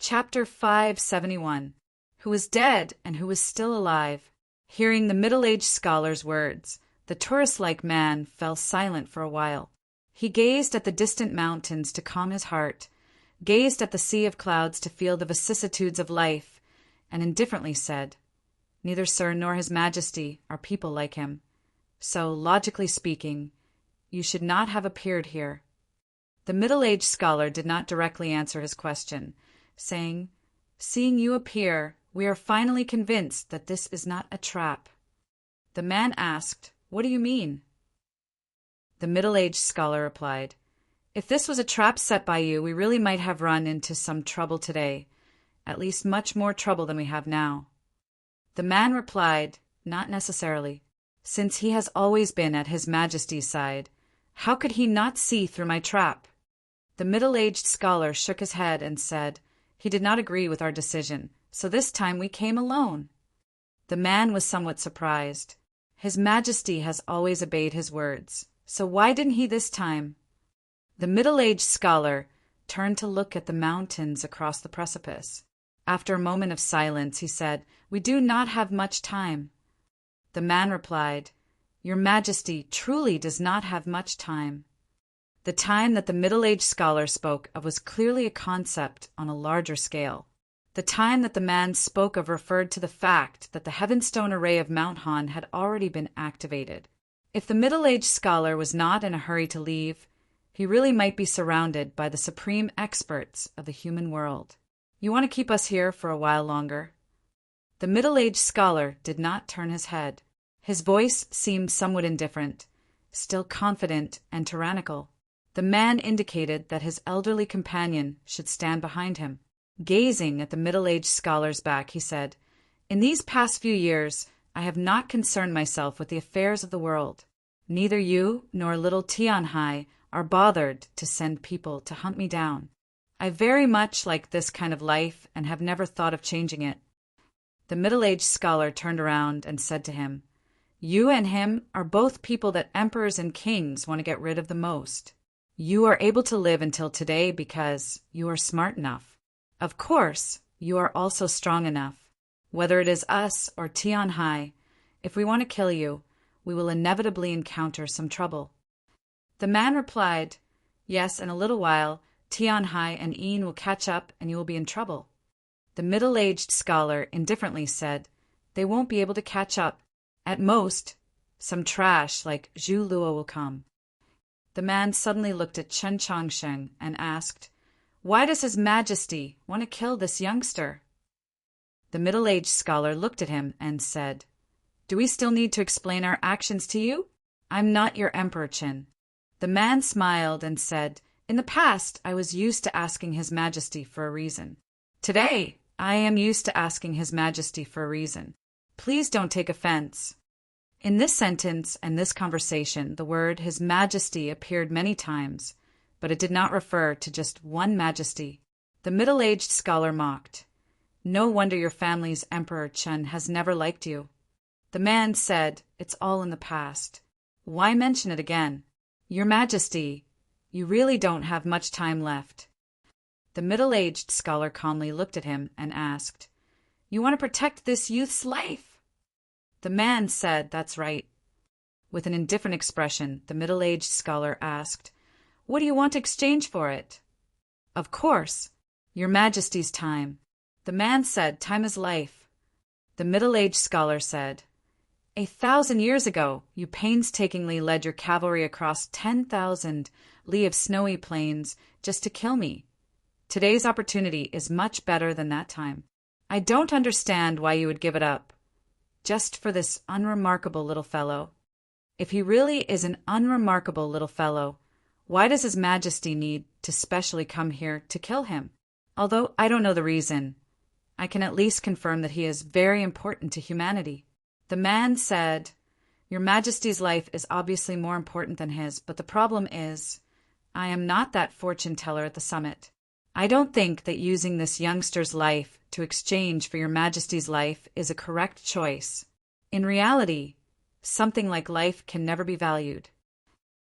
Chapter 571. Who was dead and who was still alive. Hearing the middle-aged scholar's words, the tourist-like man fell silent for a while. He gazed at the distant mountains to calm his heart, gazed at the sea of clouds to feel the vicissitudes of life, and indifferently said, "Neither Sir nor His Majesty are people like him. So, logically speaking, you should not have appeared here." The middle-aged scholar did not directly answer his question, saying, "Seeing you appear, we are finally convinced that this is not a trap." The man asked, "What do you mean?" The middle-aged scholar replied, "If this was a trap set by you, we really might have run into some trouble today, at least much more trouble than we have now." The man replied, "Not necessarily. Since he has always been at His Majesty's side, how could he not see through my trap?" The middle-aged scholar shook his head and said, "He did not agree with our decision, so this time we came alone." The man was somewhat surprised. His Majesty has always obeyed his words, so why didn't he this time? The middle-aged scholar turned to look at the mountains across the precipice. After a moment of silence, he said, "We do not have much time." The man replied, "Your Majesty truly does not have much time." The time that the middle-aged scholar spoke of was clearly a concept on a larger scale. The time that the man spoke of referred to the fact that the Heavenstone array of Mount Han had already been activated. If the middle-aged scholar was not in a hurry to leave, he really might be surrounded by the supreme experts of the human world. "You want to keep us here for a while longer?" The middle-aged scholar did not turn his head. His voice seemed somewhat indifferent, still confident and tyrannical. The man indicated that his elderly companion should stand behind him. Gazing at the middle-aged scholar's back, he said, "In these past few years, I have not concerned myself with the affairs of the world. Neither you nor little Tianhai are bothered to send people to hunt me down. I very much like this kind of life and have never thought of changing it." The middle-aged scholar turned around and said to him, "You and him are both people that emperors and kings want to get rid of the most. You are able to live until today because you are smart enough. Of course, you are also strong enough. Whether it is us or Tianhai, if we want to kill you, we will inevitably encounter some trouble." The man replied, "Yes, in a little while, Tianhai and Yin will catch up and you will be in trouble." The middle-aged scholar indifferently said, "They won't be able to catch up. At most, some trash like Zhu Luo will come." The man suddenly looked at Chen Chongsheng and asked, "Why does His Majesty want to kill this youngster?" The middle-aged scholar looked at him and said, "Do we still need to explain our actions to you? I'm not your Emperor, Chen." The man smiled and said, "In the past, I was used to asking His Majesty for a reason. Today, I am used to asking His Majesty for a reason. Please don't take offense." In this sentence and this conversation, the word His Majesty appeared many times, but it did not refer to just one Majesty. The middle-aged scholar mocked, "No wonder your family's Emperor Chen has never liked you." The man said, "It's all in the past. Why mention it again? Your Majesty, you really don't have much time left." The middle-aged scholar calmly looked at him and asked, "You want to protect this youth's life?" The man said, "That's right." With an indifferent expression, the middle-aged scholar asked, "What do you want to exchange for it?" "Of course, Your Majesty's time." The man said, "Time is life." The middle-aged scholar said, 1,000 years ago, you painstakingly led your cavalry across 10,000 li of snowy plains just to kill me. Today's opportunity is much better than that time. I don't understand why you would give it up, just for this unremarkable little fellow. If he really is an unremarkable little fellow, why does His Majesty need to specially come here to kill him? Although I don't know the reason, I can at least confirm that he is very important to humanity." The man said, "Your Majesty's life is obviously more important than his, but the problem is, I am not that fortune teller at the summit. I don't think that using this youngster's life to exchange for Your Majesty's life is a correct choice. In reality, something like life can never be valued."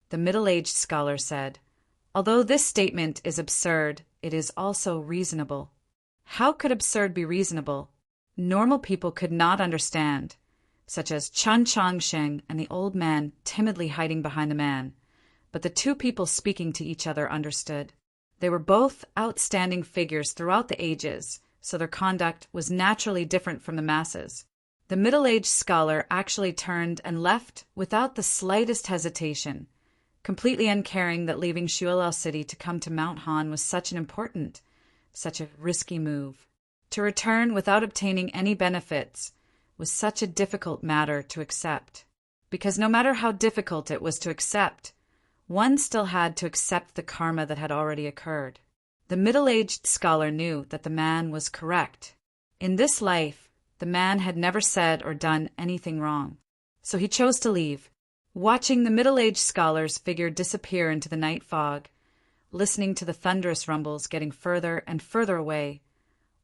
The middle-aged scholar said, "Although this statement is absurd, it is also reasonable. How could absurd be reasonable? Normal people could not understand, such as Chen Changsheng and the old man timidly hiding behind the man. But the two people speaking to each other understood. They were both outstanding figures throughout the ages, so their conduct was naturally different from the masses. The middle-aged scholar actually turned and left without the slightest hesitation, completely uncaring that leaving Shuilao City to come to Mount Han was such a risky move. To return without obtaining any benefits was such a difficult matter to accept, because no matter how difficult it was to accept, one still had to accept the karma that had already occurred. The middle-aged scholar knew that the man was correct. In this life, the man had never said or done anything wrong, so he chose to leave. Watching the middle-aged scholar's figure disappear into the night fog, listening to the thunderous rumbles getting further and further away,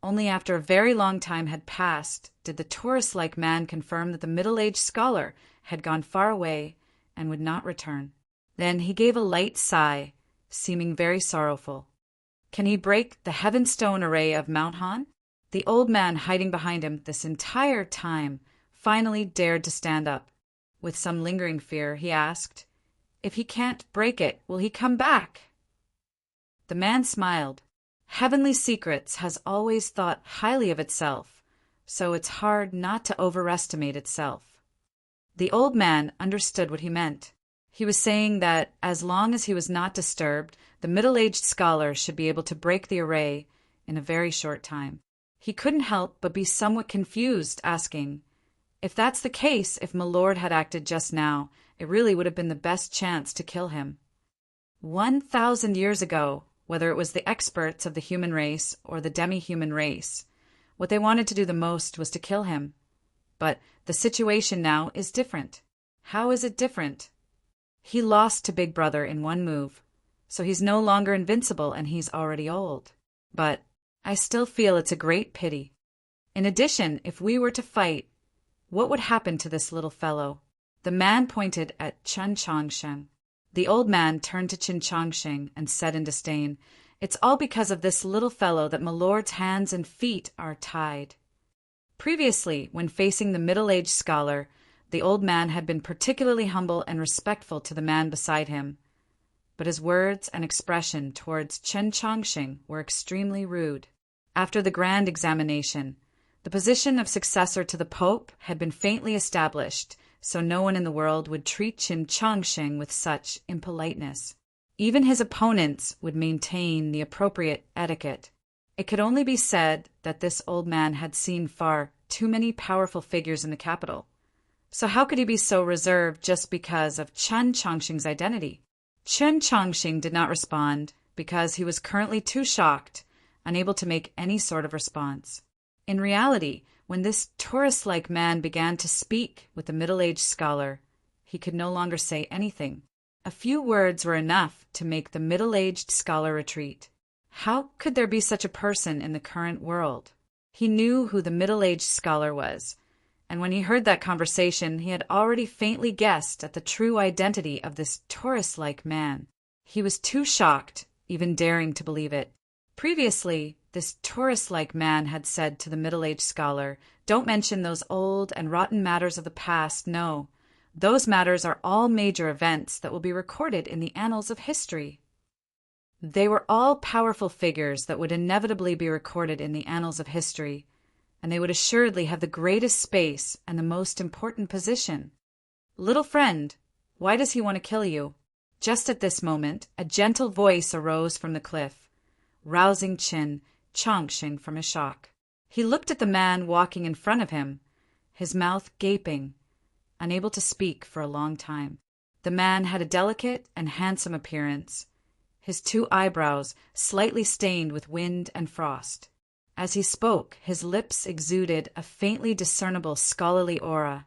only after a very long time had passed did the tourist-like man confirm that the middle-aged scholar had gone far away and would not return. Then he gave a light sigh, seeming very sorrowful. Can he break the heaven-stone array of Mount Han? The old man hiding behind him this entire time finally dared to stand up. With some lingering fear, he asked, "If he can't break it, will he come back?" The man smiled. Heavenly Secrets has always thought highly of itself, so it's hard not to overestimate itself. The old man understood what he meant. He was saying that as long as he was not disturbed, the middle-aged scholar should be able to break the array in a very short time. He couldn't help but be somewhat confused, asking, if that's the case, if my lord had acted just now, it really would have been the best chance to kill him. 1,000 years ago, whether it was the experts of the human race or the demi-human race, what they wanted to do the most was to kill him. But the situation now is different. How is it different? He lost to Big Brother in one move, so he's no longer invincible and he's already old. But I still feel it's a great pity. In addition, if we were to fight, what would happen to this little fellow? The man pointed at Chen Changsheng. The old man turned to Chen Changsheng and said in disdain, "It's all because of this little fellow that my lord's hands and feet are tied." Previously, when facing the middle-aged scholar, the old man had been particularly humble and respectful to the man beside him, but his words and expression towards Chen Changsheng were extremely rude. After the grand examination, the position of successor to the Pope had been faintly established, so no one in the world would treat Chen Changsheng with such impoliteness. Even his opponents would maintain the appropriate etiquette. It could only be said that this old man had seen far too many powerful figures in the capital. So how could he be so reserved just because of Chen Changsheng's identity? Chen Changsheng did not respond because he was currently too shocked, unable to make any sort of response. In reality, when this tourist-like man began to speak with the middle-aged scholar, he could no longer say anything. A few words were enough to make the middle-aged scholar retreat. How could there be such a person in the current world? He knew who the middle-aged scholar was, and when he heard that conversation, he had already faintly guessed at the true identity of this tourist-like man. He was too shocked, even daring to believe it. Previously, this tourist-like man had said to the middle-aged scholar, "Don't mention those old and rotten matters of the past, no. Those matters are all major events that will be recorded in the annals of history." They were all powerful figures that would inevitably be recorded in the annals of history, and they would assuredly have the greatest space and the most important position. "Little friend, why does he want to kill you?" Just at this moment, a gentle voice arose from the cliff, rousing Chen Changsheng from his shock. He looked at the man walking in front of him, his mouth gaping, unable to speak for a long time. The man had a delicate and handsome appearance, his two eyebrows slightly stained with wind and frost. As he spoke, his lips exuded a faintly discernible scholarly aura,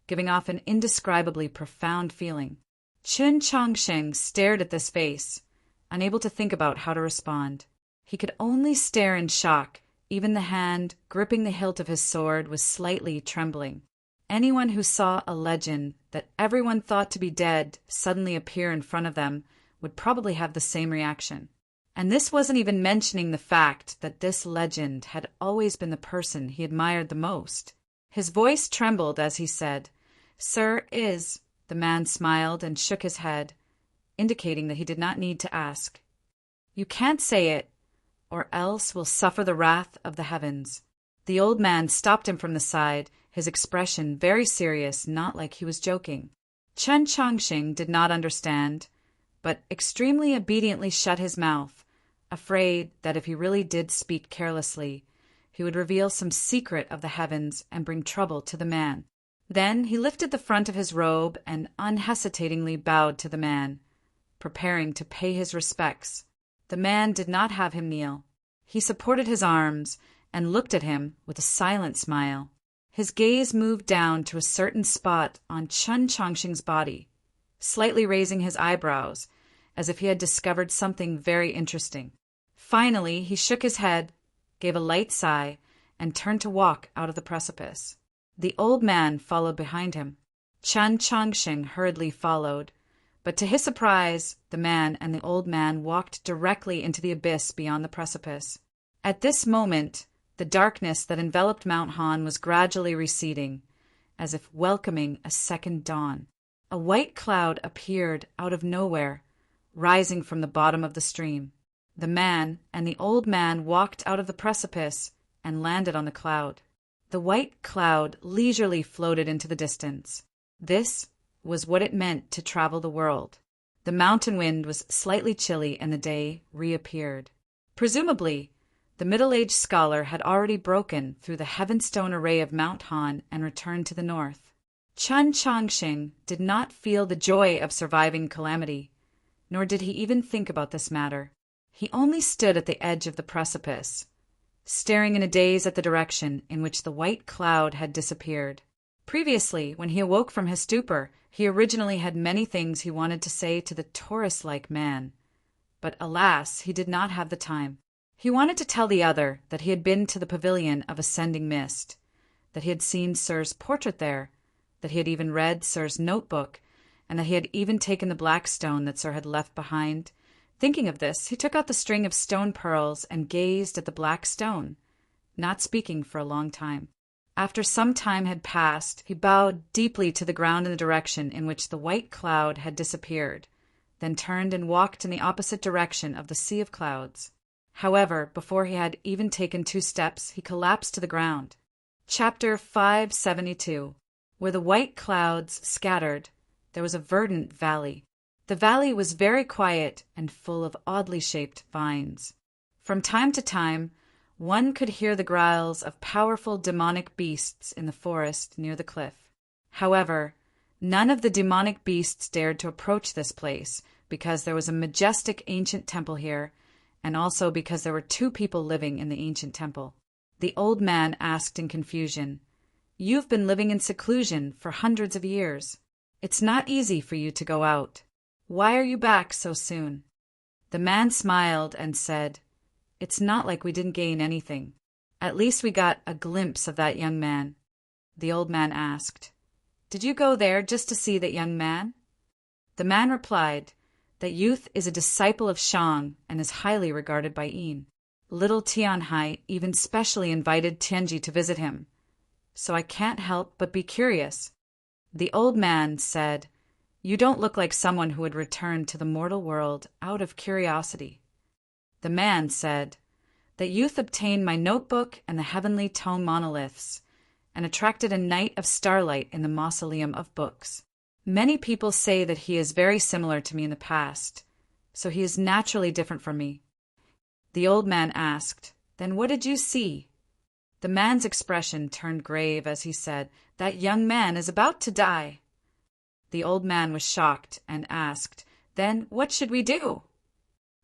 giving off an indescribably profound feeling. Chen Changsheng stared at this face, unable to think about how to respond. He could only stare in shock. Even the hand gripping the hilt of his sword was slightly trembling. Anyone who saw a legend that everyone thought to be dead suddenly appear in front of them would probably have the same reaction. And this wasn't even mentioning the fact that this legend had always been the person he admired the most. His voice trembled as he said, "Sir, is." The man smiled and shook his head, indicating that he did not need to ask. "You can't say it, or else will suffer the wrath of the heavens." The old man stopped him from the side, his expression very serious, not like he was joking. Chen Chongqing did not understand, but extremely obediently shut his mouth, afraid that if he really did speak carelessly, he would reveal some secret of the heavens and bring trouble to the man. Then he lifted the front of his robe and unhesitatingly bowed to the man, preparing to pay his respects. The man did not have him kneel. He supported his arms and looked at him with a silent smile. His gaze moved down to a certain spot on Chen Chongqing's body, slightly raising his eyebrows, as if he had discovered something very interesting. Finally, he shook his head, gave a light sigh, and turned to walk out of the precipice. The old man followed behind him. Chen Chongqing hurriedly followed, but to his surprise, the man and the old man walked directly into the abyss beyond the precipice. At this moment, the darkness that enveloped Mount Han was gradually receding, as if welcoming a second dawn. A white cloud appeared out of nowhere, rising from the bottom of the stream. The man and the old man walked out of the precipice and landed on the cloud. The white cloud leisurely floated into the distance. This was what it meant to travel the world. The mountain wind was slightly chilly and the day reappeared. Presumably, the middle-aged scholar had already broken through the heavenstone array of Mount Han and returned to the north. Chen Chongqing did not feel the joy of surviving calamity, nor did he even think about this matter. He only stood at the edge of the precipice, staring in a daze at the direction in which the white cloud had disappeared. Previously, when he awoke from his stupor, he originally had many things he wanted to say to the Taurus-like man, but alas, he did not have the time. He wanted to tell the other that he had been to the pavilion of ascending mist, that he had seen Sir's portrait there, that he had even read Sir's notebook, and that he had even taken the black stone that Sir had left behind. Thinking of this, he took out the string of stone pearls and gazed at the black stone, not speaking for a long time. After some time had passed, he bowed deeply to the ground in the direction in which the white cloud had disappeared, then turned and walked in the opposite direction of the sea of clouds. However, before he had even taken 2 steps, he collapsed to the ground. Chapter 572. Where the white clouds scattered, there was a verdant valley. The valley was very quiet and full of oddly shaped vines. From time to time, one could hear the growls of powerful demonic beasts in the forest near the cliff. However, none of the demonic beasts dared to approach this place because there was a majestic ancient temple here, and also because there were 2 people living in the ancient temple. The old man asked in confusion, "You've been living in seclusion for hundreds of years. It's not easy for you to go out. Why are you back so soon?" The man smiled and said, "It's not like we didn't gain anything. At least we got a glimpse of that young man." The old man asked, "Did you go there just to see that young man?" The man replied, "That youth is a disciple of Shang and is highly regarded by Yin. Little Tianhai even specially invited Tianji to visit him, so I can't help but be curious." The old man said, "You don't look like someone who would return to the mortal world out of curiosity." The man said, "That youth obtained my notebook and the heavenly tone monoliths, and attracted a night of starlight in the mausoleum of books. Many people say that he is very similar to me in the past, so he is naturally different from me." The old man asked, "Then what did you see?" The man's expression turned grave as he said, "That young man is about to die." The old man was shocked and asked, "Then what should we do?"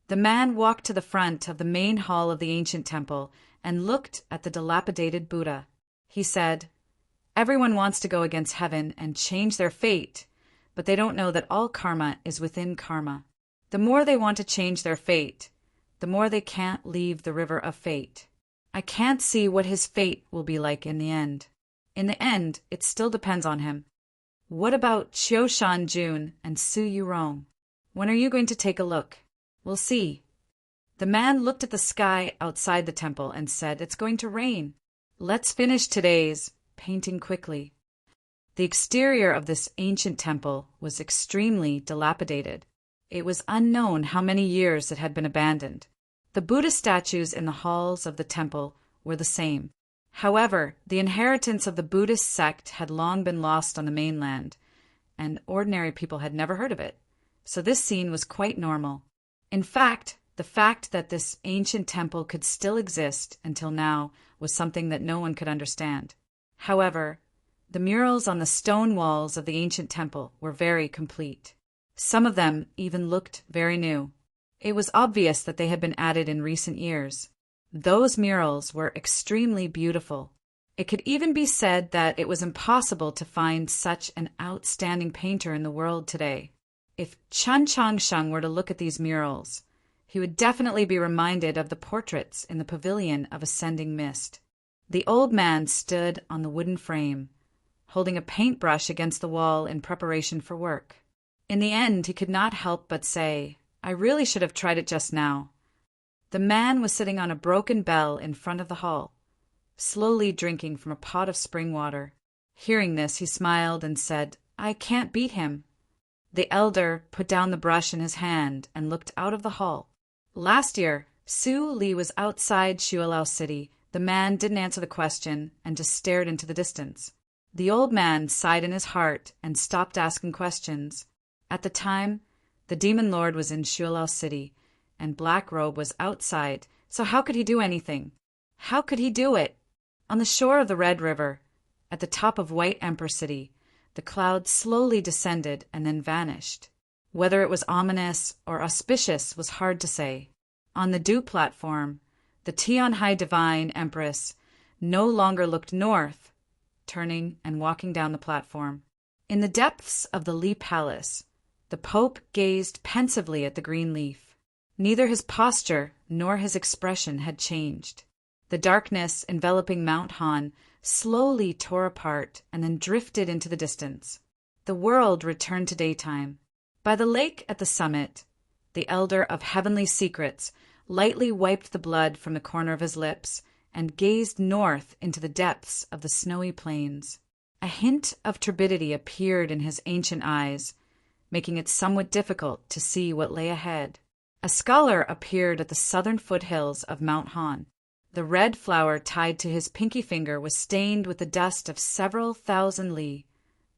The man walked to the front of the main hall of the ancient temple and looked at the dilapidated Buddha. He said, "Everyone wants to go against heaven and change their fate, but they don't know that all karma is within karma. The more they want to change their fate, the more they can't leave the river of fate. I can't see what his fate will be like in the end. In the end, it still depends on him. What about Qiu Shan Jun and Su Yurong? When are you going to take a look? We'll see." The man looked at the sky outside the temple and said, "It's going to rain. Let's finish today's painting quickly." The exterior of this ancient temple was extremely dilapidated. It was unknown how many years it had been abandoned. The Buddha statues in the halls of the temple were the same. However, the inheritance of the Buddhist sect had long been lost on the mainland, and ordinary people had never heard of it. So this scene was quite normal. In fact, the fact that this ancient temple could still exist until now was something that no one could understand. However, the murals on the stone walls of the ancient temple were very complete. Some of them even looked very new. It was obvious that they had been added in recent years. Those murals were extremely beautiful. It could even be said that it was impossible to find such an outstanding painter in the world today. If Chen Changsheng were to look at these murals, he would definitely be reminded of the portraits in the pavilion of Ascending Mist. The old man stood on the wooden frame, holding a paintbrush against the wall in preparation for work. In the end, he could not help but say, "I really should have tried it just now." The man was sitting on a broken bell in front of the hall, slowly drinking from a pot of spring water. Hearing this, he smiled and said, "I can't beat him." The elder put down the brush in his hand and looked out of the hall. Last year, Su Li was outside Xuelao City. The man didn't answer the question and just stared into the distance. The old man sighed in his heart and stopped asking questions. At the time, the demon lord was in Xuelao City, and Black Robe was outside, so how could he do anything? How could he do it? On the shore of the Red River, at the top of White Emperor City, the cloud slowly descended and then vanished. Whether it was ominous or auspicious was hard to say. On the dew platform, the Tianhai Divine Empress no longer looked north, turning and walking down the platform. In the depths of the Li Palace, the Pope gazed pensively at the green leaf. Neither his posture nor his expression had changed. The darkness enveloping Mount Han slowly tore apart and then drifted into the distance. The world returned to daytime. By the lake at the summit, the elder of heavenly secrets lightly wiped the blood from the corner of his lips and gazed north into the depths of the snowy plains. A hint of turbidity appeared in his ancient eyes, making it somewhat difficult to see what lay ahead. A scholar appeared at the southern foothills of Mount Han. The red flower tied to his pinky finger was stained with the dust of several thousand li,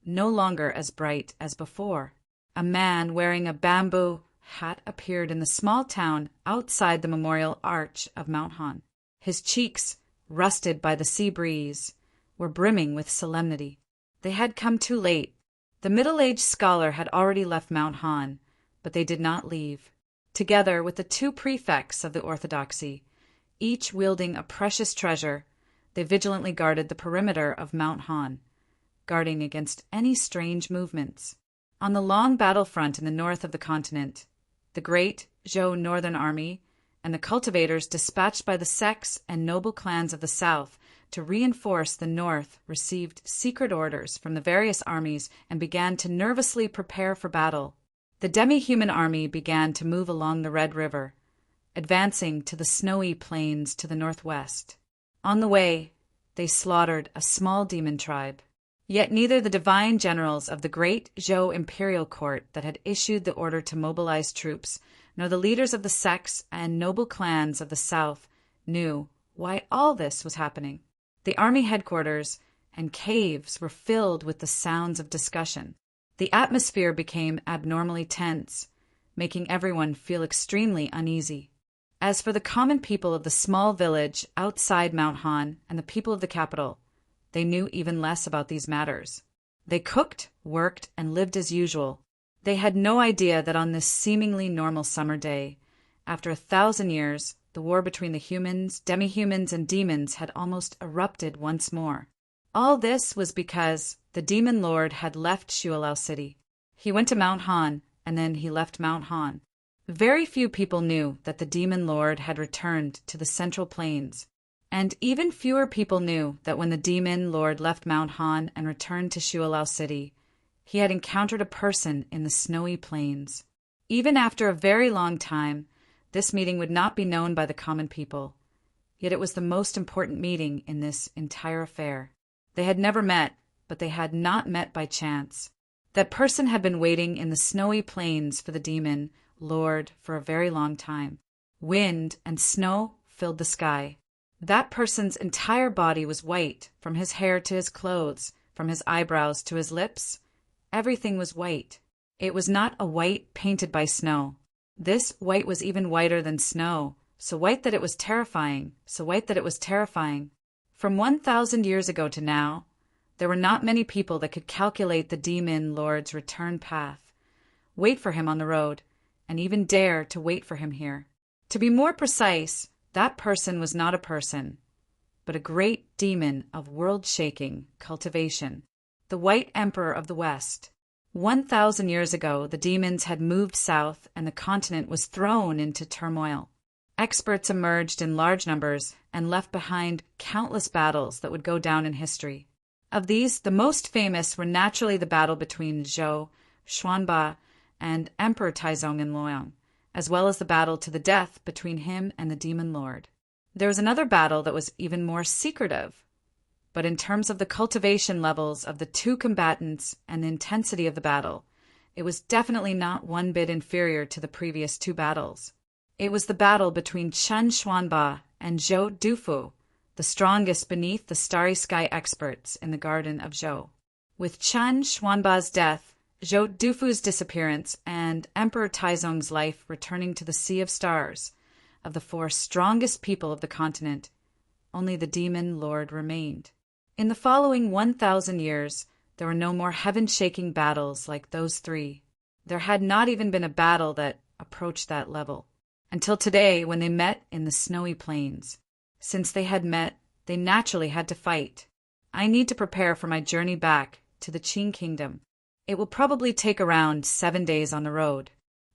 no longer as bright as before. A man wearing a bamboo hat appeared in the small town outside the memorial arch of Mount Han. His cheeks, rusted by the sea breeze, were brimming with solemnity. They had come too late. The middle-aged scholar had already left Mount Han, but they did not leave. Together with the two prefects of the orthodoxy, each wielding a precious treasure, they vigilantly guarded the perimeter of Mount Han, guarding against any strange movements. On the long battlefront in the north of the continent, the great Zhou Northern Army and the cultivators dispatched by the sects and noble clans of the south to reinforce the north received secret orders from the various armies and began to nervously prepare for battle. The demi-human army began to move along the Red River, advancing to the snowy plains to the northwest. On the way, they slaughtered a small demon tribe. Yet neither the divine generals of the great Zhou imperial court that had issued the order to mobilize troops, nor the leaders of the sects and noble clans of the south knew why all this was happening. The army headquarters and caves were filled with the sounds of discussion. The atmosphere became abnormally tense, making everyone feel extremely uneasy. As for the common people of the small village outside Mount Han and the people of the capital, they knew even less about these matters. They cooked, worked, and lived as usual. They had no idea that on this seemingly normal summer day, after 1,000 years, the war between the humans, demi-humans, and demons had almost erupted once more. All this was because the demon lord had left Xuelao City. He went to Mount Han, and then he left Mount Han. Very few people knew that the demon lord had returned to the Central Plains, and even fewer people knew that when the demon lord left Mount Han and returned to Xuelao City, he had encountered a person in the snowy plains. Even after a very long time, This meeting would not be known by the common people, yet it was the most important meeting in this entire affair. They had never met, but they had not met by chance. That person had been waiting in the snowy plains for the demon lord for a very long time. Wind and snow filled the sky. That person's entire body was white, from his hair to his clothes, from his eyebrows to his lips. Everything was white. It was not a white painted by snow. This white was even whiter than snow, so white that it was terrifying, so white that it was terrifying. From 1,000 years ago to now, there were not many people that could calculate the demon lord's return path, wait for him on the road, and even dare to wait for him here. To be more precise, that person was not a person, but a great demon of world-shaking cultivation, the White Emperor of the West. 1,000 years ago, the demons had moved south and the continent was thrown into turmoil. Experts emerged in large numbers and left behind countless battles that would go down in history. Of these, the most famous were naturally the battle between Zhou, Xuanba, and Emperor Taizong and Luoyang, as well as the battle to the death between him and the demon lord. There was another battle that was even more secretive, but in terms of the cultivation levels of the two combatants and the intensity of the battle, it was definitely not one bit inferior to the previous two battles. It was the battle between Chen Xuanba and Zhou Dufu, the strongest beneath the starry sky experts in the garden of Zhou. With Chen Xuanba's death, Zhou Dufu's disappearance, and Emperor Taizong's life returning to the Sea of Stars, of the four strongest people of the continent, only the demon lord remained. In the following 1,000 years, there were no more heaven-shaking battles like those three. There had not even been a battle that approached that level, until today when they met in the snowy plains. Since they had met, they naturally had to fight. I need to prepare for my journey back to the Qing Kingdom. It will probably take around 7 days on the road.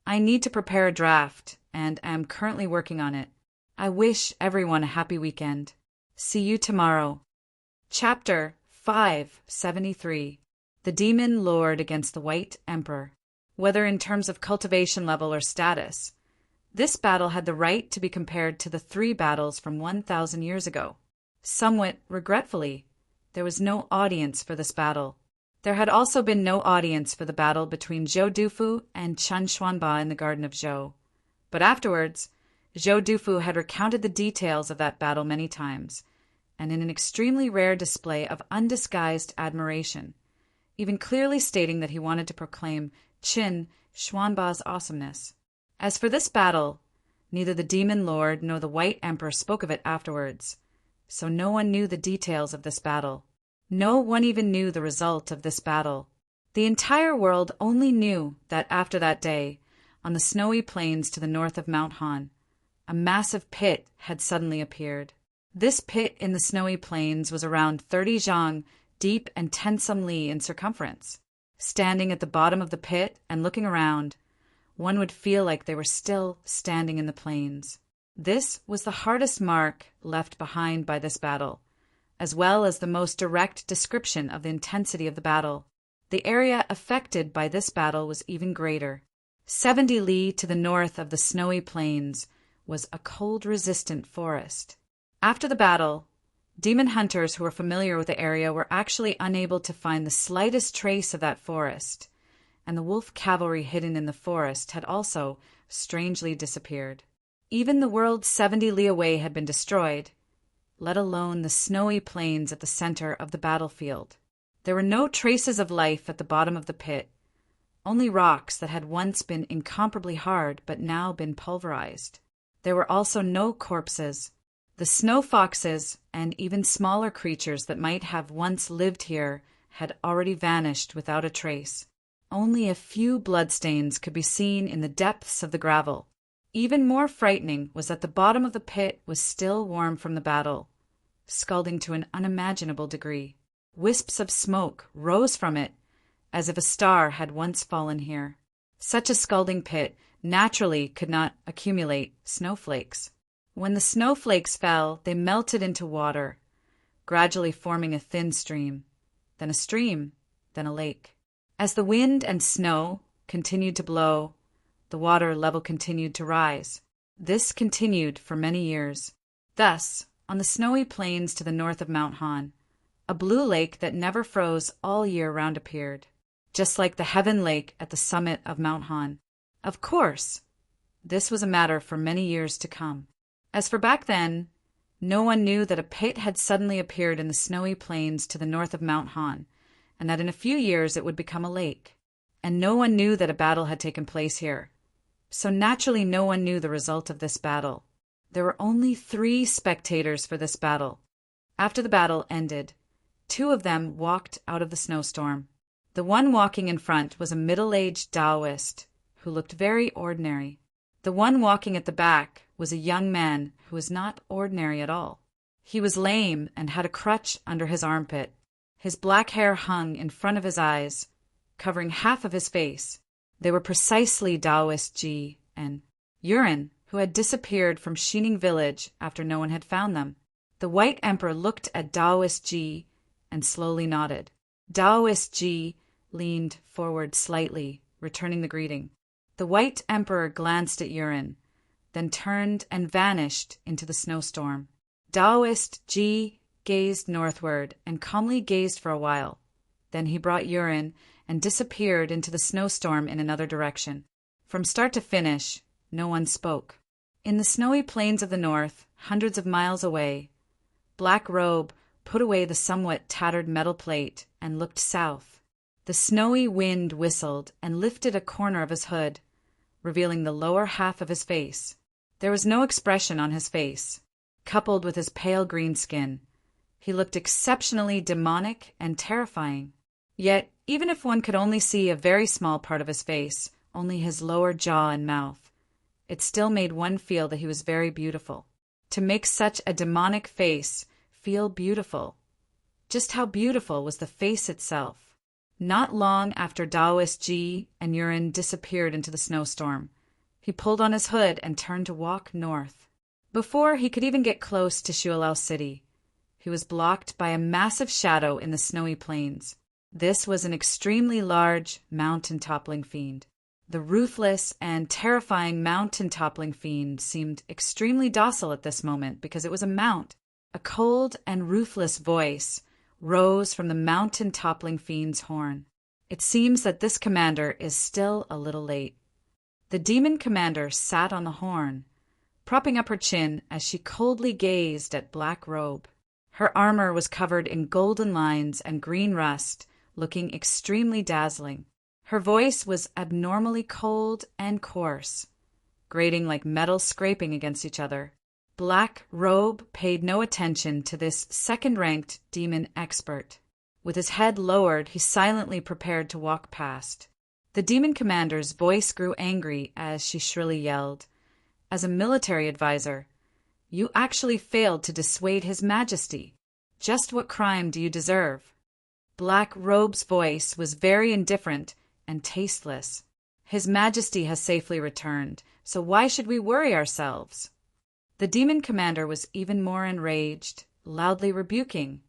I need to prepare a draft, and am currently working on it. I wish everyone a happy weekend. See you tomorrow. Chapter 573. The Demon Lord Against the White Emperor. Whether in terms of cultivation level or status, this battle had the right to be compared to the three battles from 1,000 years ago. Somewhat regretfully, there was no audience for this battle. There had also been no audience for the battle between Zhou Dufu and Chen Xuanba in the Garden of Zhou. But afterwards, Zhou Dufu had recounted the details of that battle many times, and in an extremely rare display of undisguised admiration, even clearly stating that he wanted to proclaim Chen Xuanba's awesomeness. As for this battle, neither the demon lord nor the White Emperor spoke of it afterwards, so no one knew the details of this battle. No one even knew the result of this battle. The entire world only knew that after that day, on the snowy plains to the north of Mount Han, a massive pit had suddenly appeared. This pit in the snowy plains was around 30 zhang deep and 10-some li in circumference. Standing at the bottom of the pit and looking around, one would feel like they were still standing in the plains. This was the hardest mark left behind by this battle, as well as the most direct description of the intensity of the battle. The area affected by this battle was even greater. 70 li to the north of the snowy plains was a cold-resistant forest. After the battle, demon hunters who were familiar with the area were actually unable to find the slightest trace of that forest, and the wolf cavalry hidden in the forest had also strangely disappeared. Even the world 70 li away had been destroyed, let alone the snowy plains at the center of the battlefield. There were no traces of life at the bottom of the pit, only rocks that had once been incomparably hard but now been pulverized. There were also no corpses. The snow foxes and even smaller creatures that might have once lived here had already vanished without a trace. Only a few bloodstains could be seen in the depths of the gravel. Even more frightening was that the bottom of the pit was still warm from the battle, scalding to an unimaginable degree. Wisps of smoke rose from it, as if a star had once fallen here. Such a scalding pit naturally could not accumulate snowflakes. When the snowflakes fell, they melted into water, gradually forming a thin stream, then a stream, then a lake. As the wind and snow continued to blow, the water level continued to rise. This continued for many years. Thus, on the snowy plains to the north of Mount Han, a blue lake that never froze all year round appeared, just like the Heaven Lake at the summit of Mount Han. Of course, this was a matter for many years to come. As for back then, no one knew that a pit had suddenly appeared in the snowy plains to the north of Mount Han, and that in a few years it would become a lake. And no one knew that a battle had taken place here. So naturally no one knew the result of this battle. There were only 3 spectators for this battle. After the battle ended, 2 of them walked out of the snowstorm. The one walking in front was a middle-aged Taoist who looked very ordinary. The one walking at the back was a young man who was not ordinary at all. He was lame and had a crutch under his armpit. His black hair hung in front of his eyes, covering half of his face. They were precisely Taoist Ji and Yurin, who had disappeared from Xining village after no one had found them. The White Emperor looked at Taoist Ji and slowly nodded. Taoist Ji leaned forward slightly, returning the greeting. The White Emperor glanced at Yurin, then turned and vanished into the snowstorm. Taoist Ji gazed northward and calmly gazed for a while. Then he brought Yurin and disappeared into the snowstorm in another direction. From start to finish, no one spoke. In the snowy plains of the north, hundreds of miles away, Black Robe put away the somewhat tattered metal plate and looked south. The snowy wind whistled and lifted a corner of his hood, revealing the lower half of his face. There was no expression on his face. Coupled with his pale green skin, he looked exceptionally demonic and terrifying. Yet, even if one could only see a very small part of his face, only his lower jaw and mouth, it still made one feel that he was very beautiful. To make such a demonic face feel beautiful. Just how beautiful was the face itself. Not long after Taoist Ji and Yurin disappeared into the snowstorm, he pulled on his hood and turned to walk north. Before he could even get close to Shualao City, he was blocked by a massive shadow in the snowy plains. This was an extremely large, mountain-toppling fiend. The ruthless and terrifying mountain-toppling fiend seemed extremely docile at this moment because it was a mount. A cold and ruthless voice rose from the mountain-toppling fiend's horn. It seems that this commander is still a little late. The demon commander sat on the horn, propping up her chin as she coldly gazed at Black Robe. Her armor was covered in golden lines and green rust, looking extremely dazzling. Her voice was abnormally cold and coarse, grating like metal scraping against each other. Black Robe paid no attention to this second-ranked demon expert. With his head lowered, he silently prepared to walk past. The demon commander's voice grew angry as she shrilly yelled, "As a military advisor, you actually failed to dissuade His Majesty. Just what crime do you deserve?" Black Robe's voice was very indifferent and tasteless. "His Majesty has safely returned, so why should we worry ourselves?" The demon commander was even more enraged, loudly rebuking.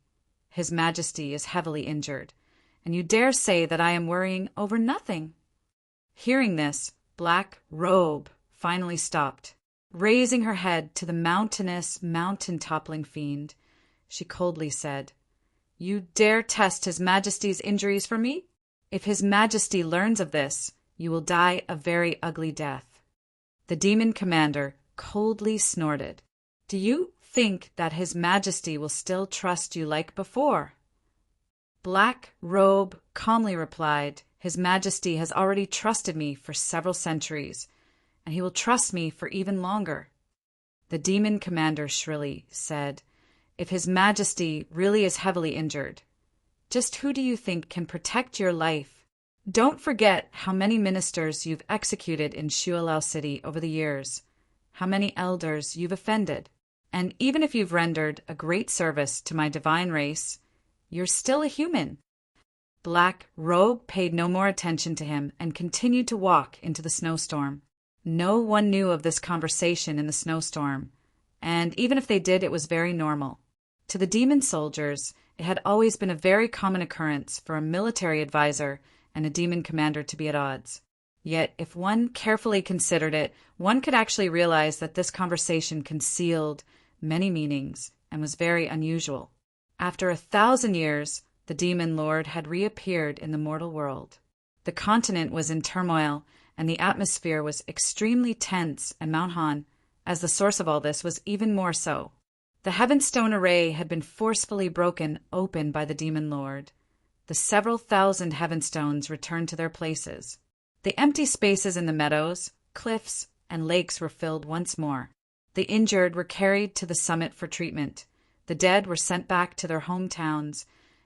"His Majesty is heavily injured, and you dare say that I am worrying over nothing." Hearing this, Black Robe finally stopped. Raising her head to the mountainous, mountain-toppling fiend, she coldly said, "You dare test His Majesty's injuries for me? If His Majesty learns of this, you will die a very ugly death." The demon commander coldly snorted. "Do you think that His Majesty will still trust you like before?" Black Robe calmly replied, "His Majesty has already trusted me for several centuries, and he will trust me for even longer." The demon commander shrilly said, "If His Majesty really is heavily injured, just who do you think can protect your life? Don't forget how many ministers you've executed in Shualao City over the years, how many elders you've offended, and even if you've rendered a great service to my divine race, you're still a human." Black Robe paid no more attention to him and continued to walk into the snowstorm. No one knew of this conversation in the snowstorm, and even if they did, it was very normal. To the demon soldiers, it had always been a very common occurrence for a military advisor and a demon commander to be at odds. Yet, if one carefully considered it, one could actually realize that this conversation concealed many meanings and was very unusual. After 1,000 years, the demon lord had reappeared in the mortal world. The continent was in turmoil, and the atmosphere was extremely tense, and Mount Han, as the source of all this, was even more so. The Heavenstone array had been forcefully broken open by the demon lord. The several thousand Heavenstones returned to their places. The empty spaces in the meadows, cliffs, and lakes were filled once more. The injured were carried to the summit for treatment. The dead were sent back to their hometowns,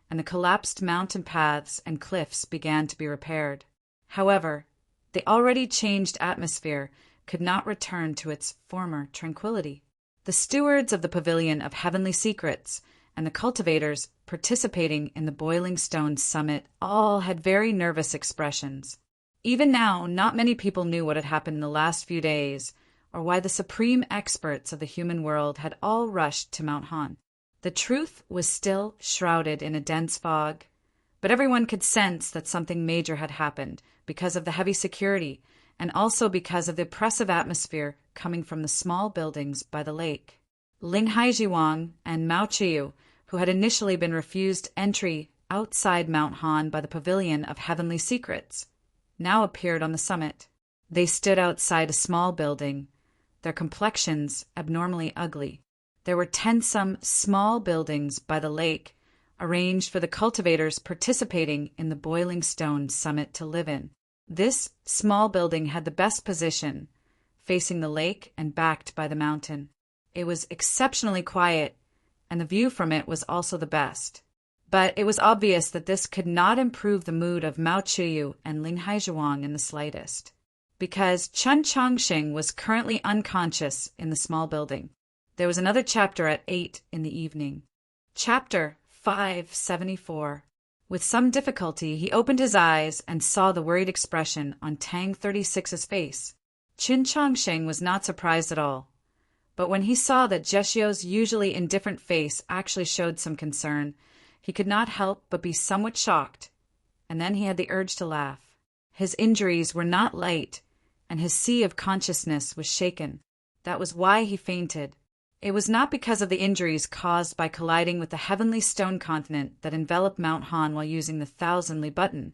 and the collapsed mountain paths and cliffs began to be repaired. However, the already changed atmosphere could not return to its former tranquility. The stewards of the Pavilion of Heavenly Secrets and the cultivators participating in the Boiling Stone Summit all had very nervous expressions. Even now, not many people knew what had happened in the last few days, or why the supreme experts of the human world had all rushed to Mount Han. The truth was still shrouded in a dense fog, but everyone could sense that something major had happened because of the heavy security and also because of the oppressive atmosphere coming from the small buildings by the lake. Ling Haijiwang and Mao Chiu, who had initially been refused entry outside Mount Han by the Pavilion of Heavenly Secrets, now appeared on the summit. They stood outside a small building, their complexions abnormally ugly. There were 10-some small buildings by the lake, arranged for the cultivators participating in the Boiling Stone Summit to live in. This small building had the best position, facing the lake and backed by the mountain. It was exceptionally quiet, and the view from it was also the best. But it was obvious that this could not improve the mood of Mao Chiu and Ling Haizhuang in the slightest, because Chen Chongqing was currently unconscious in the small building. There was another chapter at 8 in the evening. Chapter 574. With some difficulty, he opened his eyes and saw the worried expression on Tang 36's face. Qin Chongqing was not surprised at all. But when he saw that Jeshio's usually indifferent face actually showed some concern, he could not help but be somewhat shocked, and then he had the urge to laugh. His injuries were not light, and his sea of consciousness was shaken. That was why he fainted. It was not because of the injuries caused by colliding with the heavenly stone continent that enveloped Mount Han while using the thousandly button,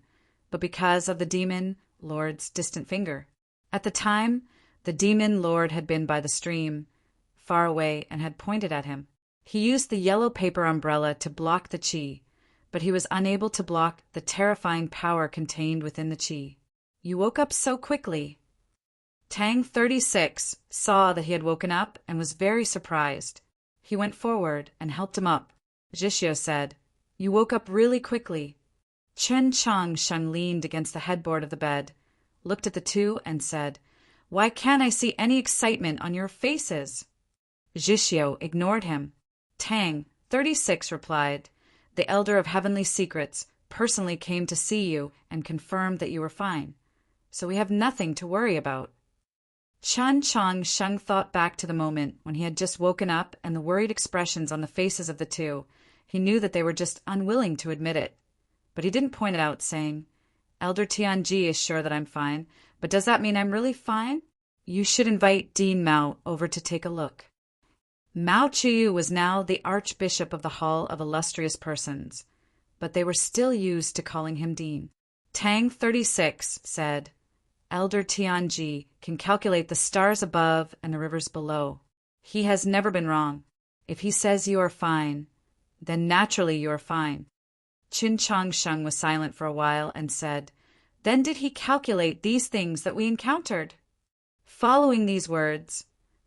but because of the demon lord's distant finger. At the time, the demon lord had been by the stream, far away, and had pointed at him. He used the yellow paper umbrella to block the qi, but he was unable to block the terrifying power contained within the qi. "You woke up so quickly." Tang 36 saw that he had woken up and was very surprised. He went forward and helped him up. Jishio said, "You woke up really quickly." Chen Chongsheng leaned against the headboard of the bed, looked at the two, and said, "Why can't I see any excitement on your faces?" Jishio ignored him. Tang 36 replied, "The Elder of Heavenly Secrets personally came to see you and confirmed that you were fine, so we have nothing to worry about." Chen Chongsheng thought back to the moment when he had just woken up and the worried expressions on the faces of the two. He knew that they were just unwilling to admit it. But he didn't point it out, saying, "Elder Tianji is sure that I'm fine, but does that mean I'm really fine? You should invite Dean Mao over to take a look." Mao Chiu was now the Archbishop of the Hall of Illustrious Persons, but they were still used to calling him Dean. Tang 36 said, "Elder Tianji can calculate the stars above and the rivers below. He has never been wrong. If he says you are fine, then naturally you are fine." Qin Chongsheng was silent for a while and said, "Then did he calculate these things that we encountered?" Following these words,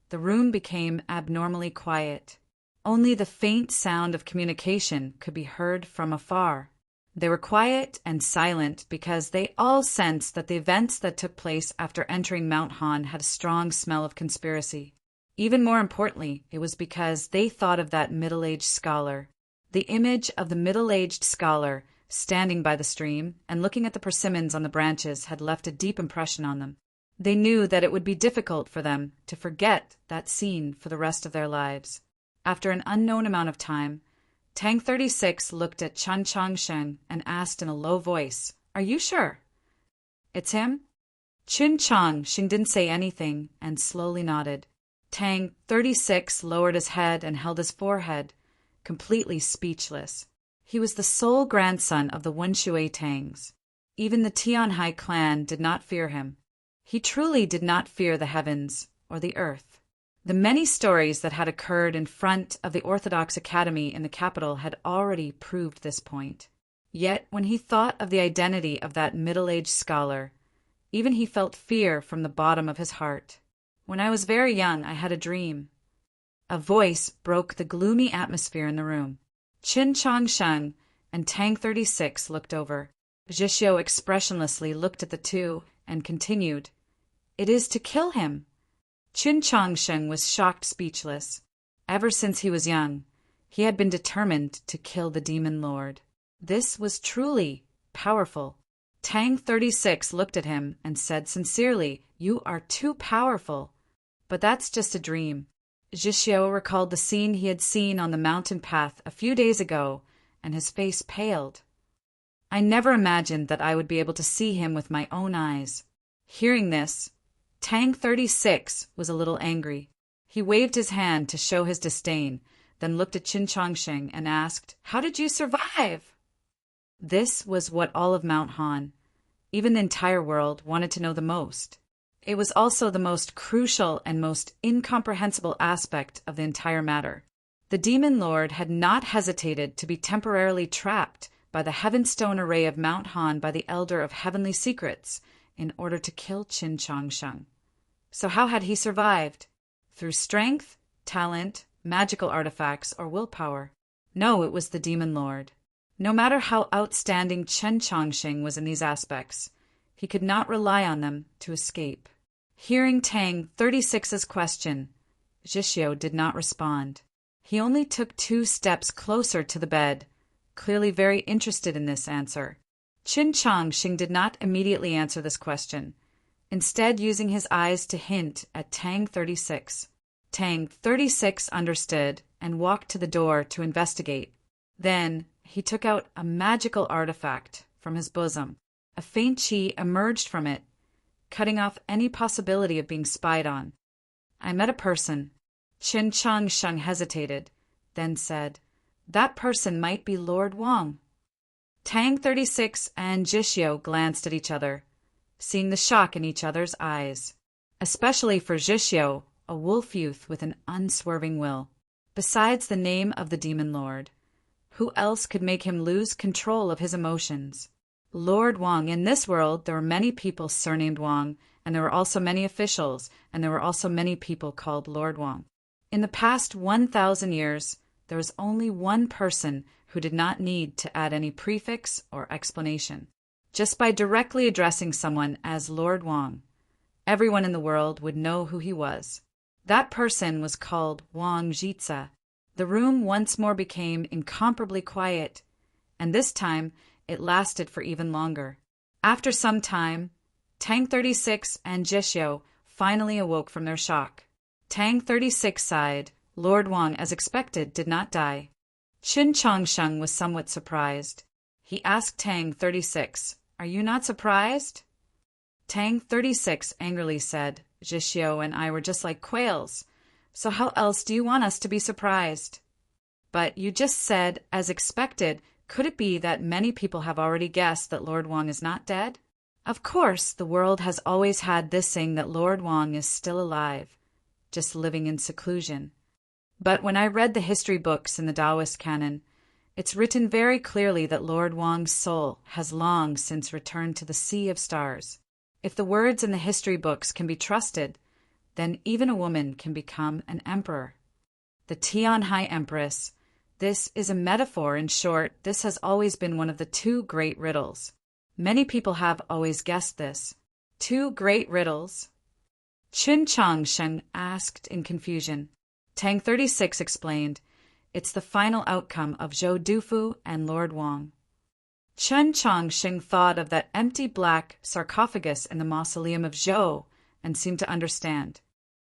the room became abnormally quiet. Only the faint sound of communication could be heard from afar. They were quiet and silent because they all sensed that the events that took place after entering Mount Han had a strong smell of conspiracy. Even more importantly, it was because they thought of that middle-aged scholar. The image of the middle-aged scholar standing by the stream and looking at the persimmons on the branches had left a deep impression on them. They knew that it would be difficult for them to forget that scene for the rest of their lives. After an unknown amount of time, Tang 36 looked at Chen Chongsheng and asked in a low voice, "Are you sure?" "It's him?" Qin Changsheng didn't say anything and slowly nodded. Tang 36 lowered his head and held his forehead, completely speechless. He was the sole grandson of the Wunshui Tangs. Even the Tianhai clan did not fear him. He truly did not fear the heavens or the earth. The many stories that had occurred in front of the Orthodox Academy in the capital had already proved this point. Yet, when he thought of the identity of that middle-aged scholar, even he felt fear from the bottom of his heart. When I was very young, I had a dream. A voice broke the gloomy atmosphere in the room. Qin Changsheng and Tang 36 looked over. Zhishio expressionlessly looked at the two and continued, "It is to kill him." Qin Changsheng was shocked speechless. Ever since he was young, he had been determined to kill the demon lord. This was truly powerful. Tang 36 looked at him and said sincerely, "You are too powerful." But that's just a dream. Zhishio recalled the scene he had seen on the mountain path a few days ago, and his face paled. I never imagined that I would be able to see him with my own eyes. Hearing this, Tang 36 was a little angry. He waved his hand to show his disdain, then looked at Qin Changsheng and asked, "How did you survive?" This was what all of Mount Han, even the entire world, wanted to know the most. It was also the most crucial and most incomprehensible aspect of the entire matter. The demon lord had not hesitated to be temporarily trapped by the Heavenstone array of Mount Han by the Elder of Heavenly Secrets in order to kill Qin Changsheng. So how had he survived? Through strength, talent, magical artifacts, or willpower? No, it was the demon lord. No matter how outstanding Qin Changsheng was in these aspects, he could not rely on them to escape. Hearing Tang 36's question, Zhishio did not respond. He only took 2 steps closer to the bed, clearly very interested in this answer. Qin Changsheng did not immediately answer this question, instead using his eyes to hint at Tang 36. Tang 36 understood and walked to the door to investigate. Then he took out a magical artifact from his bosom. A faint chi emerged from it, cutting off any possibility of being spied on. "I met a person." Qin Changsheng hesitated, then said, "That person might be Lord Wang." Tang 36 and Zhishio glanced at each other, seeing the shock in each other's eyes. Especially for Zhishio, a wolf youth with an unswerving will. Besides the name of the demon lord, who else could make him lose control of his emotions? Lord Wang. In this world, there were many people surnamed Wang, and there were also many officials, and there were also many people called Lord Wang. In the past 1,000 years, there was only one person who did not need to add any prefix or explanation. Just by directly addressing someone as Lord Wang, everyone in the world would know who he was. That person was called Wang Jitsa. The room once more became incomparably quiet, and this time it lasted for even longer. After some time, Tang 36 and Zhishio finally awoke from their shock. Tang 36 sighed. Lord Wang, as expected, did not die. Qin Changsheng was somewhat surprised. He asked Tang 36, "Are you not surprised?" Tang 36 angrily said, "Zhishio and I were just like quails, so how else do you want us to be surprised?" "But you just said, as expected. Could it be that many people have already guessed that Lord Wang is not dead?" Of course, the world has always had this saying that Lord Wang is still alive, just living in seclusion. But when I read the history books in the Taoist canon, it's written very clearly that Lord Wang's soul has long since returned to the Sea of Stars. If the words in the history books can be trusted, then even a woman can become an emperor. The Tianhai Empress. This is a metaphor. In short, this has always been one of the 2 great riddles. Many people have always guessed this. 2 great riddles? Qin Changsheng asked in confusion. Tang 36 explained, "It's the final outcome of Zhou Dufu and Lord Wang." Qin Changsheng thought of that empty black sarcophagus in the mausoleum of Zhou and seemed to understand.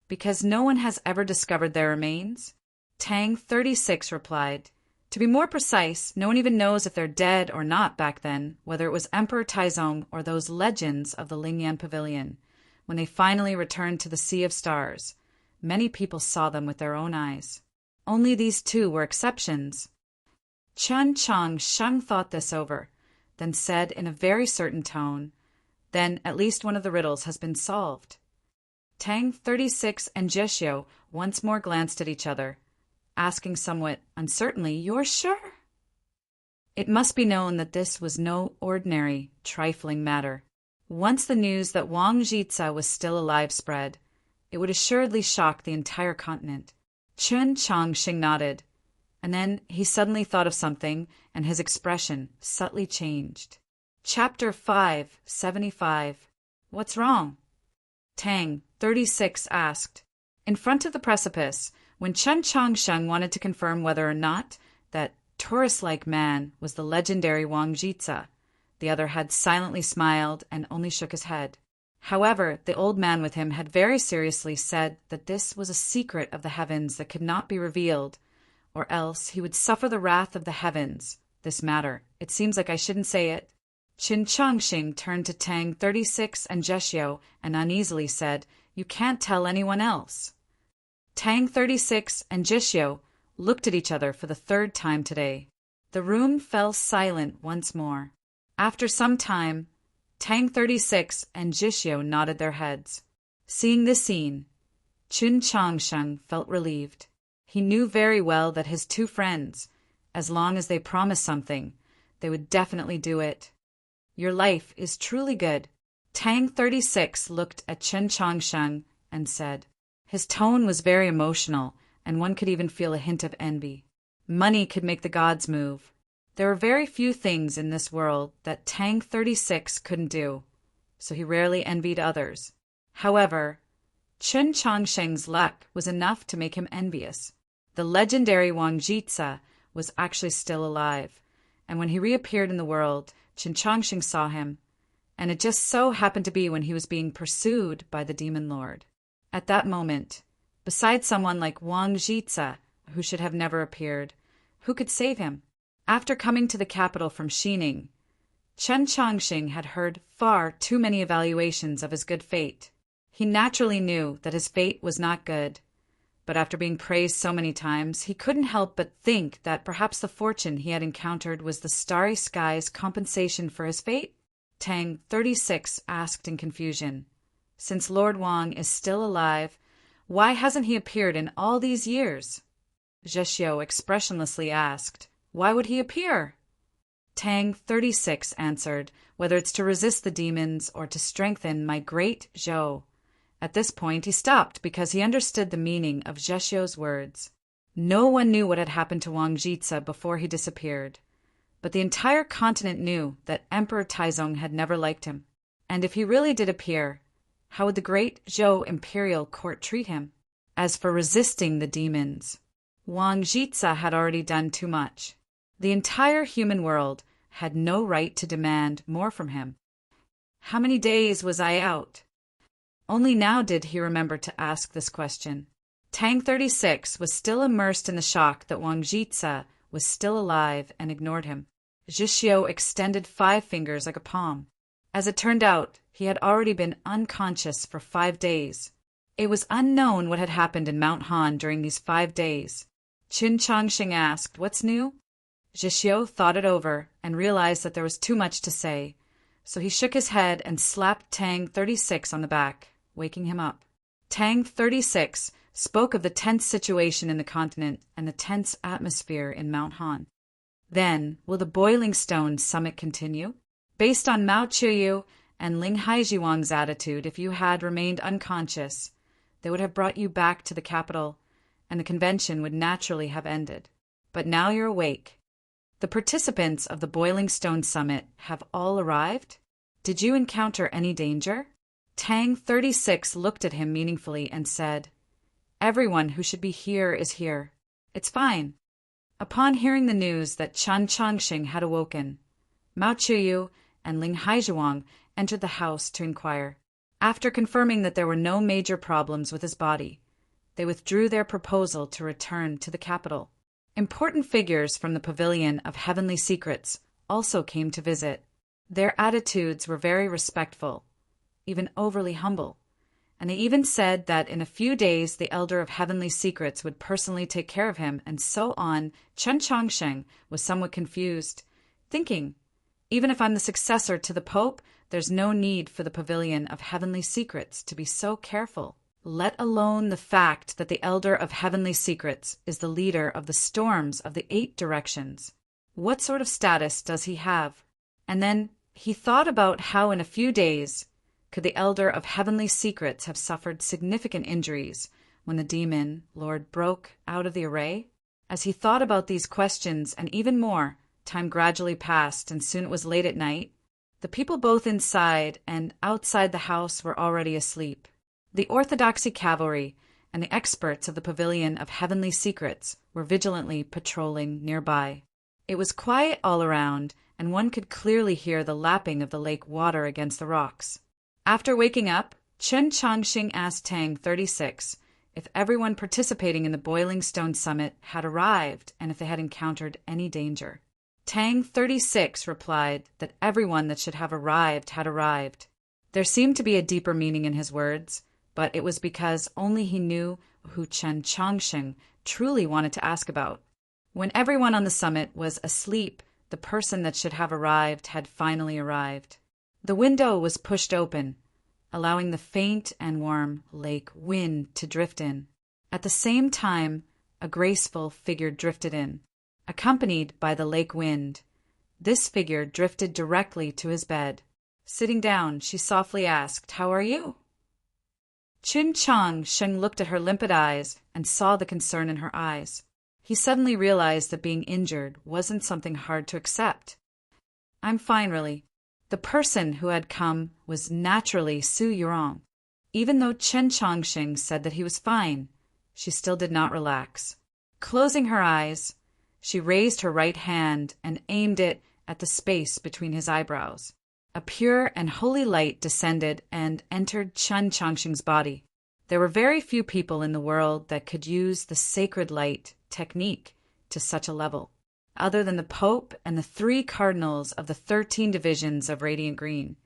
"Because no one has ever discovered their remains?" Tang 36 replied, To be more precise, no one even knows if they're dead or not back then, whether it was Emperor Taizong or those legends of the Lingyan Pavilion. When they finally returned to the Sea of Stars, many people saw them with their own eyes. Only these two were exceptions. Chen Changsheng thought this over, then said in a very certain tone, "Then at least one of the riddles has been solved." Tang 36 and Jishio once more glanced at each other, asking somewhat uncertainly, "You're sure?" It must be known that this was no ordinary, trifling matter. Once the news that Wang Jitsa was still alive spread, it would assuredly shock the entire continent. Chen Changxing nodded, and then he suddenly thought of something, and his expression subtly changed. Chapter 575. What's wrong? Tang 36 asked. In front of the precipice, when Chen Changsheng wanted to confirm whether or not that Taurus-like man was the legendary Wang Jitsa, the other had silently smiled and only shook his head. However, the old man with him had very seriously said that this was a secret of the heavens that could not be revealed, or else he would suffer the wrath of the heavens. This matter, it seems like I shouldn't say it. Qin Changxing turned to Tang 36 and Jeshio and uneasily said, "You can't tell anyone else." Tang 36 and Jishio looked at each other for the third time today. The room fell silent once more. After some time, Tang 36 and Jishio nodded their heads. Seeing this scene, Qin Changsheng felt relieved. He knew very well that his two friends, as long as they promised something, they would definitely do it. "Your life is truly good." Tang 36 looked at Qin Changsheng and said. His tone was very emotional, and one could even feel a hint of envy. Money could make the gods move. There were very few things in this world that Tang 36 couldn't do, so he rarely envied others. However, Qin Changsheng's luck was enough to make him envious. The legendary Wang Jitsa was actually still alive, and when he reappeared in the world, Qin Changsheng saw him, and it just so happened to be when he was being pursued by the demon lord. At that moment, besides someone like Wang Jitsa, who should have never appeared, who could save him? After coming to the capital from Xining, Chen Changxing had heard far too many evaluations of his good fate. He naturally knew that his fate was not good, but after being praised so many times, he couldn't help but think that perhaps the fortune he had encountered was the starry sky's compensation for his fate. Tang 36 asked in confusion, "Since Lord Wang is still alive, why hasn't he appeared in all these years?" Jeshio expressionlessly asked, "Why would he appear?" Tang 36 answered, "Whether it's to resist the demons or to strengthen my great Zhou." At this point he stopped because he understood the meaning of Jeshio's words. No one knew what had happened to Wang Jitsa before he disappeared, but the entire continent knew that Emperor Taizong had never liked him, and if he really did appear, how would the great Zhou imperial court treat him? As for resisting the demons, Wang Jitsa had already done too much. The entire human world had no right to demand more from him. How many days was I out? Only now did he remember to ask this question. Tang 36 was still immersed in the shock that Wang Jitsa was still alive and ignored him. Jishio extended 5 fingers like a palm. As it turned out, he had already been unconscious for 5 days. It was unknown what had happened in Mount Han during these 5 days. Qin Changxing asked, "What's new?" Jishio thought it over and realized that there was too much to say, so he shook his head and slapped Tang 36 on the back, waking him up. Tang 36 spoke of the tense situation in the continent and the tense atmosphere in Mount Han. Then, will the Boiling Stone Summit continue? Based on Mao Qiuyu and Ling Haijiwang's attitude, if you had remained unconscious, they would have brought you back to the capital, and the convention would naturally have ended. But now you're awake. The participants of the Boiling Stone Summit have all arrived? Did you encounter any danger? Tang 36 looked at him meaningfully and said, "Everyone who should be here is here. It's fine." Upon hearing the news that Chen Changxing had awoken, Mao Qiuyu and Ling Haijiwang entered the house to inquire. After confirming that there were no major problems with his body, they withdrew their proposal to return to the capital. Important figures from the Pavilion of Heavenly Secrets also came to visit. Their attitudes were very respectful, even overly humble, and they even said that in a few days the Elder of Heavenly Secrets would personally take care of him, and so on. Chen Chongsheng was somewhat confused, thinking, even if I'm the successor to the Pope, there's no need for the Pavilion of Heavenly Secrets to be so careful, let alone the fact that the Elder of Heavenly Secrets is the leader of the storms of the 8 directions. What sort of status does he have? And then he thought about how in a few days could the Elder of Heavenly Secrets have suffered significant injuries when the demon lord broke out of the array? As he thought about these questions and even more, time gradually passed, and soon it was late at night. The people both inside and outside the house were already asleep. The Orthodoxy cavalry and the experts of the Pavilion of Heavenly Secrets were vigilantly patrolling nearby. It was quiet all around, and one could clearly hear the lapping of the lake water against the rocks. After waking up, Chen Chongqing asked Tang 36 if everyone participating in the Boiling Stone Summit had arrived and if they had encountered any danger. Tang 36 replied that everyone that should have arrived had arrived. There seemed to be a deeper meaning in his words, but it was because only he knew who Chen Chongqing truly wanted to ask about. When everyone on the summit was asleep, the person that should have arrived had finally arrived. The window was pushed open, allowing the faint and warm lake wind to drift in. At the same time, a graceful figure drifted in, accompanied by the lake wind. This figure drifted directly to his bed. Sitting down, she softly asked, "How are you?" Chen Chongqing looked at her limpid eyes and saw the concern in her eyes. He suddenly realized that being injured wasn't something hard to accept. "I'm fine, really." The person who had come was naturally Su Yurong. Even though Chen Chongqing said that he was fine, she still did not relax. Closing her eyes, she raised her right hand and aimed it at the space between his eyebrows. A pure and holy light descended and entered Chen Chongqing's body. There were very few people in the world that could use the sacred light technique to such a level, other than the Pope and the 3 cardinals of the 13 divisions of Radiant Green.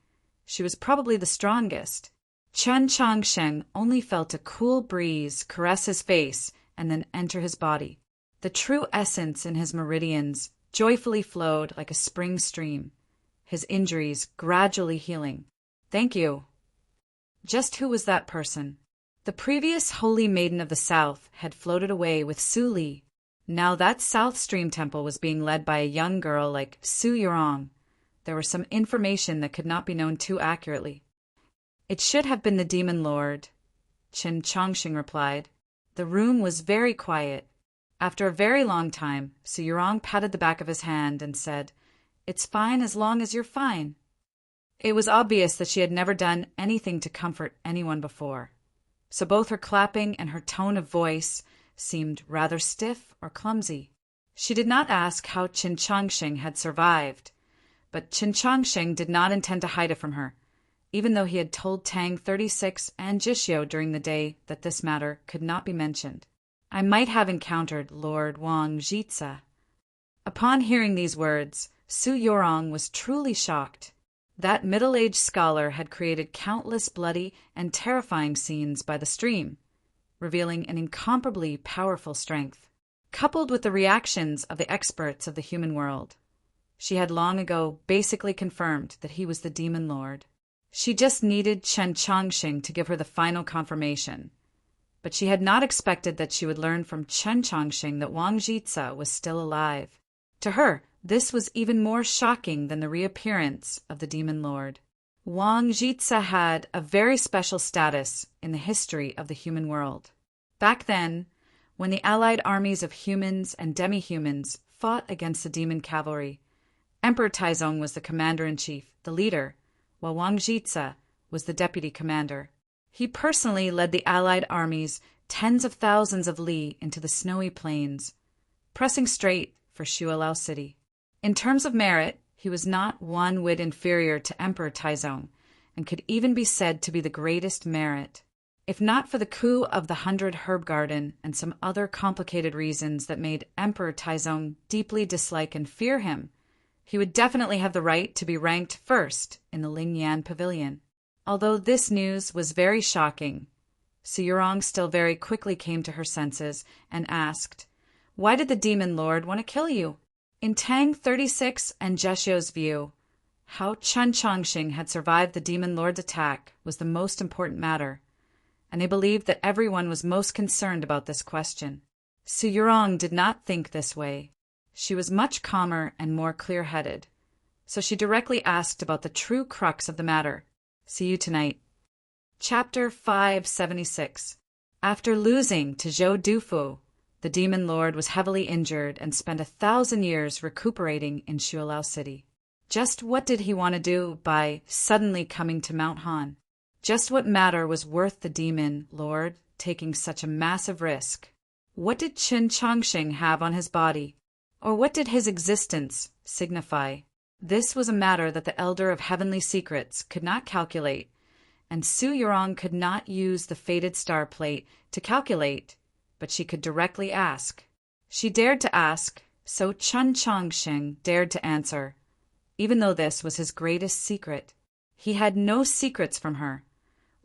She was probably the strongest. Chen Chongqing only felt a cool breeze caress his face and then enter his body. The true essence in his meridians joyfully flowed like a spring stream, his injuries gradually healing. "Thank you." Just who was that person? The previous Holy Maiden of the South had floated away with Su Li. Now that South Stream Temple was being led by a young girl like Su Yurong. There was some information that could not be known too accurately. "It should have been the Demon Lord," Chen Chongqing replied. The room was very quiet. After a very long time, Su Yurong patted the back of his hand and said, "It's fine as long as you're fine." It was obvious that she had never done anything to comfort anyone before, so both her clapping and her tone of voice seemed rather stiff or clumsy. She did not ask how Chen Chongqing had survived, but Chen Chongqing did not intend to hide it from her, even though he had told Tang 36 and Jishio during the day that this matter could not be mentioned. "I might have encountered Lord Wang Jitsa." Upon hearing these words, Su Yurong was truly shocked. That middle-aged scholar had created countless bloody and terrifying scenes by the stream, revealing an incomparably powerful strength. Coupled with the reactions of the experts of the human world, she had long ago basically confirmed that he was the Demon Lord. She just needed Chen Chongqing to give her the final confirmation. But she had not expected that she would learn from Chen Chongqing that Wang Jitsa was still alive. To her, this was even more shocking than the reappearance of the Demon Lord. Wang Jitsa had a very special status in the history of the human world. Back then, when the allied armies of humans and demi-humans fought against the demon cavalry, Emperor Taizong was the commander-in-chief, the leader, while Wang Jitsa was the deputy commander. He personally led the allied armies tens of thousands of li into the snowy plains, pressing straight for Shualao City. In terms of merit, he was not one whit inferior to Emperor Taizong, and could even be said to be the greatest merit. If not for the coup of the 100 Herb Garden and some other complicated reasons that made Emperor Taizong deeply dislike and fear him, he would definitely have the right to be ranked first in the Lingyan Pavilion. Although this news was very shocking, Su Yurong still very quickly came to her senses and asked, "Why did the Demon Lord want to kill you?" In Tang 36 and Jessio's view, how Chen Chongqing had survived the Demon Lord's attack was the most important matter, and they believed that everyone was most concerned about this question. Su Yurong did not think this way. She was much calmer and more clear-headed, so she directly asked about the true crux of the matter. See you tonight. Chapter 576. After losing to Zhou Dufu, the Demon Lord was heavily injured and spent 1,000 years recuperating in Shuilao City. Just what did he want to do by suddenly coming to Mount Han? Just what matter was worth the Demon Lord taking such a massive risk? What did Chen Chongqing have on his body? Or what did his existence signify? This was a matter that the Elder of Heavenly Secrets could not calculate, and Su Yurong could not use the fated star plate to calculate, but she could directly ask. She dared to ask, so Chen Chongqing dared to answer, even though this was his greatest secret. He had no secrets from her,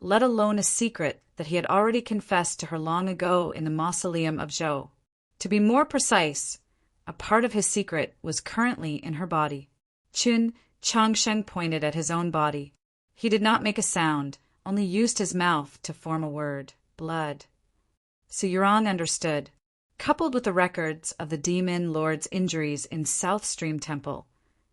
let alone a secret that he had already confessed to her long ago in the mausoleum of Zhou. To be more precise, a part of his secret was currently in her body. Chen Chongqing pointed at his own body. He did not make a sound, only used his mouth to form a word: blood. Su Yurong understood. Coupled with the records of the Demon Lord's injuries in South Stream Temple,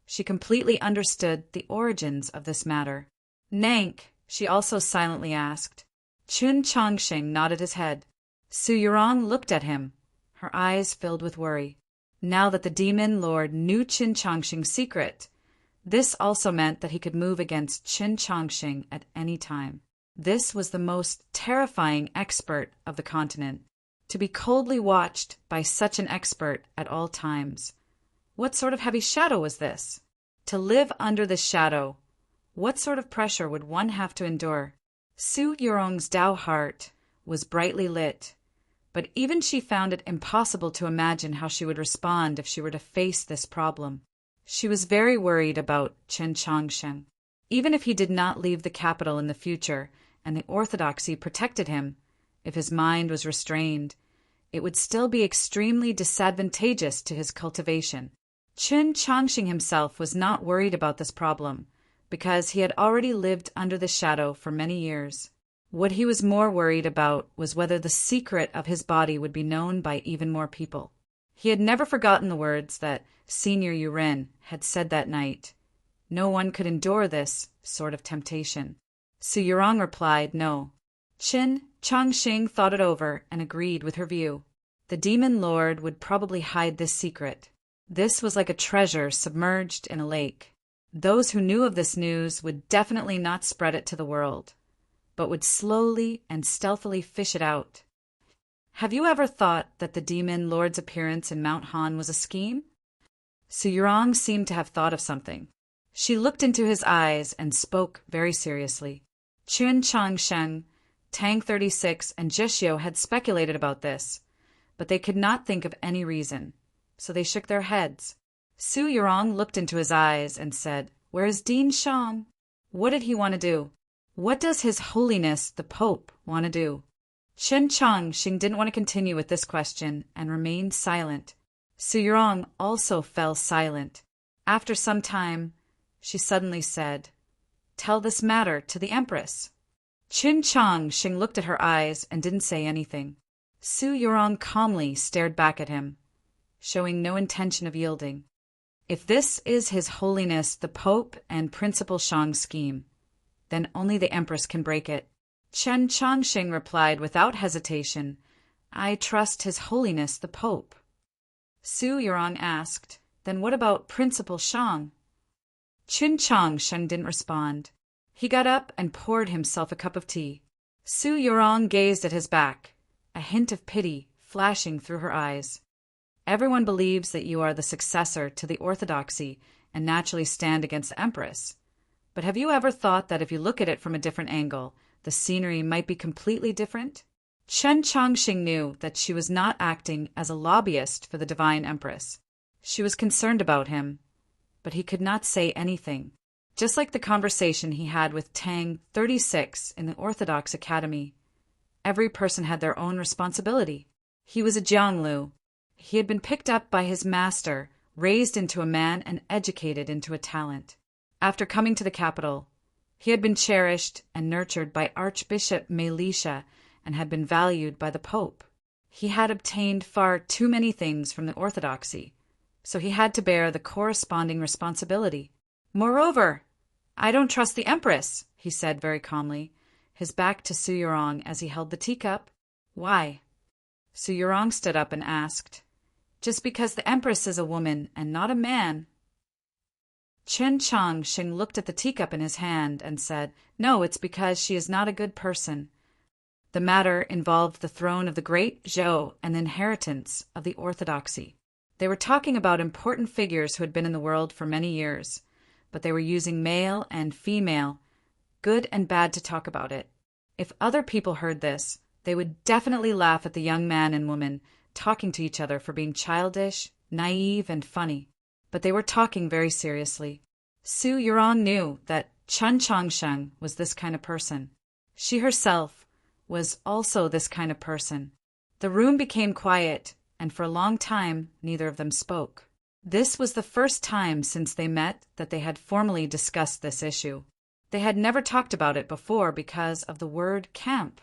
she completely understood the origins of this matter. "Nank?" she also silently asked. Chen Chongqing nodded his head. Su Yurong looked at him, her eyes filled with worry. Now that the Demon Lord knew Chen Chongqing's secret, this also meant that he could move against Chen Chongqing at any time. This was the most terrifying expert of the continent, to be coldly watched by such an expert at all times. What sort of heavy shadow was this? To live under this shadow, what sort of pressure would one have to endure? Su Yurong's Tao heart was brightly lit, but even she found it impossible to imagine how she would respond if she were to face this problem. She was very worried about Chen Chongqing. Even if he did not leave the capital in the future and the orthodoxy protected him, if his mind was restrained, it would still be extremely disadvantageous to his cultivation. Chen Chongqing himself was not worried about this problem, because he had already lived under the shadow for many years. What he was more worried about was whether the secret of his body would be known by even more people. He had never forgotten the words that Senior Yuren had said that night. No one could endure this sort of temptation. Su Yurong replied no. Chen Chongqing thought it over and agreed with her view. The Demon Lord would probably hide this secret. This was like a treasure submerged in a lake. Those who knew of this news would definitely not spread it to the world, but would slowly and stealthily fish it out. Have you ever thought that the Demon Lord's appearance in Mount Han was a scheme? Su Yurong seemed to have thought of something. She looked into his eyes and spoke very seriously. Chen Chongqing, Tang 36, and Jishio had speculated about this, but they could not think of any reason, so they shook their heads. Su Yurong looked into his eyes and said, "Where is Dean Shang? What did he want to do? What does His Holiness the Pope want to do?" Chen Chongqing didn't want to continue with this question and remained silent. Su Yurong also fell silent. After some time, she suddenly said, "Tell this matter to the Empress." Chen Chongqing looked at her eyes and didn't say anything. Su Yurong calmly stared back at him, showing no intention of yielding. If this is His Holiness the Pope and Principal Shang's scheme, then only the Empress can break it. Chen Chongqing replied without hesitation, "I trust His Holiness the Pope." Su Yurong asked, "Then what about Principal Shang?" Chen Chongqing didn't respond. He got up and poured himself a cup of tea. Su Yurong gazed at his back, a hint of pity flashing through her eyes. Everyone believes that you are the successor to the orthodoxy and naturally stand against the Empress. But have you ever thought that if you look at it from a different angle, the scenery might be completely different? Chen Chongqing knew that she was not acting as a lobbyist for the Divine Empress. She was concerned about him, but he could not say anything. Just like the conversation he had with Tang 36 in the Orthodox Academy, every person had their own responsibility. He was a Jianglu. He had been picked up by his master, raised into a man, and educated into a talent. After coming to the capital, he had been cherished and nurtured by Archbishop Melisha and had been valued by the Pope. He had obtained far too many things from the orthodoxy, so he had to bear the corresponding responsibility. Moreover, I don't trust the Empress, he said very calmly, his back to Su Yurong as he held the teacup. Why? Su Yurong stood up and asked, Just because the Empress is a woman and not a man. Chen Chongqing looked at the teacup in his hand and said, No, it's because she is not a good person. The matter involved the throne of the great Zhou and the inheritance of the orthodoxy. They were talking about important figures who had been in the world for many years, but they were using male and female, good and bad, to talk about it. If other people heard this, they would definitely laugh at the young man and woman talking to each other for being childish, naive, and funny. But they were talking very seriously. Su Yurong knew that Chen Chongqing was this kind of person. She herself was also this kind of person. The room became quiet, and for a long time neither of them spoke. This was the first time since they met that they had formally discussed this issue. They had never talked about it before because of the word camp.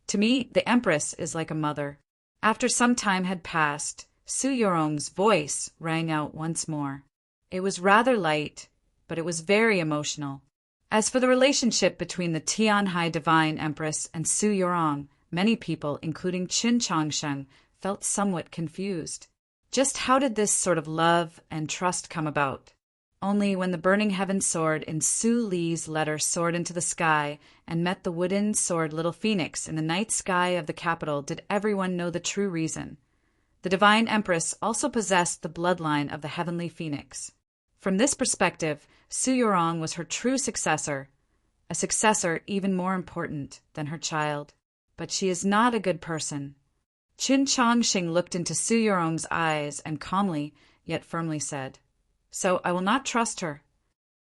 To me, the Empress is like a mother. After some time had passed, Su Yurong's voice rang out once more. It was rather light, but it was very emotional. As for the relationship between the Tianhai Divine Empress and Su Yurong, many people, including Chen Chongqing, felt somewhat confused. Just how did this sort of love and trust come about? Only when the burning heaven sword in Su Li's letter soared into the sky and met the wooden sword Little Phoenix in the night sky of the capital did everyone know the true reason. The Divine Empress also possessed the bloodline of the heavenly phoenix. From this perspective, Su Yurong was her true successor, a successor even more important than her child. But she is not a good person. Chen Chongqing looked into Su Yurong's eyes and calmly, yet firmly said, So I will not trust her.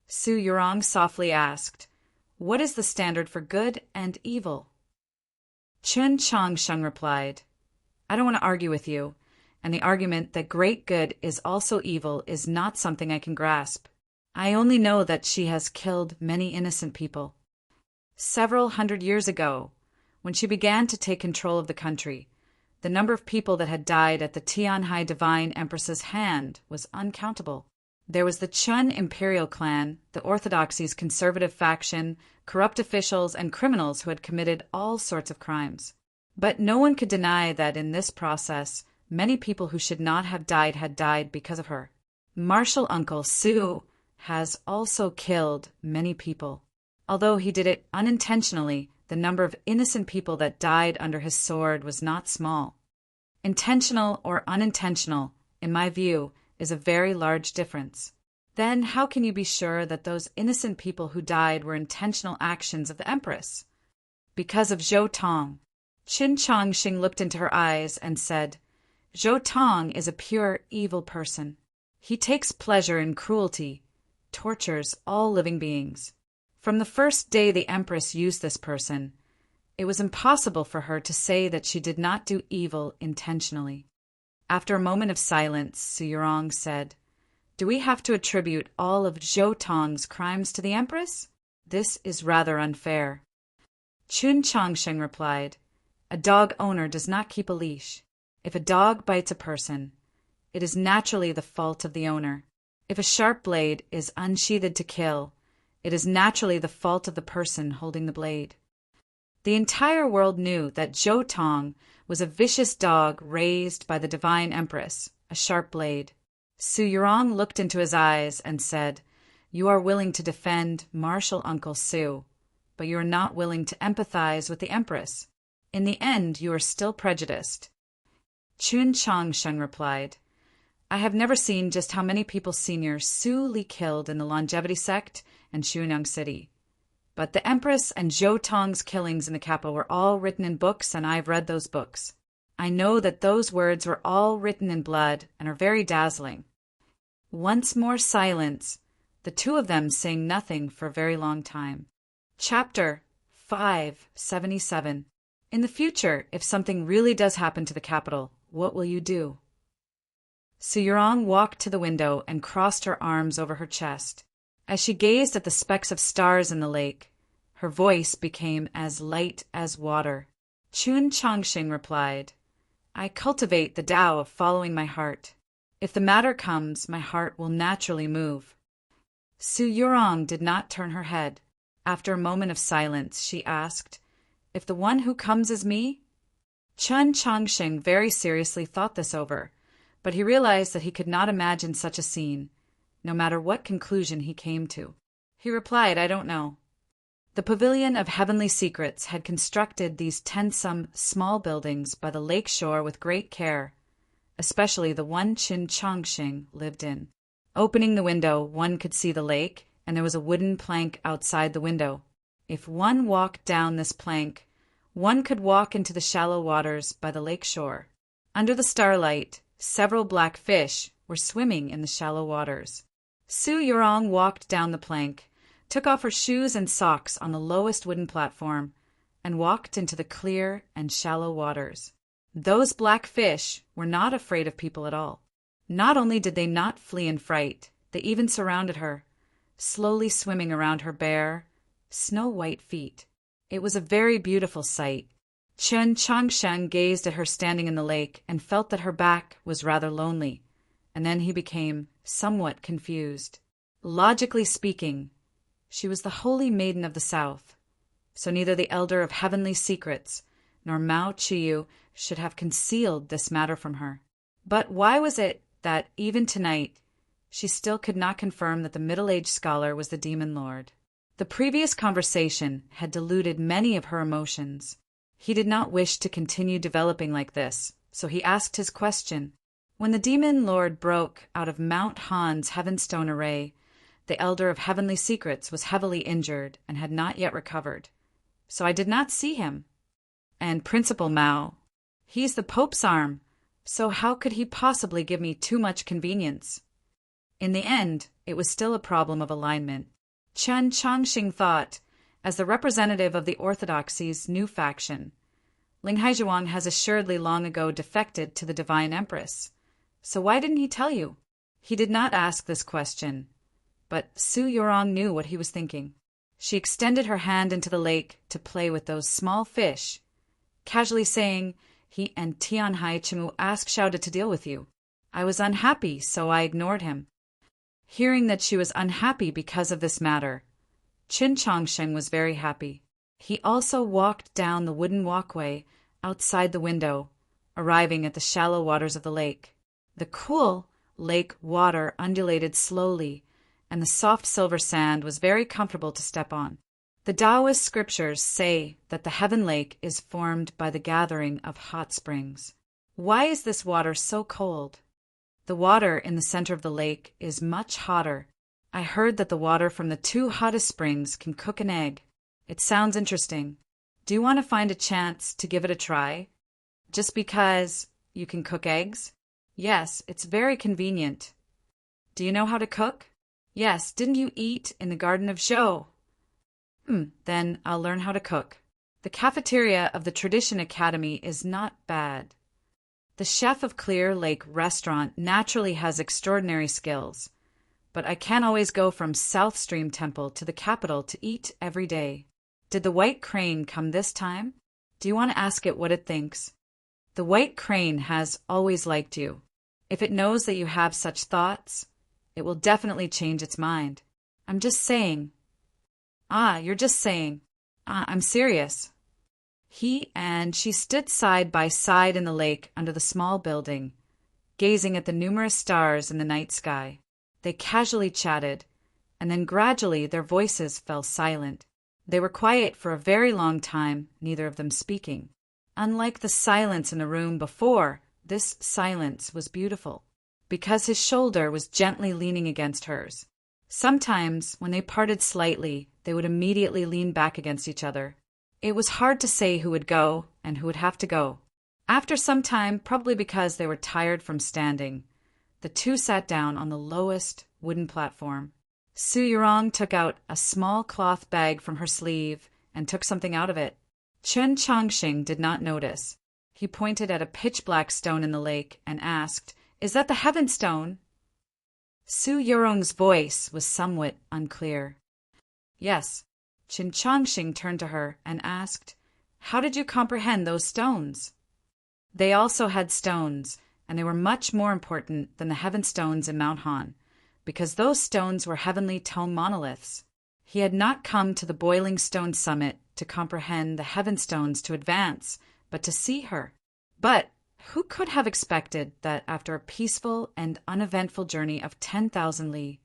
Su Yurong softly asked, What is the standard for good and evil? Chen Chongqing replied, I don't want to argue with you, and the argument that great good is also evil is not something I can grasp. I only know that she has killed many innocent people. Several hundred years ago, when she began to take control of the country, the number of people that had died at the Tianhai Divine Empress's hand was uncountable. There was the Chun imperial clan, the orthodoxy's conservative faction, corrupt officials, and criminals who had committed all sorts of crimes. But no one could deny that in this process, many people who should not have died had died because of her. Martial Uncle Su has also killed many people. Although he did it unintentionally, the number of innocent people that died under his sword was not small. Intentional or unintentional, in my view, is a very large difference. Then how can you be sure that those innocent people who died were intentional actions of the Empress? Because of Zhou Tong. Chen Chongqing looked into her eyes and said, Zhou Tong is a pure evil person. He takes pleasure in cruelty, tortures all living beings. From the first day the Empress used this person, it was impossible for her to say that she did not do evil intentionally. After a moment of silence, Su Yurong said, Do we have to attribute all of Zhou Tong's crimes to the Empress? This is rather unfair. Chen Chongqing replied, A dog owner does not keep a leash. If a dog bites a person, it is naturally the fault of the owner. If a sharp blade is unsheathed to kill, it is naturally the fault of the person holding the blade. The entire world knew that Zhou Tong was a vicious dog raised by the Divine Empress, a sharp blade. Su Yurong looked into his eyes and said, You are willing to defend Martial Uncle Su, but you are not willing to empathize with the Empress. In the end, you are still prejudiced. Chen Chongqing replied, I have never seen just how many people Senior Su Li killed in the Longevity Sect and Xunyang City. but the Empress and Zhou Tong's killings in the capital were all written in books, and I've read those books. I know that those words were all written in blood and are very dazzling." Once more silence, the two of them saying nothing for a very long time. Chapter 577. In the future, if something really does happen to the capital, what will you do? Su Yurong walked to the window and crossed her arms over her chest. As she gazed at the specks of stars in the lake, her voice became as light as water. Chun Chongxing replied, "I cultivate the Tao of following my heart. If the matter comes, my heart will naturally move." Su Yurong did not turn her head. After a moment of silence, she asked, "If the one who comes is me?" Chun Chongxing very seriously thought this over, but he realized that he could not imagine such a scene, no matter what conclusion he came to. He replied, "I don't know." The Pavilion of Heavenly Secrets had constructed these tensome, small buildings by the lake shore with great care, especially the one Chun Chongxing lived in. Opening the window, one could see the lake, and there was a wooden plank outside the window. If one walked down this plank, one could walk into the shallow waters by the lake shore. Under the starlight, several black fish were swimming in the shallow waters. Su Yurong walked down the plank, took off her shoes and socks on the lowest wooden platform, and walked into the clear and shallow waters. Those black fish were not afraid of people at all. Not only did they not flee in fright, they even surrounded her, slowly swimming around her bare, snow-white feet. It was a very beautiful sight. Chun Chongsheng gazed at her standing in the lake and felt that her back was rather lonely, and then he became somewhat confused. Logically speaking, she was the holy maiden of the south, so neither the elder of heavenly secrets nor Mao Chiyu should have concealed this matter from her. But why was it that, even tonight, she still could not confirm that the middle-aged scholar was the demon lord? The previous conversation had diluted many of her emotions. He did not wish to continue developing like this, so he asked his question. When the demon lord broke out of Mount Han's Heavenstone array, the elder of heavenly secrets was heavily injured and had not yet recovered, so I did not see him. And Principal Mao, he's the Pope's arm, so how could he possibly give me too much convenience? In the end, it was still a problem of alignment. Chun Chongxing thought, as the representative of the Orthodoxy's new faction, Ling Haizhuang has assuredly long ago defected to the Divine Empress. So why didn't he tell you? He did not ask this question, but Su Yurong knew what he was thinking. She extended her hand into the lake to play with those small fish, casually saying, "He and Tianhai Chimu asked Xiaoda to deal with you. I was unhappy, so I ignored him." Hearing that she was unhappy because of this matter, Chun Chongsheng was very happy. He also walked down the wooden walkway outside the window, arriving at the shallow waters of the lake. The cool lake water undulated slowly, and the soft silver sand was very comfortable to step on. The Taoist scriptures say that the heaven lake is formed by the gathering of hot springs. Why is this water so cold? The water in the center of the lake is much hotter. I heard that the water from the two hottest springs can cook an egg. It sounds interesting. Do you want to find a chance to give it a try? Just because you can cook eggs? Yes, it's very convenient. Do you know how to cook? Yes, didn't you eat in the Garden of Zhou? Then I'll learn how to cook. The cafeteria of the Tradition Academy is not bad. The chef of Clear Lake Restaurant naturally has extraordinary skills, but I can't always go from South Stream Temple to the capital to eat every day. Did the white crane come this time? Do you want to ask it what it thinks? The white crane has always liked you. If it knows that you have such thoughts, it will definitely change its mind. I'm just saying. You're just saying. I'm serious. He and she stood side by side in the lake under the small building, gazing at the numerous stars in the night sky. They casually chatted, and then gradually their voices fell silent. They were quiet for a very long time, neither of them speaking. Unlike the silence in the room before, this silence was beautiful, because his shoulder was gently leaning against hers. Sometimes, when they parted slightly, they would immediately lean back against each other. It was hard to say who would go and who would have to go. After some time, probably because they were tired from standing, the two sat down on the lowest wooden platform. Su Yurong took out a small cloth bag from her sleeve and took something out of it. Chen Chongqing did not notice. He pointed at a pitch-black stone in the lake and asked, "Is that the Heaven Stone?" Su Yurong's voice was somewhat unclear. "Yes." Chen Chongqing turned to her and asked, "How did you comprehend those stones?" They also had stones, and they were much more important than the Heaven Stones in Mount Han, because those stones were heavenly tone monoliths. He had not come to the Boiling Stone Summit to comprehend the Heaven Stones to advance, but to see her. But who could have expected that after a peaceful and uneventful journey of 10,000 li,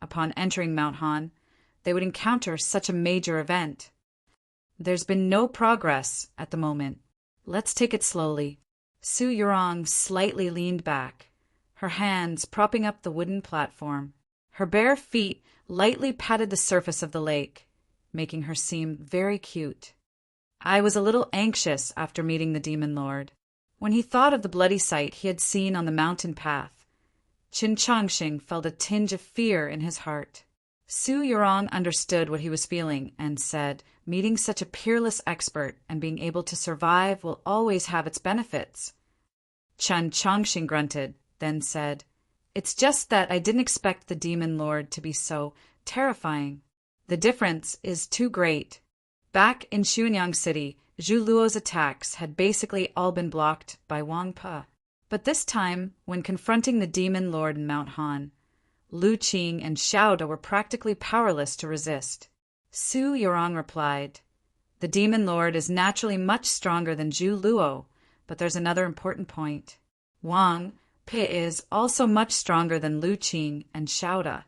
upon entering Mount Han, they would encounter such a major event? "There's been no progress at the moment. Let's take it slowly." Su Yurong slightly leaned back, her hands propping up the wooden platform. Her bare feet lightly patted the surface of the lake, making her seem very cute. "I was a little anxious after meeting the Demon Lord. When he thought of the bloody sight he had seen on the mountain path, Chen Chongqing felt a tinge of fear in his heart." Su Yurong understood what he was feeling and said, "Meeting such a peerless expert and being able to survive will always have its benefits." Chen Chongqing grunted, then said, "It's just that I didn't expect the Demon Lord to be so terrifying. The difference is too great. Back in Xuanyang City, Zhu Luo's attacks had basically all been blocked by Wang Pe. But this time, when confronting the Demon Lord in Mount Han, Lu Qing and Xiaoda were practically powerless to resist." Su Yurong replied, "The Demon Lord is naturally much stronger than Zhu Luo, but there's another important point. Wang Pe is also much stronger than Lu Qing and Xiaoda."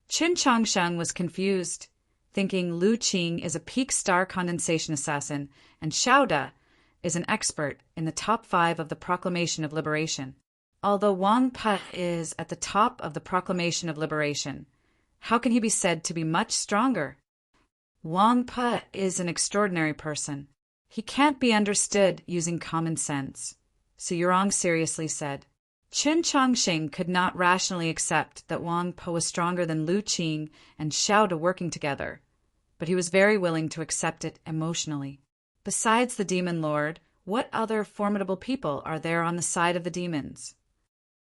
Chen Chongsheng was confused, thinking Lu Qing is a peak star condensation assassin and Xiaoda is an expert in the top 5 of the Proclamation of Liberation. Although Wang Pe is at the top of the Proclamation of Liberation, how can he be said to be much stronger? Wang Pe is an extraordinary person. He can't be understood using common sense, Su Yurong seriously said. Chen Chongqing could not rationally accept that Wang Pe was stronger than Lu Qing and Xiaoda working together, but he was very willing to accept it emotionally. Besides the Demon Lord, what other formidable people are there on the side of the demons?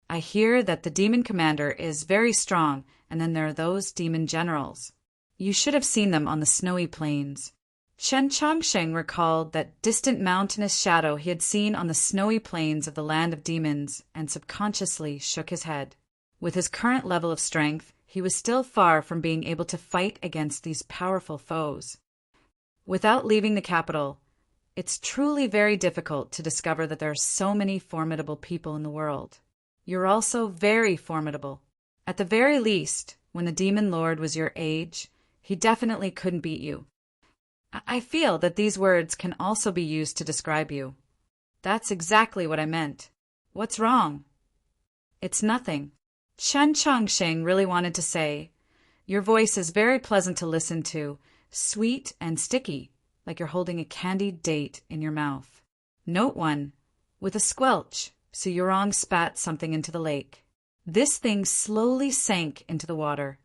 "I hear that the demon commander is very strong, and then there are those demon generals. You should have seen them on the snowy plains." Chen Chongqing recalled that distant mountainous shadow he had seen on the snowy plains of the land of demons and subconsciously shook his head. With his current level of strength, he was still far from being able to fight against these powerful foes. Without leaving the capital, it's truly very difficult to discover that there are so many formidable people in the world. You're also very formidable. At the very least, when the Demon Lord was your age, he definitely couldn't beat you. I feel that these words can also be used to describe you. That's exactly what I meant. What's wrong? It's nothing. Chen Chongqing really wanted to say, "Your voice is very pleasant to listen to, sweet and sticky, like you're holding a candied date in your mouth." Note 1. With a squelch, Su Yurong spat something into the lake. This thing slowly sank into the water,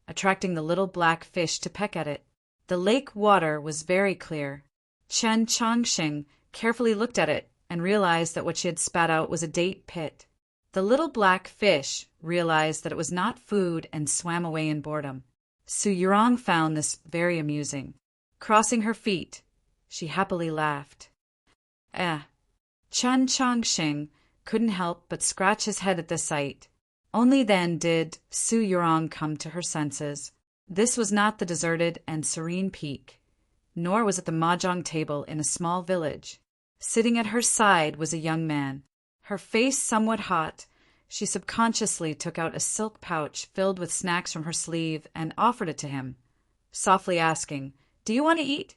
attracting the little black fish to peck at it. The lake water was very clear. Chen Chongqing carefully looked at it and realized that what she had spat out was a date pit. The little black fish realized that it was not food and swam away in boredom. Su Yurong found this very amusing. Crossing her feet, she happily laughed. Chen Chongqing couldn't help but scratch his head at the sight. Only then did Su Yurong come to her senses. This was not the deserted and serene peak, nor was it the mahjong table in a small village. Sitting at her side was a young man. Her face somewhat hot, she subconsciously took out a silk pouch filled with snacks from her sleeve and offered it to him, softly asking, "Do you want to eat?"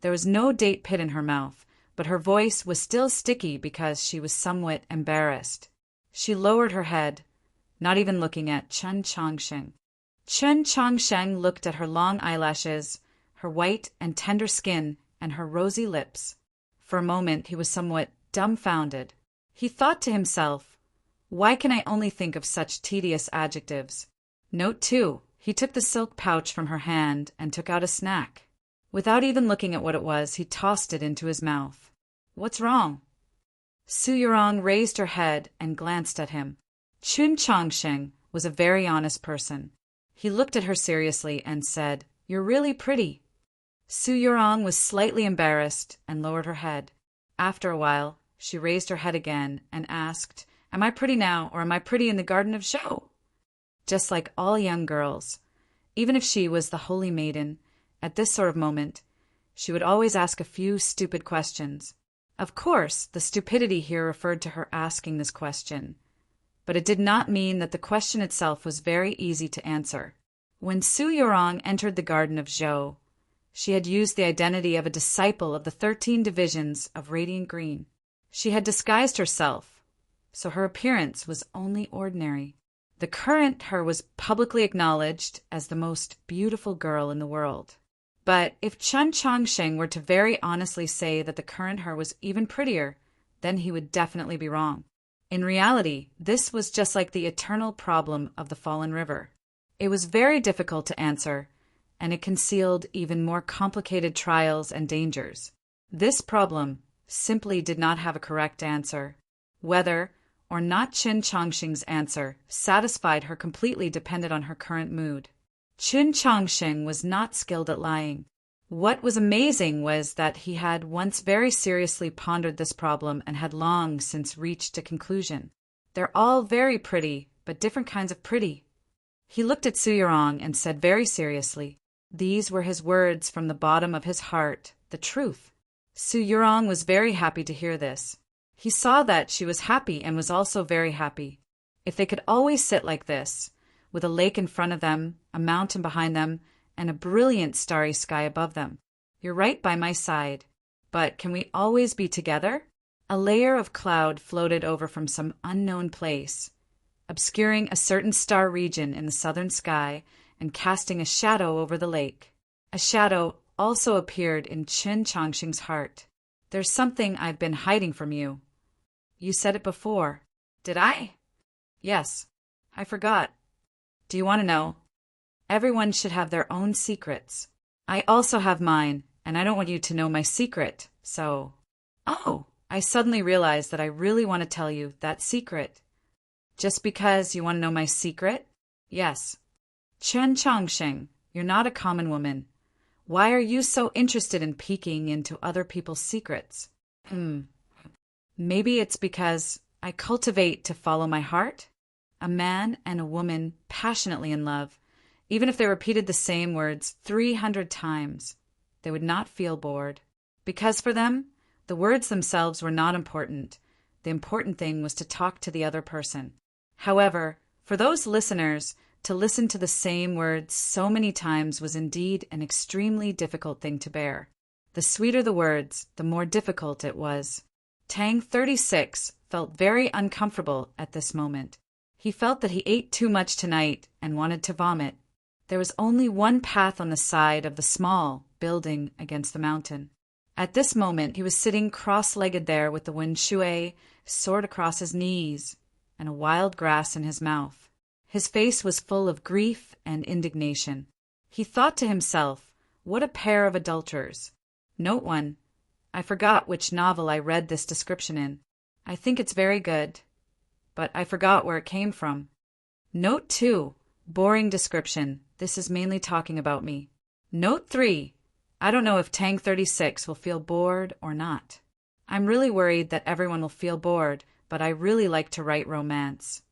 There was no date pit in her mouth, but her voice was still sticky because she was somewhat embarrassed. She lowered her head, not even looking at Chen Chongqing. Chen Chongsheng looked at her long eyelashes, her white and tender skin, and her rosy lips. For a moment he was somewhat dumbfounded. He thought to himself, why can I only think of such tedious adjectives? Note 2. He took the silk pouch from her hand and took out a snack. Without even looking at what it was, he tossed it into his mouth. What's wrong? Su Yurong raised her head and glanced at him. Chun Chongsheng was a very honest person. He looked at her seriously and said, You're really pretty. Su Yurong was slightly embarrassed and lowered her head. After a while, she raised her head again and asked, Am I pretty now, or am I pretty in the garden of Zhou? Just like all young girls, even if she was the holy maiden, at this sort of moment, she would always ask a few stupid questions. Of course, the stupidity here referred to her asking this question, but it did not mean that the question itself was very easy to answer. When Su Yurong entered the garden of Zhou, she had used the identity of a disciple of the 13 divisions of Radiant Green. She had disguised herself, so her appearance was only ordinary. The current her was publicly acknowledged as the most beautiful girl in the world. But if Chen Chongsheng were to very honestly say that the current her was even prettier, then he would definitely be wrong. In reality, this was just like the eternal problem of the fallen river. It was very difficult to answer, and it concealed even more complicated trials and dangers. This problem simply did not have a correct answer. Whether or not Chen Chongsheng's answer satisfied her completely depended on her current mood. Chen Chongsheng was not skilled at lying. What was amazing was that he had once very seriously pondered this problem and had long since reached a conclusion. They're all very pretty, but different kinds of pretty. He looked at Su Yurong and said very seriously. These were his words from the bottom of his heart, the truth. Su Yurong was very happy to hear this. He saw that she was happy and was also very happy. If they could always sit like this, with a lake in front of them, a mountain behind them, and a brilliant starry sky above them. You're right by my side. But can we always be together? A layer of cloud floated over from some unknown place, obscuring a certain star region in the southern sky and casting a shadow over the lake. A shadow also appeared in Chen Chongsheng's heart. There's something I've been hiding from you. You said it before. Did I? Yes. I forgot. Do you want to know? Everyone should have their own secrets. I also have mine, and I don't want you to know my secret, so... Oh, I suddenly realized that I really want to tell you that secret. Just because you want to know my secret? Yes. Chen Chongsheng, you're not a common woman. Why are you so interested in peeking into other people's secrets? Maybe it's because I cultivate to follow my heart? A man and a woman passionately in love, even if they repeated the same words 300 times, they would not feel bored. Because for them, the words themselves were not important. The important thing was to talk to the other person. However, for those listeners, to listen to the same words so many times was indeed an extremely difficult thing to bear. The sweeter the words, the more difficult it was. Tang 36 felt very uncomfortable at this moment. He felt that he ate too much tonight and wanted to vomit. There was only one path on the side of the small building against the mountain. At this moment, he was sitting cross-legged there with the Wen Shui sword across his knees and a wild grass in his mouth. His face was full of grief and indignation. He thought to himself, what a pair of adulterers. Note 1. I forgot which novel I read this description in. I think it's very good, but I forgot where it came from. Note 2. Boring description. This is mainly talking about me. Note 3. I don't know if Tang 36 will feel bored or not. I'm really worried that everyone will feel bored, but I really like to write romance.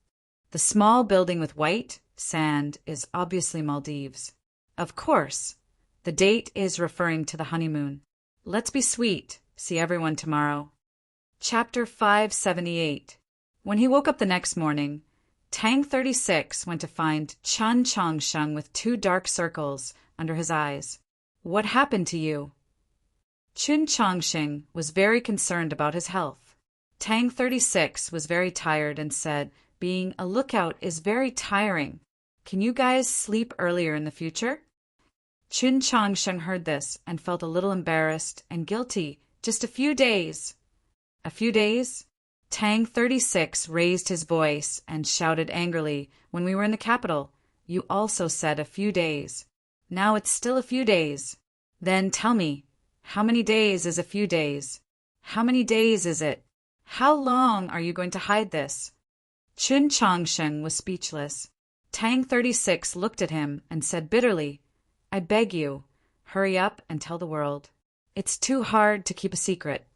The small building with white sand is obviously Maldives. Of course, the date is referring to the honeymoon. Let's be sweet. See everyone tomorrow. Chapter 578. When he woke up the next morning, Tang 36 went to find Chen Chongsheng with 2 dark circles under his eyes. What happened to you? Chen Chongsheng was very concerned about his health. Tang 36 was very tired and said, being a lookout is very tiring. Can you guys sleep earlier in the future? Chun Changsheng heard this and felt a little embarrassed and guilty. Just a few days. A few days? Tang 36 raised his voice and shouted angrily, when we were in the capital, you also said a few days. Now it's still a few days. Then tell me, how many days is a few days? How many days is it? How long are you going to hide this? Chun Changsheng was speechless. Tang 36 looked at him and said bitterly, I beg you, hurry up and tell the world. It's too hard to keep a secret.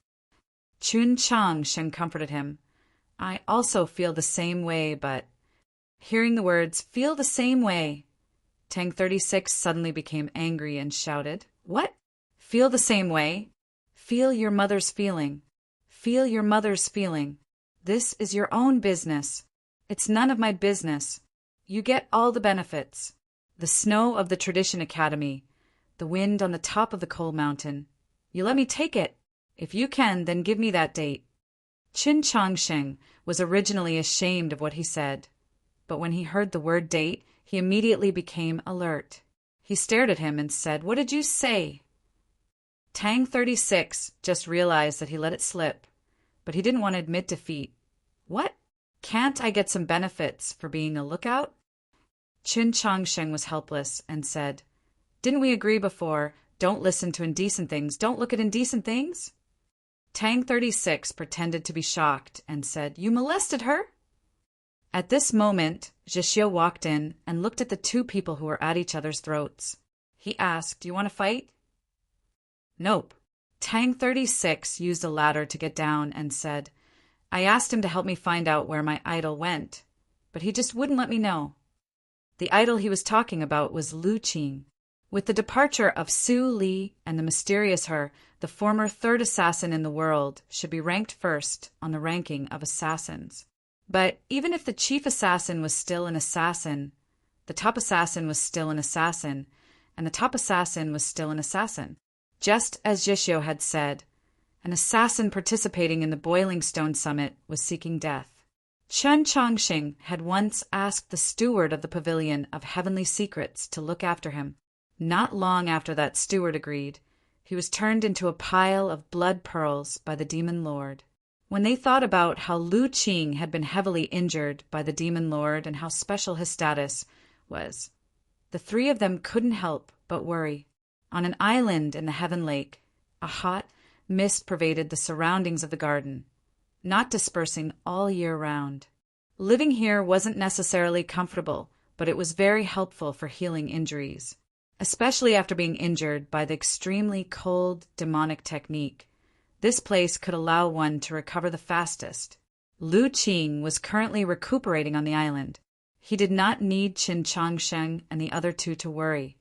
Chun Changsheng comforted him. I also feel the same way, but... Hearing the words, feel the same way, Tang 36 suddenly became angry and shouted, What? Feel the same way? Feel your mother's feeling. Feel your mother's feeling. This is your own business. It's none of my business. You get all the benefits. The snow of the Tradition Academy, the wind on the top of the coal mountain. You let me take it. If you can, then give me that date. Chun Changsheng was originally ashamed of what he said, but when he heard the word date, he immediately became alert. He stared at him and said, What did you say? Tang 36 just realized that he let it slip, but he didn't want to admit defeat. What? Can't I get some benefits for being a lookout? Chun Changsheng was helpless and said, Didn't we agree before, don't listen to indecent things, don't look at indecent things? Tang 36 pretended to be shocked and said, You molested her? At this moment, Zhixio walked in and looked at the two people who were at each other's throats. He asked, Do you want to fight? Nope. Tang 36 used a ladder to get down and said, I asked him to help me find out where my idol went, but he just wouldn't let me know. The idol he was talking about was Lu Qing. With the departure of Su Li and the mysterious her, the former third assassin in the world should be ranked first on the ranking of assassins. But even if the chief assassin was still an assassin, the top assassin was still an assassin, and the top assassin was still an assassin. Just as Zhixio had said, an assassin participating in the Boiling Stone Summit was seeking death. Chun Changsheng had once asked the steward of the Pavilion of Heavenly Secrets to look after him. Not long after that steward agreed, he was turned into a pile of blood pearls by the Demon Lord. When they thought about how Lu Qing had been heavily injured by the Demon Lord and how special his status was, the three of them couldn't help but worry. On an island in the Heaven Lake, a hot mist pervaded the surroundings of the garden, not dispersing all year round. Living here wasn't necessarily comfortable, but it was very helpful for healing injuries, especially after being injured by the extremely cold demonic technique. This place could allow one to recover the fastest. Lu Qing was currently recuperating on the island. He did not need Chun Changsheng and the other two to worry,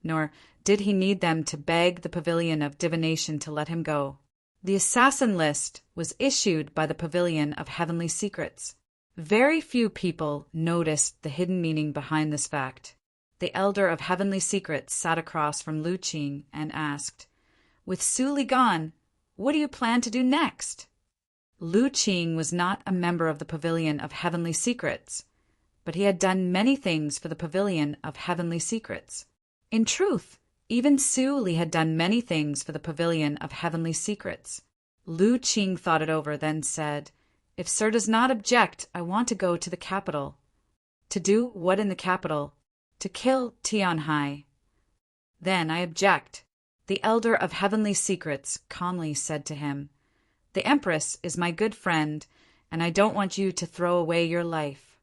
nor did he need them to beg the Pavilion of Divination to let him go. The assassin list was issued by the Pavilion of Heavenly Secrets. Very few people noticed the hidden meaning behind this fact. The Elder of Heavenly Secrets sat across from Lu Qing and asked, With Su Li gone, what do you plan to do next? Lu Qing was not a member of the Pavilion of Heavenly Secrets, but he had done many things for the Pavilion of Heavenly Secrets. In truth, even Su Li had done many things for the Pavilion of Heavenly Secrets. Lu Qing thought it over, then said, If Sir does not object, I want to go to the capital. To do what in the capital? To kill Tianhai. Then I object. The Elder of Heavenly Secrets calmly said to him, The Empress is my good friend, and I don't want you to throw away your life.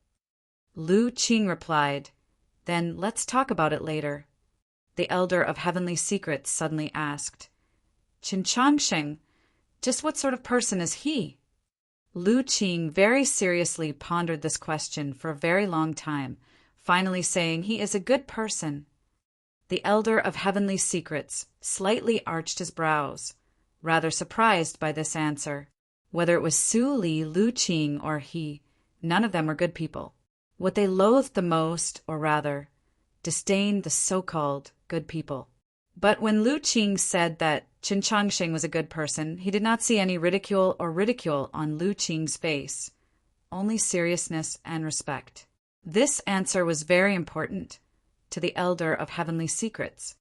Lu Qing replied, Then let's talk about it later. The Elder of Heavenly Secrets suddenly asked, Chun Changsheng, just what sort of person is he? Lu Qing very seriously pondered this question for a very long time, finally saying, He is a good person. The Elder of Heavenly Secrets slightly arched his brows, rather surprised by this answer. Whether it was Su Li, Lu Qing, or he, none of them were good people. What they loathed the most, or rather, disdained the so-called good people. But when Lu Qing said that Chun Changsheng was a good person, he did not see any ridicule on Lu Qing's face, only seriousness and respect. This answer was very important to the elder of heavenly secrets.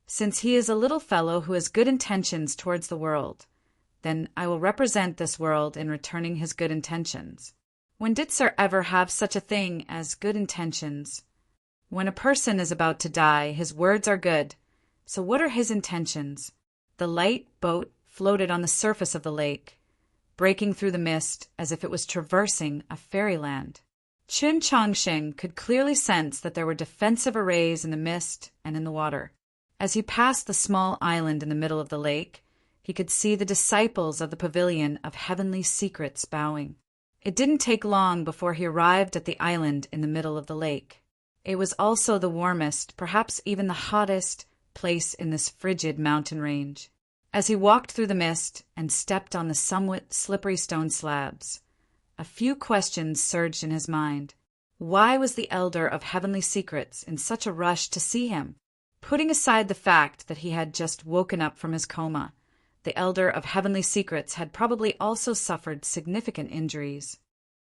Since he is a little fellow who has good intentions towards the world, then I will represent this world in returning his good intentions. When did Sir ever have such a thing as good intentions? When a person is about to die, his words are good. So what are his intentions? The light boat floated on the surface of the lake, breaking through the mist as if it was traversing a fairyland. Qin Chongsheng could clearly sense that there were defensive arrays in the mist and in the water. As he passed the small island in the middle of the lake, he could see the disciples of the pavilion of heavenly secrets bowing. It didn't take long before he arrived at the island in the middle of the lake. It was also the warmest, perhaps even the hottest, place in this frigid mountain range. As he walked through the mist and stepped on the somewhat slippery stone slabs, a few questions surged in his mind. Why was the elder of heavenly secrets in such a rush to see him? Putting aside the fact that he had just woken up from his coma, the elder of heavenly secrets had probably also suffered significant injuries.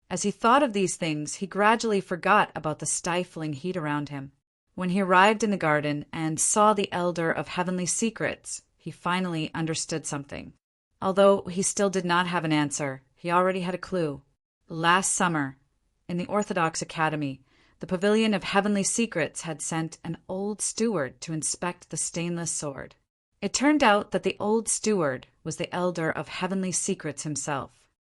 As he thought of these things, he gradually forgot about the stifling heat around him. When he arrived in the garden and saw the elder of heavenly secrets, he finally understood something. Although he still did not have an answer, he already had a clue. Last summer, in the Orthodox Academy, the Pavilion of Heavenly Secrets had sent an old steward to inspect the stainless sword. It turned out that the old steward was the elder of heavenly secrets himself.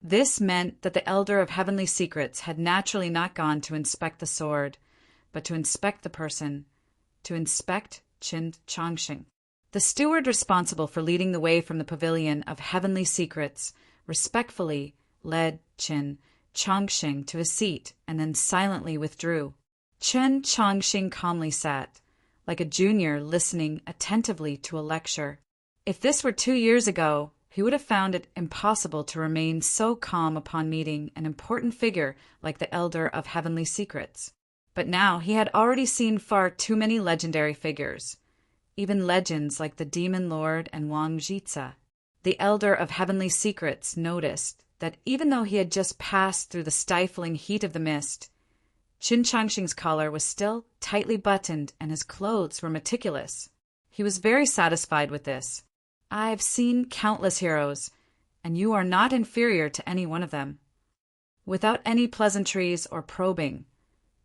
This meant that the elder of heavenly secrets had naturally not gone to inspect the sword, but to inspect the person, to inspect Qin Chongsheng. The steward responsible for leading the way from the pavilion of heavenly secrets respectfully led Qin Chongsheng to a seat and then silently withdrew. Qin Chongsheng calmly sat, like a junior listening attentively to a lecture. If this were 2 years ago, he would have found it impossible to remain so calm upon meeting an important figure like the elder of heavenly secrets. But now he had already seen far too many legendary figures, even legends like the Demon Lord and Wang Jitsa. The elder of heavenly secrets noticed that even though he had just passed through the stifling heat of the mist, Qin Chongsheng's collar was still tightly buttoned and his clothes were meticulous. He was very satisfied with this. I've seen countless heroes, and you are not inferior to any one of them. Without any pleasantries or probing,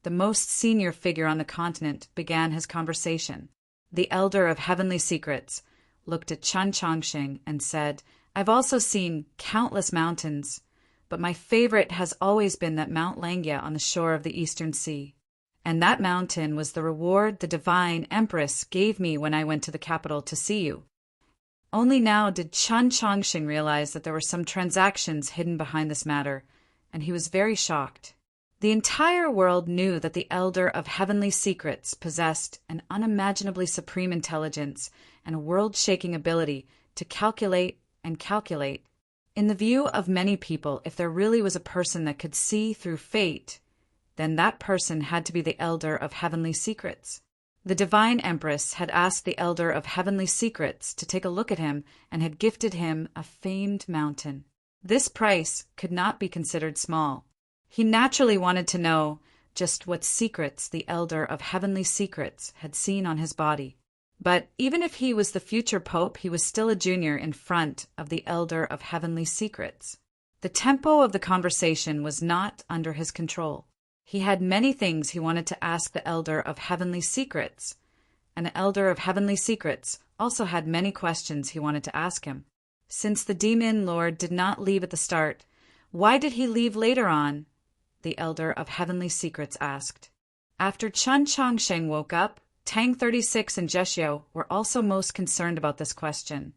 the most senior figure on the continent began his conversation. The elder of heavenly secrets looked at Qin Chongsheng and said, I've also seen countless mountains, but my favorite has always been that Mount Langya on the shore of the Eastern Sea. And that mountain was the reward the divine Empress gave me when I went to the capital to see you. Only now did Qin Chongsheng realize that there were some transactions hidden behind this matter, and he was very shocked. The entire world knew that the elder of heavenly secrets possessed an unimaginably supreme intelligence and a world-shaking ability to calculate and calculate. In the view of many people, if there really was a person that could see through fate, then that person had to be the elder of heavenly secrets. The divine empress had asked the elder of heavenly secrets to take a look at him and had gifted him a famed mountain. This price could not be considered small. He naturally wanted to know just what secrets the elder of heavenly secrets had seen on his body. But even if he was the future pope, he was still a junior in front of the elder of heavenly secrets. The tempo of the conversation was not under his control. He had many things he wanted to ask the elder of heavenly secrets, and the elder of heavenly secrets also had many questions he wanted to ask him. Since the demon lord did not leave at the start, why did he leave later on? The elder of heavenly secrets asked. After Qin Chongsheng woke up, Tang 36 and Jeshiu were also most concerned about this question,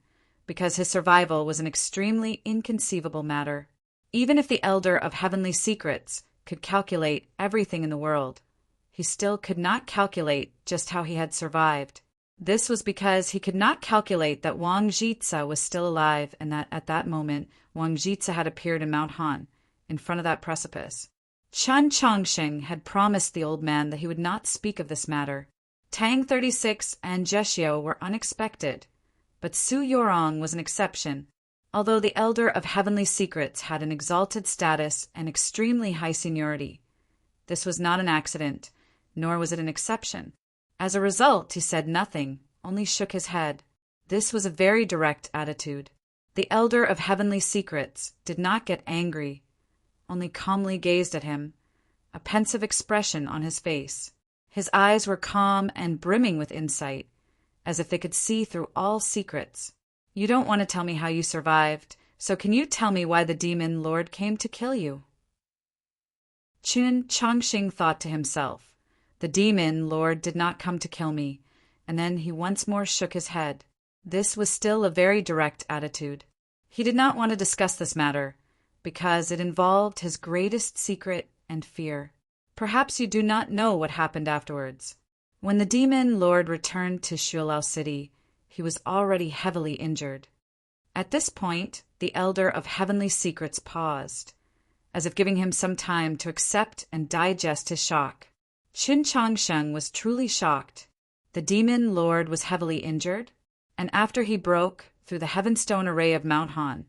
because his survival was an extremely inconceivable matter. Even if the elder of heavenly secrets could calculate everything in the world, he still could not calculate just how he had survived. This was because he could not calculate that Wang Jitsa was still alive and that at that moment Wang Jitsa had appeared in Mount Han, in front of that precipice. Qin Chongsheng had promised the old man that he would not speak of this matter. Tang 36 and Jeshiu were unexpected, but Su Yorong was an exception. Although the elder of heavenly secrets had an exalted status and extremely high seniority, This was not an accident, nor was it an exception. As a result, he said nothing, only shook his head. This was a very direct attitude. The elder of heavenly secrets did not get angry, only calmly gazed at him, a pensive expression on his face. His eyes were calm and brimming with insight, as if they could see through all secrets. You don't want to tell me how you survived, so can you tell me why the demon lord came to kill you? Qin Chongqing thought to himself, the demon lord did not come to kill me, and then he once more shook his head. This was still a very direct attitude. He did not want to discuss this matter, because it involved his greatest secret and fear. Perhaps you do not know what happened afterwards. When the demon lord returned to Shuilao City, he was already heavily injured. At this point, the elder of heavenly secrets paused, as if giving him some time to accept and digest his shock. Qin Chongsheng was truly shocked. The demon lord was heavily injured, and after he broke through the heavenstone array of Mount Han,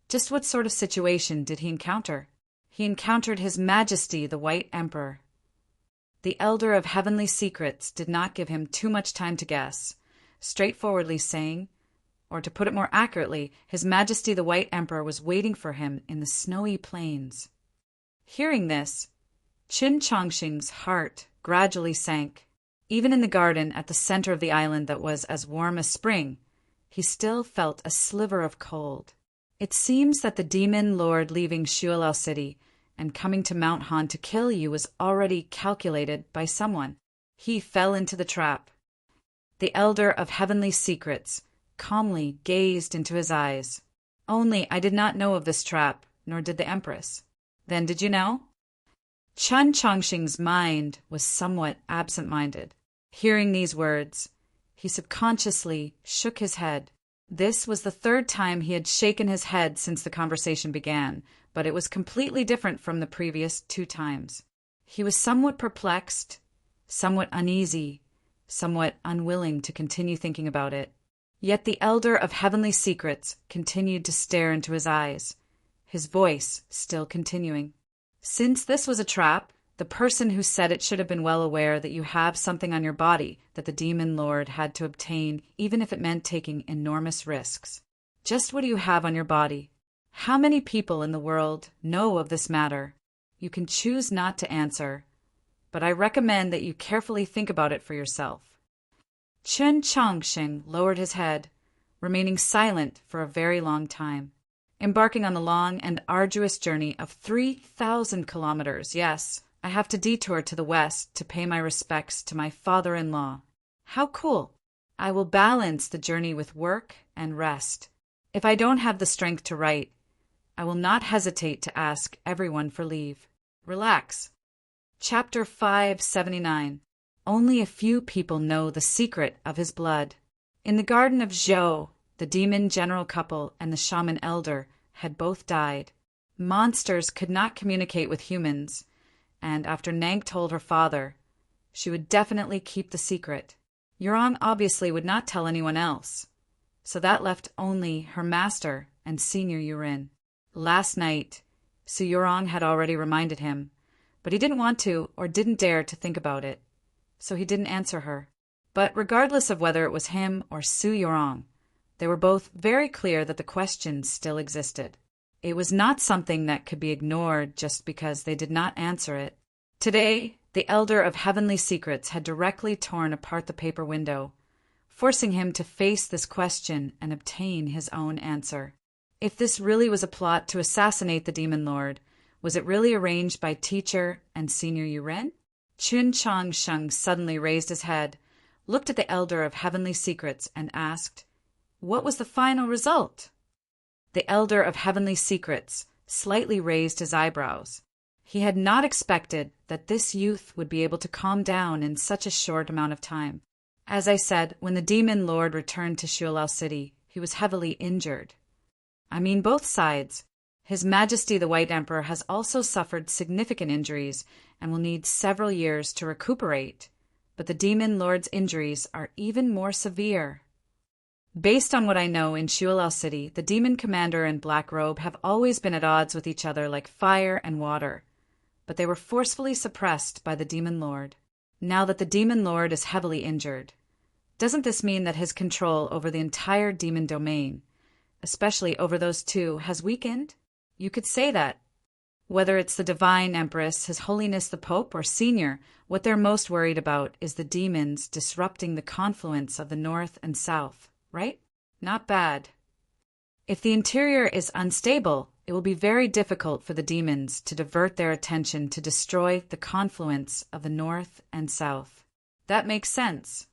just what sort of situation did he encounter? He encountered His Majesty the White Emperor. The elder of heavenly secrets did not give him too much time to guess, straightforwardly saying, or to put it more accurately, His Majesty the White Emperor was waiting for him in the snowy plains. Hearing this, Qin Chongqing's heart gradually sank. Even in the garden at the center of the island that was as warm as spring, he still felt a sliver of cold. It seems that the demon lord leaving Shuilao City and coming to Mount Han to kill you was already calculated by someone. He fell into the trap. The elder of heavenly secrets calmly gazed into his eyes. Only I did not know of this trap, nor did the Empress. Then did you know? Qin Chongqing's mind was somewhat absent-minded. Hearing these words, he subconsciously shook his head. This was the third time he had shaken his head since the conversation began, but it was completely different from the previous 2 times. He was somewhat perplexed, somewhat uneasy, somewhat unwilling to continue thinking about it. Yet the elder of heavenly secrets continued to stare into his eyes, his voice still continuing. Since this was a trap, the person who said it should have been well aware that you have something on your body that the demon lord had to obtain, even if it meant taking enormous risks. Just what do you have on your body? How many people in the world know of this matter? You can choose not to answer, but I recommend that you carefully think about it for yourself. Qin Chongqing lowered his head, remaining silent for a very long time. Embarking on the long and arduous journey of 3,000 kilometers, yes, I have to detour to the west to pay my respects to my father-in-law. How cool! I will balance the journey with work and rest. If I don't have the strength to write, I will not hesitate to ask everyone for leave. Relax. Chapter 579. Only a few people know the secret of his blood. In the garden of Zhou, the demon general couple and the shaman elder had both died. Monsters could not communicate with humans, and after Nang told her father, she would definitely keep the secret. Yurong obviously would not tell anyone else, so that left only her master and Senior Yurin. Last night, Su Yurong had already reminded him, but he didn't want to or didn't dare to think about it, so he didn't answer her. But regardless of whether it was him or Su Yurong, they were both very clear that the question still existed. It was not something that could be ignored just because they did not answer it. Today, the elder of heavenly secrets had directly torn apart the paper window, forcing him to face this question and obtain his own answer. If this really was a plot to assassinate the demon lord, was it really arranged by teacher and Senior Yuren? Qin Chongsheng suddenly raised his head, looked at the elder of heavenly secrets, and asked, "What was the final result?" The elder of heavenly secrets slightly raised his eyebrows. He had not expected that this youth would be able to calm down in such a short amount of time. As I said, when the demon lord returned to Shuilao City, he was heavily injured. I mean both sides. His Majesty the White Emperor has also suffered significant injuries and will need several years to recuperate, but the demon lord's injuries are even more severe. Based on what I know in Shuilao City, the demon commander and Black Robe have always been at odds with each other like fire and water. but they were forcefully suppressed by the demon lord. Now that the demon lord is heavily injured, doesn't this mean that his control over the entire demon domain, especially over those two, has weakened? You could say that. Whether it's the Divine Empress, His Holiness the Pope, or Senior, what they're most worried about is the demons disrupting the confluence of the North and South, right? Not bad. If the interior is unstable, it will be very difficult for the demons to divert their attention to destroy the confluence of the North and South. That makes sense.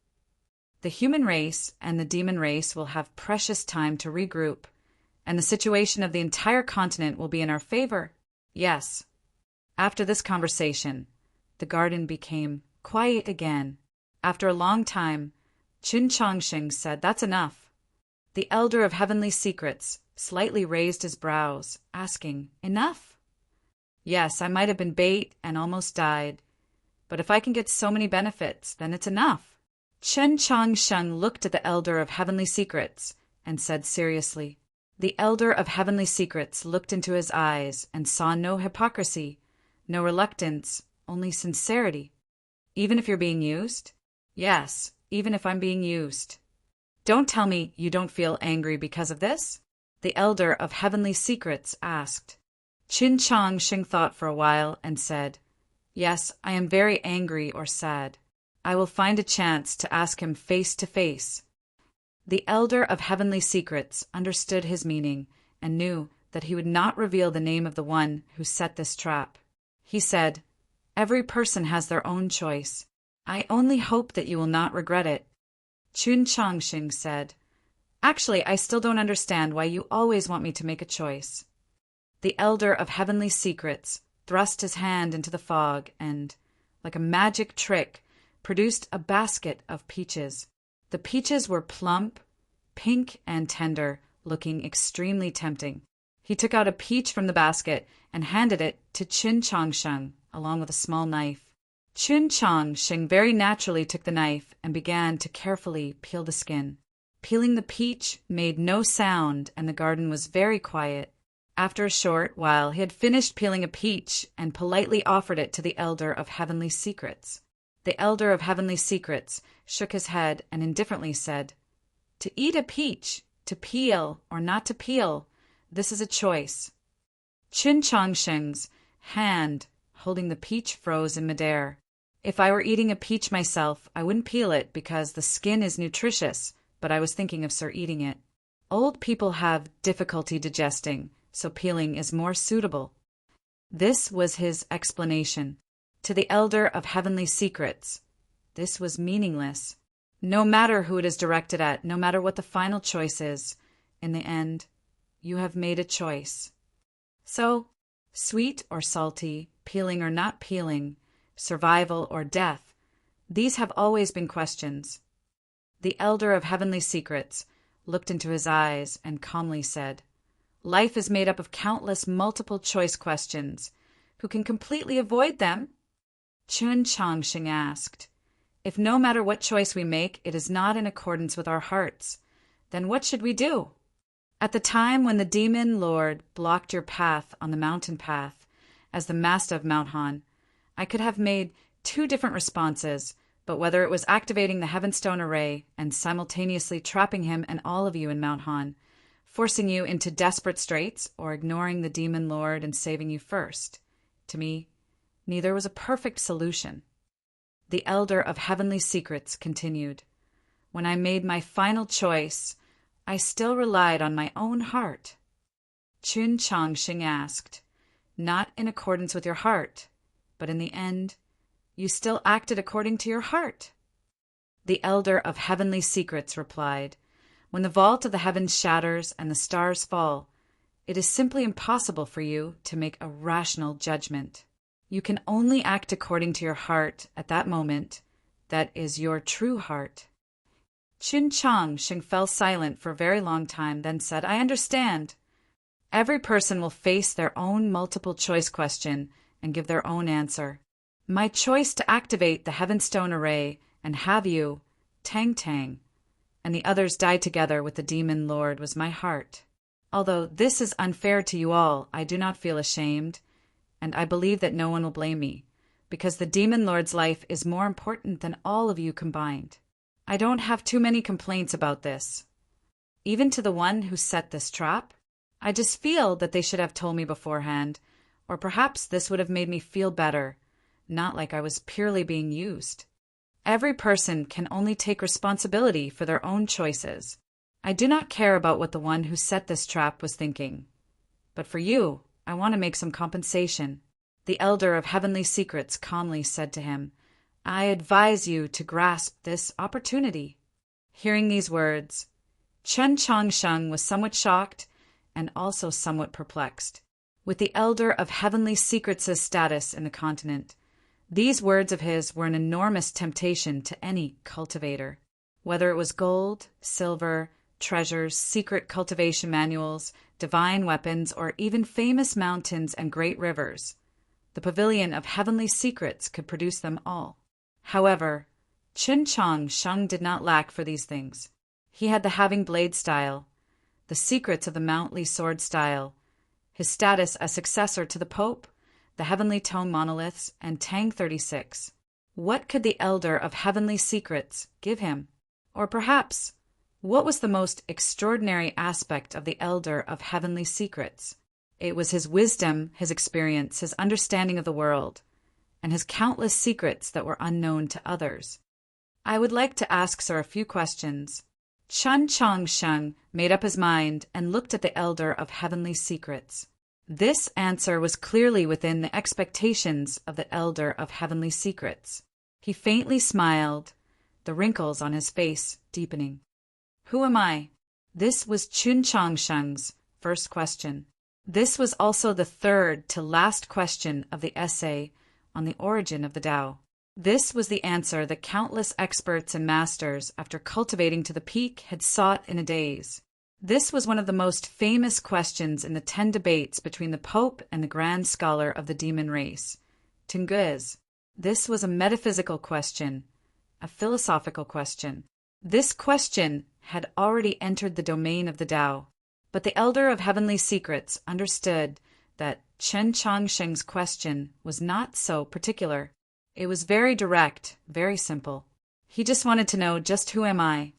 The human race and the demon race will have precious time to regroup, and the situation of the entire continent will be in our favor. Yes. After this conversation, the garden became quiet again. After a long time, Qin Chongqing said, "That's enough." The elder of heavenly secrets slightly raised his brows, asking, "Enough?" "Yes, I might have been bait and almost died, but if I can get so many benefits, then it's enough." Qin Chongqing looked at the elder of heavenly secrets and said seriously. The elder of heavenly secrets looked into his eyes and saw no hypocrisy, no reluctance, only sincerity. "Even if you're being used?" "Yes, even if I'm being used." "Don't tell me you don't feel angry because of this?" the elder of heavenly secrets asked. Qin Chongqing thought for a while and said, "Yes, I am very angry or sad. I will find a chance to ask him face to face." The elder of heavenly secrets understood his meaning and knew that he would not reveal the name of the one who set this trap. He said, "Every person has their own choice. I only hope that you will not regret it." Qin Chongqing said, "Actually, I still don't understand why you always want me to make a choice." The elder of heavenly secrets thrust his hand into the fog and, like a magic trick, produced a basket of peaches. The peaches were plump, pink, and tender, looking extremely tempting. He took out a peach from the basket and handed it to Qin Chongqing, along with a small knife. Qin Chongqing very naturally took the knife and began to carefully peel the skin. Peeling the peach made no sound, and the garden was very quiet. After a short while, he had finished peeling a peach and politely offered it to the elder of heavenly secrets. The elder of heavenly secrets shook his head and indifferently said, "To eat a peach, to peel or not to peel, this is a choice." Qin Chongqing's hand holding the peach froze in midair. "If I were eating a peach myself, I wouldn't peel it because the skin is nutritious, but I was thinking of Sir eating it. Old people have difficulty digesting, so peeling is more suitable." This was his explanation. To the elder of heavenly secrets, this was meaningless. No matter who it is directed at, no matter what the final choice is, in the end, you have made a choice. So, sweet or salty, peeling or not peeling, survival or death, these have always been questions. The elder of heavenly secrets looked into his eyes and calmly said, "Life is made up of countless multiple choice questions. Who can completely avoid them?" Qin Chongqing asked, "If no matter what choice we make, it is not in accordance with our hearts, then what should we do?" At the time when the demon lord blocked your path on the mountain path, as the master of Mount Han, I could have made two different responses, but whether it was activating the Heavenstone Array and simultaneously trapping him and all of you in Mount Han, forcing you into desperate straits, or ignoring the demon lord and saving you first, to me, neither was a perfect solution. The elder of heavenly secrets continued, "When I made my final choice, I still relied on my own heart." Qin Chongqing asked, "Not in accordance with your heart, but in the end, you still acted according to your heart?" The elder of heavenly secrets replied, "When the vault of the heavens shatters and the stars fall, it is simply impossible for you to make a rational judgment. You can only act according to your heart at that moment. That is your true heart." Qin Chongqing fell silent for a very long time, then said, "I understand. Every person will face their own multiple choice question and give their own answer. My choice to activate the Heavenstone Array and have you, Tang Tang, and the others die together with the demon lord was my heart. Although this is unfair to you all, I do not feel ashamed, and I believe that no one will blame me, because the Demon Lord's life is more important than all of you combined. I don't have too many complaints about this. Even to the one who set this trap, I just feel that they should have told me beforehand, or perhaps this would have made me feel better, not like I was purely being used. Every person can only take responsibility for their own choices. I do not care about what the one who set this trap was thinking. But for you, I want to make some compensation. The Elder of Heavenly Secrets calmly said to him, I advise you to grasp this opportunity. Hearing these words, Chen Changsheng was somewhat shocked and also somewhat perplexed. With the Elder of Heavenly Secrets' status in the continent, these words of his were an enormous temptation to any cultivator. Whether it was gold, silver, treasures, secret cultivation manuals, divine weapons, or even famous mountains and great rivers, the Pavilion of Heavenly Secrets could produce them all. However, Qin Chang Sheng did not lack for these things. He had the Having Blade style, the secrets of the Mountly Sword style, his status as successor to the Pope, the Heavenly Tone monoliths, and Tang 36. What could the Elder of Heavenly Secrets give him? Or perhaps, what was the most extraordinary aspect of the Elder of Heavenly Secrets? It was his wisdom, his experience, his understanding of the world, and his countless secrets that were unknown to others. I would like to ask sir a few questions. Chen Changsheng made up his mind and looked at the Elder of Heavenly Secrets. This answer was clearly within the expectations of the Elder of Heavenly Secrets. He faintly smiled, the wrinkles on his face deepening. Who am I? This was Chun Changsheng's first question. This was also the third to last question of the essay on the origin of the Tao. This was the answer that countless experts and masters, after cultivating to the peak, had sought in a daze. This was one of the most famous questions in the 10 debates between the Pope and the grand scholar of the demon race, Tunguiz. This was a metaphysical question, a philosophical question. This question had already entered the domain of the Tao, but the Elder of Heavenly Secrets understood that Chen Changsheng's question was not so particular. It was very direct, very simple. He just wanted to know, just who am I?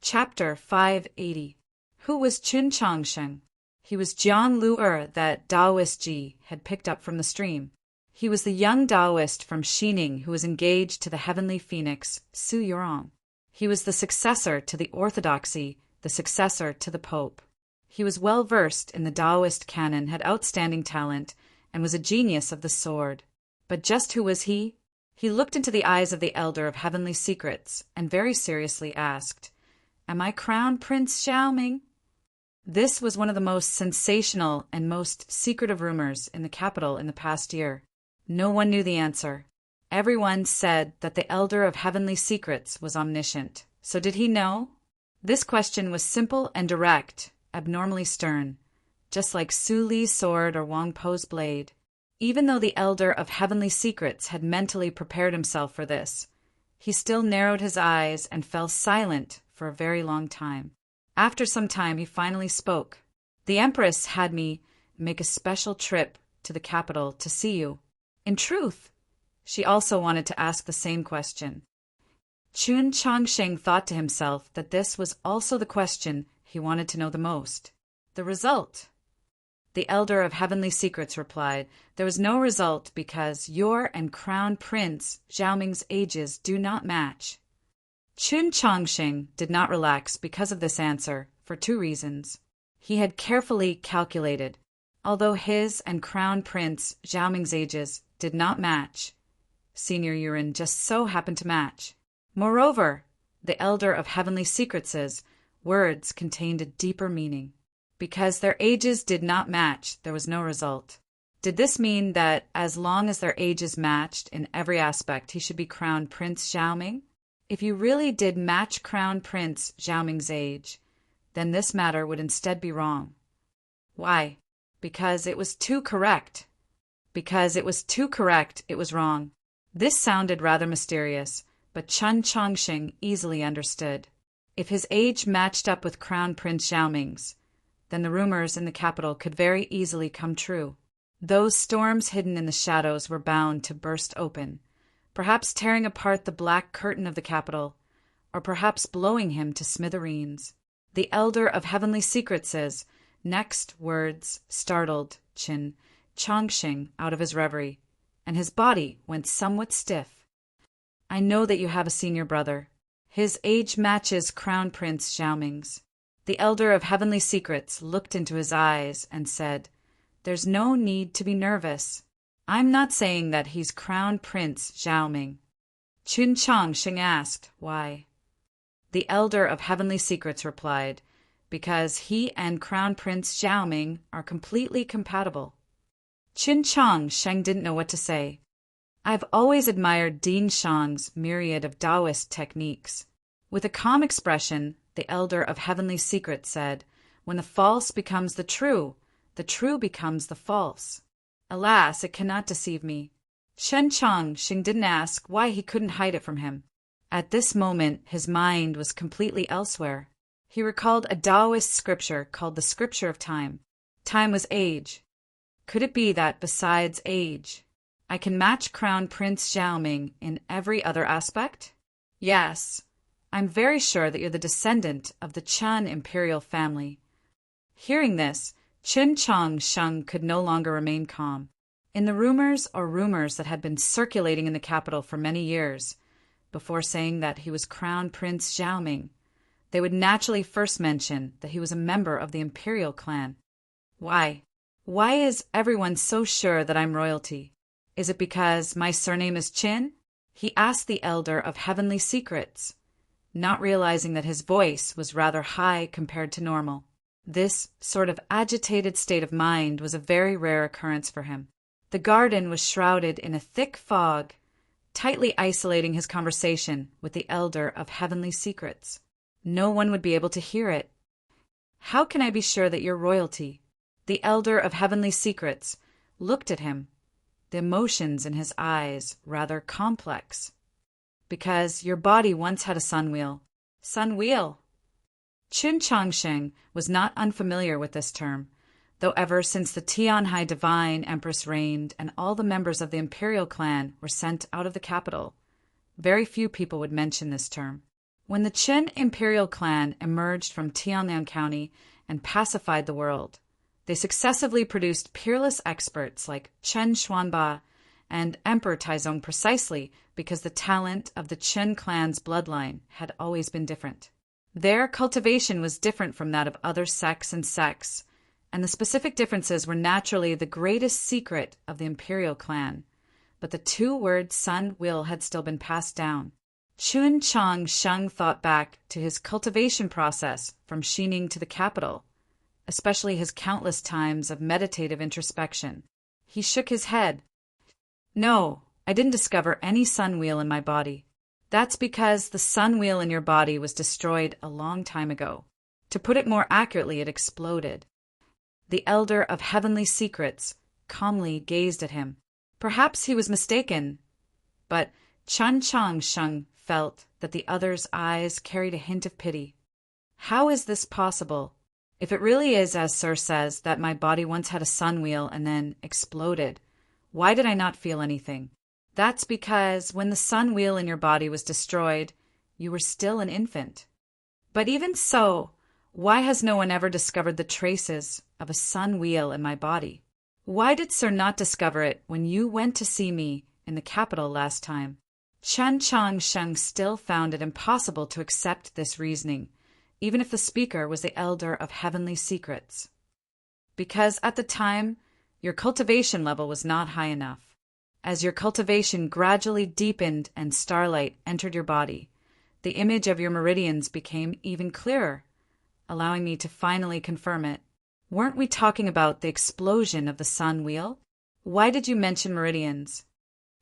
Chapter 580. Who was Chun Changsheng? He was Jiang Lu'er that Taoist Ji had picked up from the stream. He was the young Taoist from Xining who was engaged to the heavenly phoenix, Su Yurong. He was the successor to the orthodoxy, the successor to the Pope. He was well versed in the Taoist canon, had outstanding talent, and was a genius of the sword. But just who was he? He looked into the eyes of the Elder of Heavenly Secrets and very seriously asked, Am I Crown Prince Xiaoming? This was one of the most sensational and most secretive rumors in the capital in the past year. No one knew the answer. Everyone said that the Elder of Heavenly Secrets was omniscient. So did he know? This question was simple and direct, abnormally stern, just like Su Li's sword or Wang Po's blade. Even though the Elder of Heavenly Secrets had mentally prepared himself for this, he still narrowed his eyes and fell silent for a very long time. After some time, he finally spoke. The Empress had me make a special trip to the capital to see you. In truth, she also wanted to ask the same question. Chun Changsheng thought to himself that this was also the question he wanted to know the most. The result? The Elder of Heavenly Secrets replied, There was no result because your and Crown Prince Xiaoming's ages do not match. Chun Changsheng did not relax because of this answer for 2 reasons. He had carefully calculated. Although his and Crown Prince Xiaoming's ages did not match, Senior Yurin just so happened to match. Moreover, the Elder of Heavenly Secrets' words contained a deeper meaning. Because their ages did not match, there was no result. Did this mean that as long as their ages matched in every aspect, he should be crowned Prince Xiaoming? If you really did match Crown Prince Xiaoming's age, then this matter would instead be wrong. Why? Because it was too correct. Because it was too correct, it was wrong. This sounded rather mysterious, but Chun Changsheng easily understood. If his age matched up with Crown Prince Xiaoming's, then the rumors in the capital could very easily come true. Those storms hidden in the shadows were bound to burst open, perhaps tearing apart the black curtain of the capital, or perhaps blowing him to smithereens. The elder of heavenly secrets' next words startled Qin Chongqing out of his reverie, and his body went somewhat stiff. I know that you have a senior brother. His age matches Crown Prince Xiaoming's. The elder of heavenly secrets looked into his eyes and said, "There's no need to be nervous. I'm not saying that he's Crown Prince Xiaoming." Qin Chongqing asked, "Why?" The elder of heavenly secrets replied, "Because he and Crown Prince Xiaoming are completely compatible." Qin Chongqing didn't know what to say. I've always admired Dean Shang's myriad of Taoist techniques. With a calm expression, the elder of heavenly secrets said, "When the false becomes the true becomes the false. Alas, it cannot deceive me." Qin Chongqing didn't ask why he couldn't hide it from him. At this moment, his mind was completely elsewhere. He recalled a Taoist scripture called the Scripture of Time. Time was age. Could it be that, besides age, I can match Crown Prince Xiaoming in every other aspect? Yes, I'm very sure that you're the descendant of the Chen imperial family. Hearing this, Qin Chongqing could no longer remain calm. In the rumors that had been circulating in the capital for many years, before saying that he was Crown Prince Xiaoming, they would naturally first mention that he was a member of the imperial clan. Why? Why is everyone so sure that I'm royalty? Is it because my surname is Qin? He asked the elder of heavenly secrets, not realizing that his voice was rather high compared to normal. This sort of agitated state of mind was a very rare occurrence for him. The garden was shrouded in a thick fog, tightly isolating his conversation with the elder of heavenly secrets. No one would be able to hear it. How can I be sure that you're royalty? The elder of heavenly secrets looked at him, the emotions in his eyes rather complex. Because your body once had a sun wheel. Sun wheel? Qin Chongqing was not unfamiliar with this term, though ever since the Tianhai Divine Empress reigned and all the members of the imperial clan were sent out of the capital, very few people would mention this term. When the Qin imperial clan emerged from Tianliang County and pacified the world, they successively produced peerless experts like Chen Xuanba and Emperor Taizong precisely because the talent of the Qin clan's bloodline had always been different. Their cultivation was different from that of other sects, and the specific differences were naturally the greatest secret of the imperial clan. But the two-word sun will had still been passed down. Qin Chongqing thought back to his cultivation process from Xining to the capital, especially his countless times of meditative introspection. He shook his head. No, I didn't discover any sun wheel in my body. That's because the sun wheel in your body was destroyed a long time ago. To put it more accurately, it exploded. The elder of heavenly secrets calmly gazed at him. Perhaps he was mistaken, but Qin Chongqing felt that the other's eyes carried a hint of pity. How is this possible? If it really is, as Sir says, that my body once had a sun wheel and then exploded, why did I not feel anything? That's because when the sun wheel in your body was destroyed, you were still an infant. But even so, why has no one ever discovered the traces of a sun wheel in my body? Why did Sir not discover it when you went to see me in the capital last time? Qin Chongqing still found it impossible to accept this reasoning, even if the speaker was the elder of heavenly secrets. Because at the time, your cultivation level was not high enough. As your cultivation gradually deepened and starlight entered your body, the image of your meridians became even clearer, allowing me to finally confirm it. Weren't we talking about the explosion of the sun wheel? Why did you mention meridians?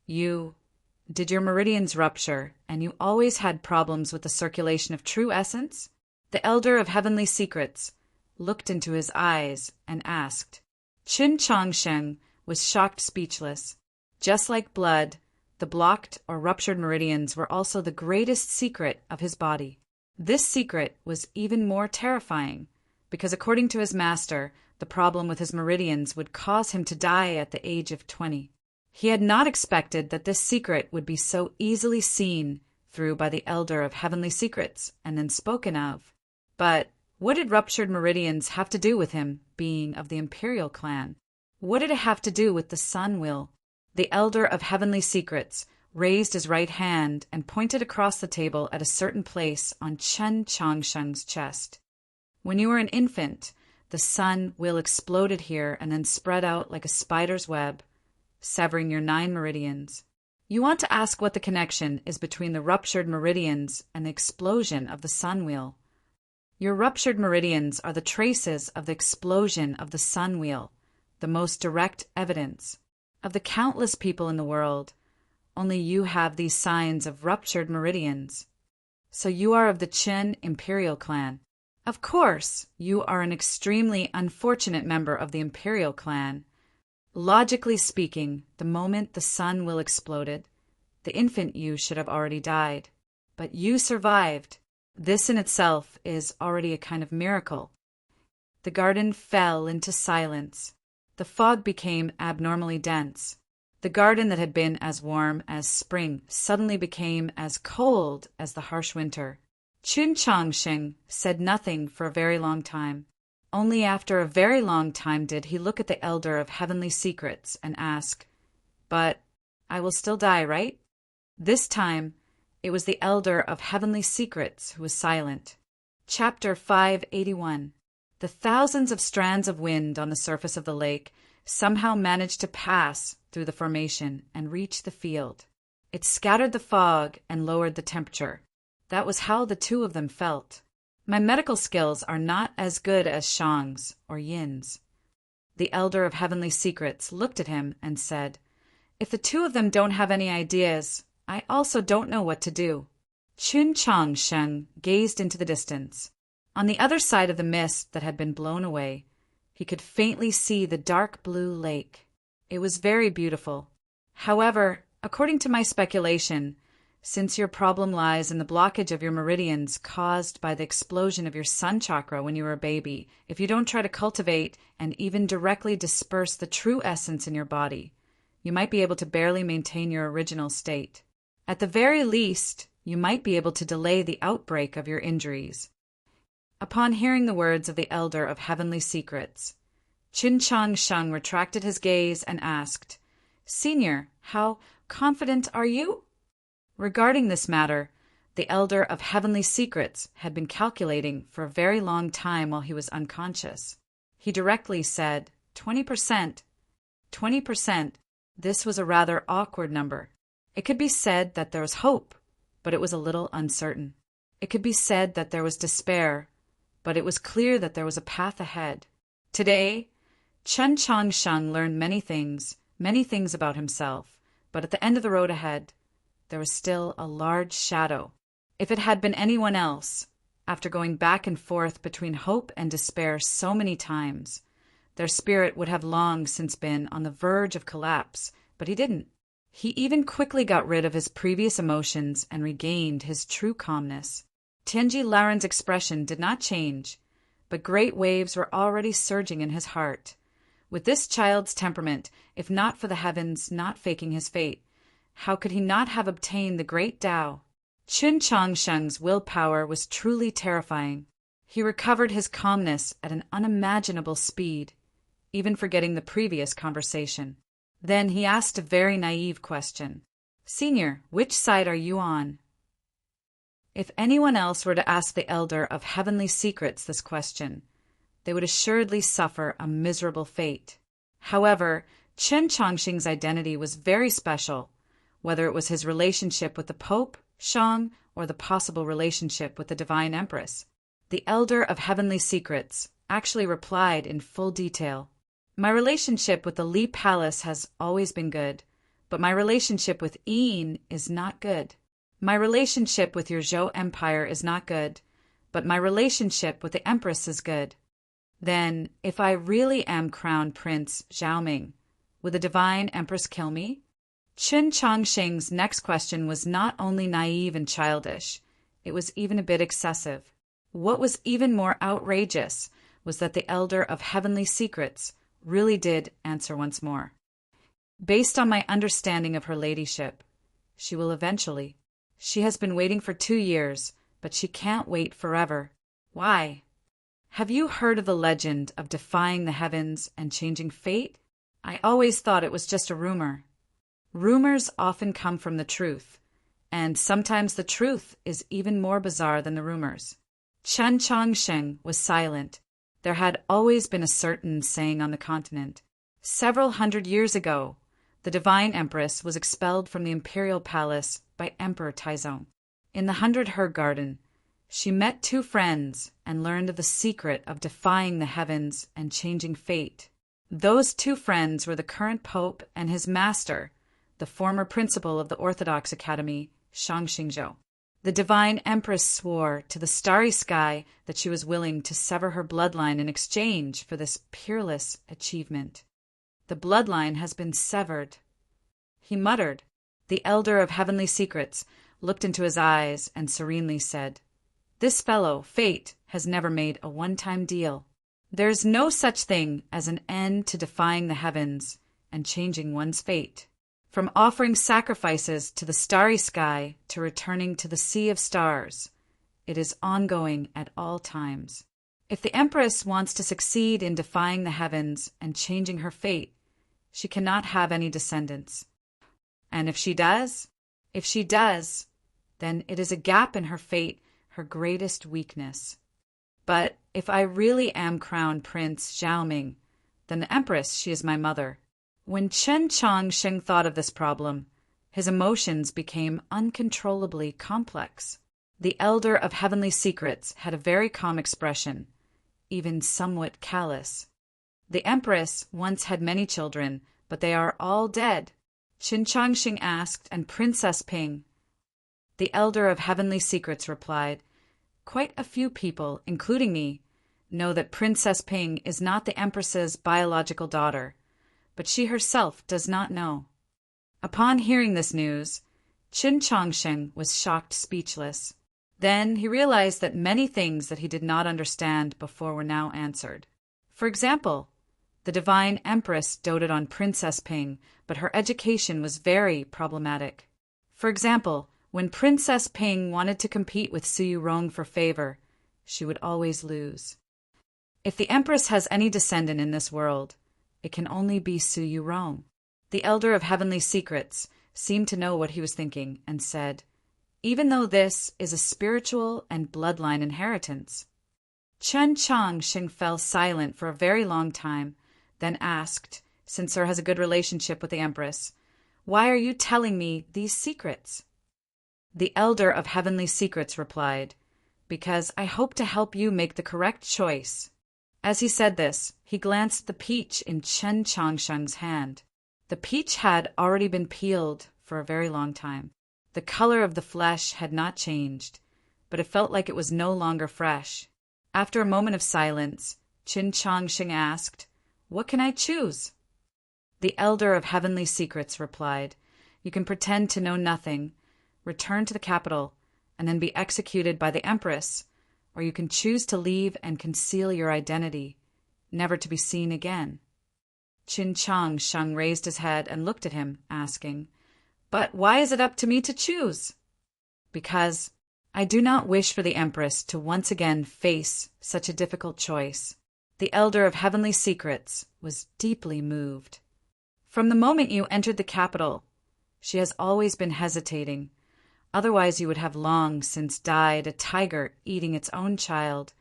Did your meridians rupture, and you always had problems with the circulation of true essence? The elder of heavenly secrets looked into his eyes and asked. Qin Chongqing was shocked speechless. Just like blood, the blocked or ruptured meridians were also the greatest secret of his body. This secret was even more terrifying, because according to his master, the problem with his meridians would cause him to die at the age of 20. He had not expected that this secret would be so easily seen through by the elder of heavenly secrets and then spoken of. But what did ruptured meridians have to do with him being of the imperial clan? What did it have to do with the sun wheel? The elder of heavenly secrets raised his right hand and pointed across the table at a certain place on Chen Changsheng's chest. When you were an infant, the sun wheel exploded here and then spread out like a spider's web, severing your 9 meridians. You want to ask what the connection is between the ruptured meridians and the explosion of the sun wheel. Your ruptured meridians are the traces of the explosion of the sun wheel, the most direct evidence. Of the countless people in the world, only you have these signs of ruptured meridians. So you are of the Qin imperial clan. Of course, you are an extremely unfortunate member of the imperial clan. Logically speaking, the moment the sun wheel exploded, the infant you should have already died. But you survived. This in itself is already a kind of miracle. The garden fell into silence. The fog became abnormally dense. The garden that had been as warm as spring suddenly became as cold as the harsh winter. Qin Changsheng said nothing for a very long time. Only after a very long time did he look at the elder of heavenly secrets and ask, "But I will still die, right?" This time, it was the elder of heavenly secrets who was silent. Chapter 581. The thousands of strands of wind on the surface of the lake somehow managed to pass through the formation and reach the field. It scattered the fog and lowered the temperature. That was how the two of them felt. My medical skills are not as good as Shang's or Yin's. The elder of heavenly secrets looked at him and said, "If the two of them don't have any ideas, I also don't know what to do." Qin Changsheng gazed into the distance. On the other side of the mist that had been blown away, he could faintly see the dark blue lake. It was very beautiful. However, according to my speculation, since your problem lies in the blockage of your meridians caused by the explosion of your sun chakra when you were a baby, if you don't try to cultivate and even directly disperse the true essence in your body, you might be able to barely maintain your original state. At the very least, you might be able to delay the outbreak of your injuries. Upon hearing the words of the elder of heavenly secrets, Qin Changsheng retracted his gaze and asked, "Senior, how confident are you?" Regarding this matter, the elder of heavenly secrets had been calculating for a very long time while he was unconscious. He directly said, 20%. 20%. This was a rather awkward number. It could be said that there was hope, but it was a little uncertain. It could be said that there was despair, but it was clear that there was a path ahead. Today, Chen Changsheng learned many things about himself, but at the end of the road ahead, there was still a large shadow. If it had been anyone else, after going back and forth between hope and despair so many times, their spirit would have long since been on the verge of collapse, but he didn't. He even quickly got rid of his previous emotions and regained his true calmness. Tianji Laren's expression did not change, but great waves were already surging in his heart. With this child's temperament, if not for the heavens not faking his fate, how could he not have obtained the great Tao? Qin Changsheng's willpower was truly terrifying. He recovered his calmness at an unimaginable speed, even forgetting the previous conversation. Then he asked a very naive question. "Senior, which side are you on?" If anyone else were to ask the elder of heavenly secrets this question, they would assuredly suffer a miserable fate. However, Qin Changsheng's identity was very special, whether it was his relationship with the Pope, Shang, or the possible relationship with the Divine Empress. The elder of heavenly secrets actually replied in full detail. "My relationship with the Li Palace has always been good, but my relationship with Yin is not good. My relationship with your Zhou Empire is not good, but my relationship with the Empress is good. Then, if I really am Crown Prince Zhaoming, would the Divine Empress kill me?" Qin Changsheng's next question was not only naive and childish, it was even a bit excessive. What was even more outrageous was that the Elder of Heavenly Secrets really did answer once more. Based on my understanding of her ladyship, she will eventually. She has been waiting for 2 years, but she can't wait forever. Why? Have you heard of the legend of defying the heavens and changing fate? I always thought it was just a rumor. Rumors often come from the truth, and sometimes the truth is even more bizarre than the rumors. Chen Chongsheng was silent. There had always been a certain saying on the continent. Several hundred years ago, the divine empress was expelled from the imperial palace by Emperor Taizong. In the 100 Garden, she met 2 friends and learned the secret of defying the heavens and changing fate. Those 2 friends were the current pope and his master, the former principal of the Orthodox Academy, Shang Xingzhou. The divine empress swore to the starry sky that she was willing to sever her bloodline in exchange for this peerless achievement. The bloodline has been severed. He muttered. The Elder of Heavenly Secrets looked into his eyes and serenely said, "This fellow, fate, has never made a one-time deal. There's no such thing as an end to defying the heavens and changing one's fate. From offering sacrifices to the starry sky to returning to the sea of stars, it is ongoing at all times. If the Empress wants to succeed in defying the heavens and changing her fate, she cannot have any descendants. And if she does, then it is a gap in her fate, her greatest weakness. But if I really am crowned Prince Xiaoming, then the Empress, she is my mother." When Chen Chongsheng thought of this problem, his emotions became uncontrollably complex. The Elder of Heavenly Secrets had a very calm expression, even somewhat callous. The Empress once had many children, but they are all dead. Chen Chongsheng asked, and Princess Ping? The Elder of Heavenly Secrets replied, "Quite a few people, including me, know that Princess Ping is not the Empress's biological daughter, but she herself does not know." Upon hearing this news, Chen Chongsheng was shocked speechless. Then he realized that many things that he did not understand before were now answered. For example, the divine empress doted on Princess Ping, but her education was very problematic. For example, when Princess Ping wanted to compete with Su Yurong for favor, she would always lose. If the empress has any descendant in this world, it can only be Su Yurong. The Elder of Heavenly Secrets seemed to know what he was thinking and said, "Even though this is a spiritual and bloodline inheritance." Chen Chongsheng fell silent for a very long time, then asked, since Sir has a good relationship with the Empress, "Why are you telling me these secrets?" The Elder of Heavenly Secrets replied, "Because I hope to help you make the correct choice." As he said this, he glanced at the peach in Chen Chongsheng's hand. The peach had already been peeled for a very long time. The color of the flesh had not changed, but it felt like it was no longer fresh. After a moment of silence, Chen Chongsheng asked, "What can I choose?" The Elder of Heavenly Secrets replied, "You can pretend to know nothing, return to the capital, and then be executed by the Empress, or you can choose to leave and conceal your identity, never to be seen again." Chen Chongsheng raised his head and looked at him, asking, "But why is it up to me to choose?" "Because I do not wish for the Empress to once again face such a difficult choice." The Elder of Heavenly Secrets was deeply moved. "From the moment you entered the capital, she has always been hesitating. Otherwise you would have long since died, a tiger eating its own child.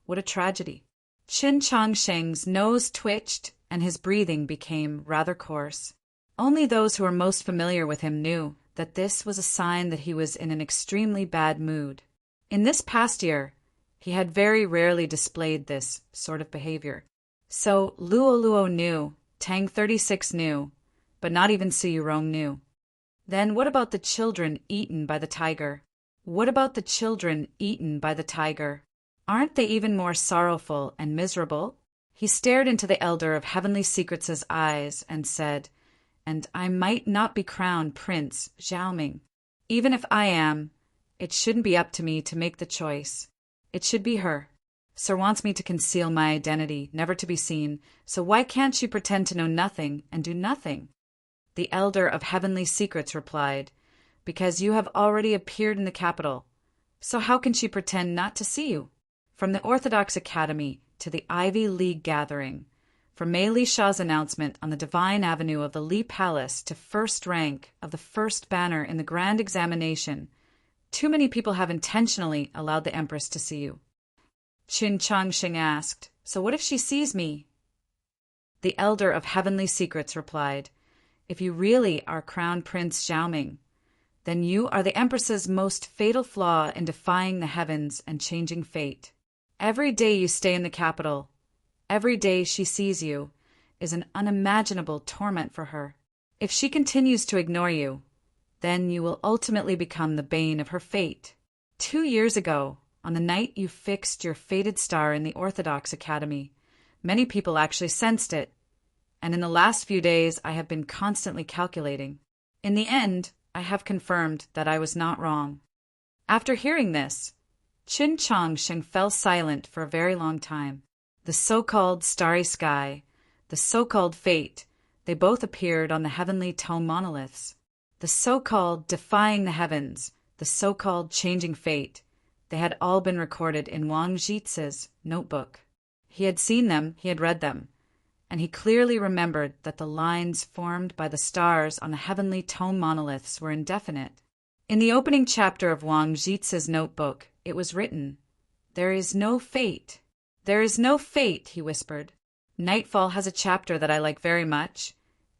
What a tragedy." Chen Chongsheng's nose twitched and his breathing became rather coarse. Only those who were most familiar with him knew that this was a sign that he was in an extremely bad mood. In this past year, he had very rarely displayed this sort of behavior. So Luo Luo knew, Tang 36 knew, but not even Su Yurong knew. Then what about the children eaten by the tiger? What about the children eaten by the tiger? Aren't they even more sorrowful and miserable? He stared into the Elder of Heavenly Secrets' eyes and said, "And I might not be crowned Prince Xiaoming. Even if I am, it shouldn't be up to me to make the choice. It should be her. Sir wants me to conceal my identity, never to be seen, so why can't she pretend to know nothing and do nothing? The elder of heavenly secrets replied, Because you have already appeared in the capital. So how can she pretend not to see you? From the Orthodox Academy to the Ivy League gathering, from Mei Li Shaw's announcement on the Divine Avenue of the Li Palace to first rank of the first banner in the Grand Examination, too many people have intentionally allowed the Empress to see you. Qin Changxing asked, So what if she sees me? The elder of heavenly secrets replied, If you really are Crown Prince Xiaoming, then you are the Empress's most fatal flaw in defying the heavens and changing fate. Every day you stay in the capital, every day she sees you, is an unimaginable torment for her. If she continues to ignore you, then you will ultimately become the bane of her fate. 2 years ago, on the night you fixed your fated star in the Orthodox Academy, many people actually sensed it, and in the last few days I have been constantly calculating. In the end, I have confirmed that I was not wrong. After hearing this, Qin Changxing fell silent for a very long time. The so-called starry sky, the so-called fate, they both appeared on the heavenly tome monoliths. The so-called defying the heavens, the so-called changing fate, they had all been recorded in Wang Zhice's notebook. He had seen them, he had read them, and he clearly remembered that the lines formed by the stars on the heavenly tome monoliths were indefinite. In the opening chapter of Wang Zhice's notebook, it was written, There is no fate. There is no fate, he whispered. Nightfall has a chapter that I like very much,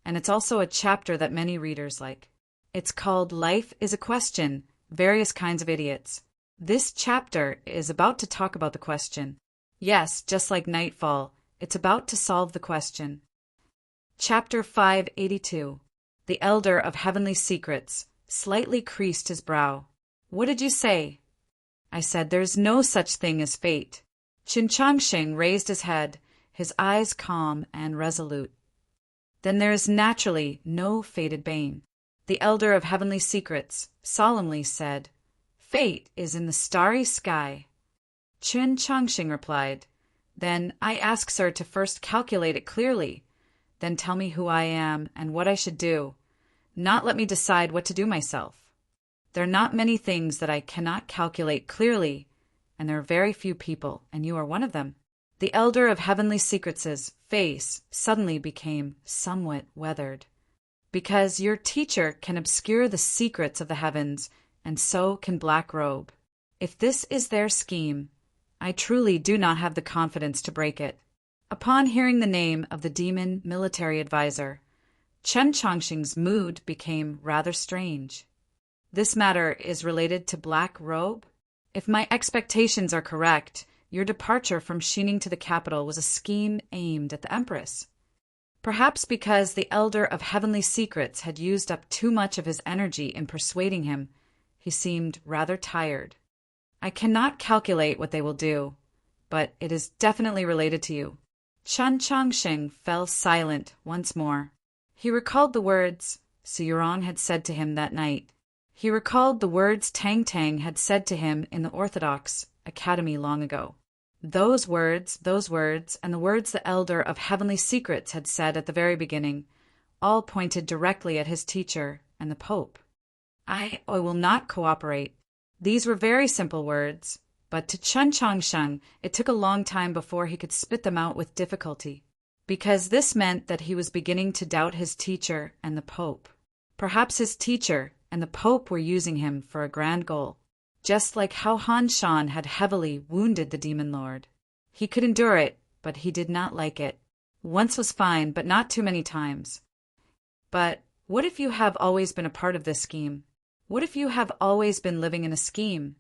and it's also a chapter that many readers like. It's called Life is a Question, Various Kinds of Idiots. This chapter is about to talk about the question. Yes, just like Nightfall, it's about to solve the question. Chapter 582. The Elder of Heavenly Secrets slightly creased his brow. What did you say? I said there's no such thing as fate. Qin Changxing raised his head, his eyes calm and resolute. Then there is naturally no fated bane. The Elder of Heavenly Secrets solemnly said, Fate is in the starry sky. Qin Changxing replied, Then I ask sir to first calculate it clearly, then tell me who I am and what I should do, not let me decide what to do myself. There are not many things that I cannot calculate clearly, and there are very few people, and you are one of them. The Elder of Heavenly Secrets' face suddenly became somewhat weathered. Because your teacher can obscure the secrets of the heavens, and so can Black Robe. If this is their scheme, I truly do not have the confidence to break it. Upon hearing the name of the demon military advisor, Chen Changxing's mood became rather strange. This matter is related to Black Robe? If my expectations are correct, your departure from Xining to the capital was a scheme aimed at the Empress. Perhaps because the Elder of Heavenly Secrets had used up too much of his energy in persuading him, he seemed rather tired. I cannot calculate what they will do, but it is definitely related to you. Chen Changxing fell silent once more. He recalled the words Suyurong had said to him that night. He recalled the words Tang Tang had said to him in the Orthodox Academy long ago. Those words, and the words the Elder of Heavenly Secrets had said at the very beginning, all pointed directly at his teacher and the Pope. I will not cooperate. These were very simple words, but to Chen Changxing it took a long time before he could spit them out with difficulty, because this meant that he was beginning to doubt his teacher and the Pope. Perhaps his teacher and the Pope were using him for a grand goal, just like how Han Shan had heavily wounded the Demon Lord. He could endure it, but he did not like it. Once was fine, but not too many times. But what if you have always been a part of this scheme? What if you have always been living in a scheme?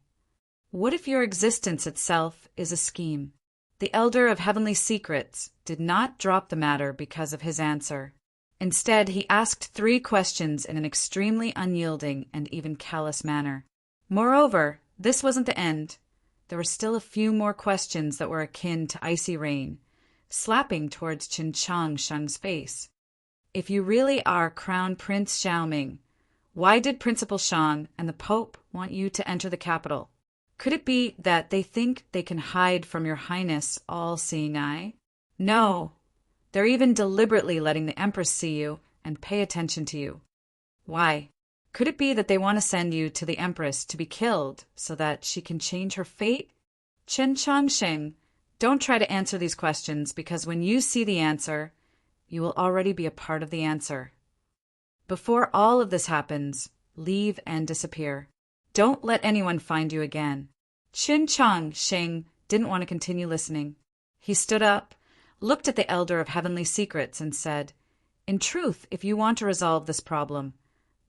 What if your existence itself is a scheme? The Elder of Heavenly Secrets did not drop the matter because of his answer. Instead, he asked 3 questions in an extremely unyielding and even callous manner. Moreover, this wasn't the end. There were still a few more questions that were akin to icy rain, slapping towards Qin Changxing's face. If you really are Crown Prince Xiaoming, why did Principal Shang and the Pope want you to enter the capital? Could it be that they think they can hide from your highness all-seeing eye? No, they're even deliberately letting the Empress see you and pay attention to you. Why? Could it be that they want to send you to the Empress to be killed so that she can change her fate? Chen Changsheng, don't try to answer these questions because when you see the answer, you will already be a part of the answer. Before all of this happens, leave and disappear. Don't let anyone find you again. Chen Changsheng didn't want to continue listening. He stood up, looked at the Elder of Heavenly Secrets, and said, "In truth, if you want to resolve this problem,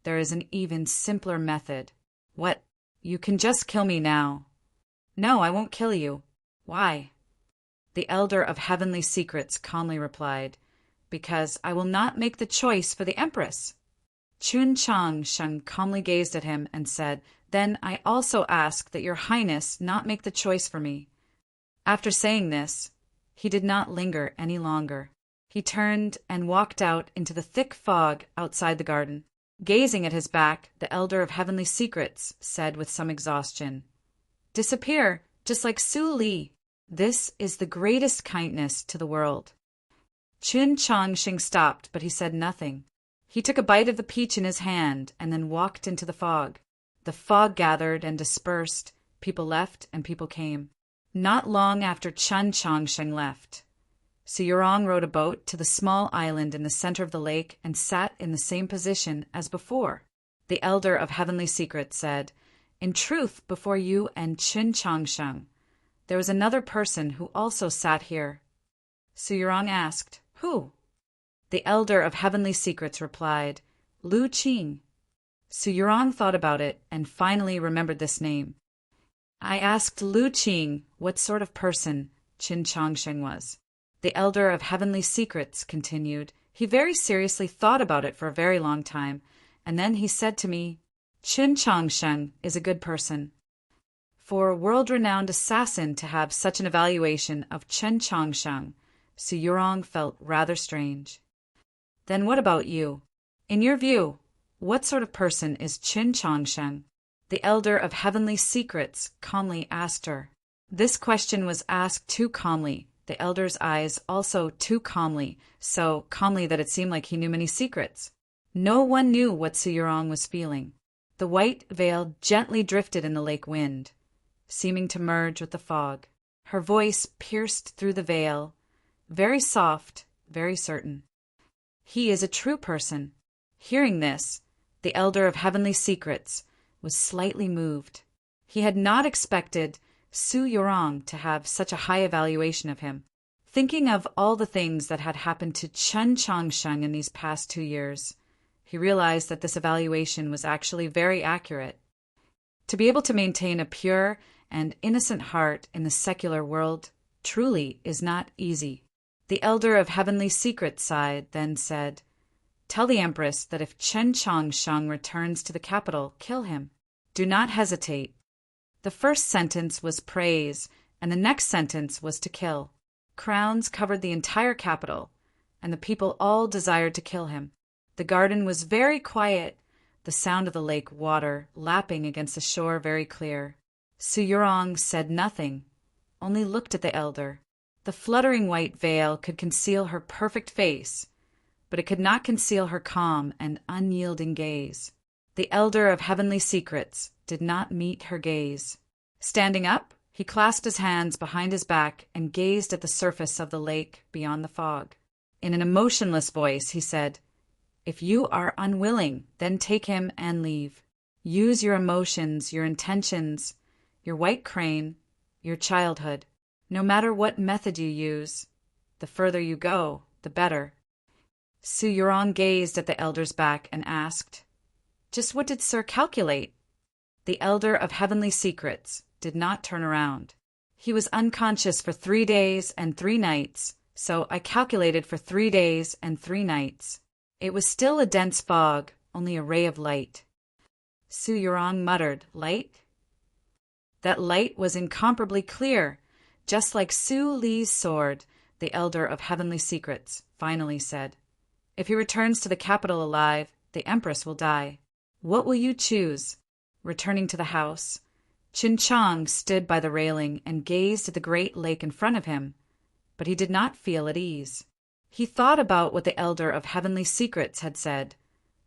there is an even simpler method." "What? You can just kill me now." "No, I won't kill you." "Why?" The Elder of Heavenly Secrets calmly replied, "Because I will not make the choice for the Empress." Chun Chang-sheng calmly gazed at him and said, "Then I also ask that your highness not make the choice for me." After saying this, he did not linger any longer. He turned and walked out into the thick fog outside the garden. Gazing at his back, the Elder of Heavenly Secrets said with some exhaustion, "Disappear, just like Su Li. This is the greatest kindness to the world." Chun Chang-sheng stopped, but he said nothing. He took a bite of the peach in his hand and then walked into the fog. The fog gathered and dispersed. People left and people came. Not long after Chun Chang-sheng left, Su Yurong rowed a boat to the small island in the center of the lake and sat in the same position as before. The Elder of Heavenly Secrets said, "In truth, before you and Chun Chang-sheng, there was another person who also sat here." Su Yurong asked, "Who?" The Elder of Heavenly Secrets replied, "Lu Qing." Su Yurong thought about it and finally remembered this name. "I asked Lu Qing what sort of person Qin Changsheng was." The Elder of Heavenly Secrets continued, "He very seriously thought about it for a very long time, and then he said to me, 'Qin Changsheng is a good person.'" For a world-renowned assassin to have such an evaluation of Chen Changsheng, Su Yurong felt rather strange. "Then what about you? In your view, what sort of person is Qin Changsheng?" The Elder of Heavenly Secrets calmly asked her. This question was asked too calmly, the Elder's eyes also too calmly, so calmly that it seemed like he knew many secrets. No one knew what Su Yurong was feeling. The white veil gently drifted in the lake wind, seeming to merge with the fog. Her voice pierced through the veil, very soft, very certain. "He is a true person." Hearing this, the Elder of Heavenly Secrets was slightly moved. He had not expected Su Yurong to have such a high evaluation of him. Thinking of all the things that had happened to Chen Changsheng in these past 2 years, he realized that this evaluation was actually very accurate. To be able to maintain a pure and innocent heart in the secular world truly is not easy. The Elder of Heavenly Secrets sighed, then said, "Tell the Empress that if Chen Changsheng returns to the capital, kill him. Do not hesitate." The first sentence was praise, and the next sentence was to kill. Crowns covered the entire capital, and the people all desired to kill him. The garden was very quiet, the sound of the lake water lapping against the shore very clear. Su Yurong said nothing, only looked at the Elder. The fluttering white veil could conceal her perfect face, but it could not conceal her calm and unyielding gaze. The Elder of Heavenly Secrets did not meet her gaze. Standing up, he clasped his hands behind his back and gazed at the surface of the lake beyond the fog. In an emotionless voice, he said, "If you are unwilling, then take him and leave. Use your emotions, your intentions, your white crane, your childhood. No matter what method you use, the further you go, the better." Su Yurong gazed at the Elder's back and asked, "Just what did Sir calculate?" The Elder of Heavenly Secrets did not turn around. "He was unconscious for 3 days and 3 nights, so I calculated for 3 days and 3 nights. It was still a dense fog, only a ray of light." Su Yurong muttered, "Light?" "That light was incomparably clear, just like Su Li's sword," the Elder of Heavenly Secrets finally said. "If he returns to the capital alive, the Empress will die. What will you choose? Returning to the house, Qin Chang stood by the railing and gazed at the great lake in front of him, but he did not feel at ease. He thought about what the elder of Heavenly Secrets had said.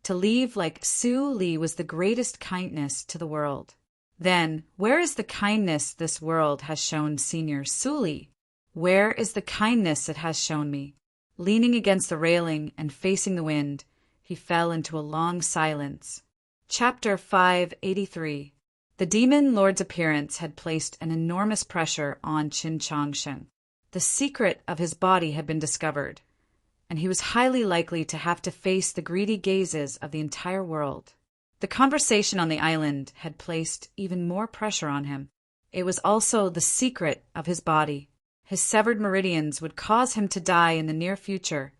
To leave like Su Li was the greatest kindness to the world. Then, where is the kindness this world has shown Senior Su Li? Where is the kindness it has shown me? Leaning against the railing and facing the wind, he fell into a long silence. Chapter 583. The demon lord's appearance had placed an enormous pressure on Qin Changsheng. The secret of his body had been discovered, and he was highly likely to have to face the greedy gazes of the entire world. The conversation on the island had placed even more pressure on him. It was also the secret of his body. His severed meridians would cause him to die in the near future,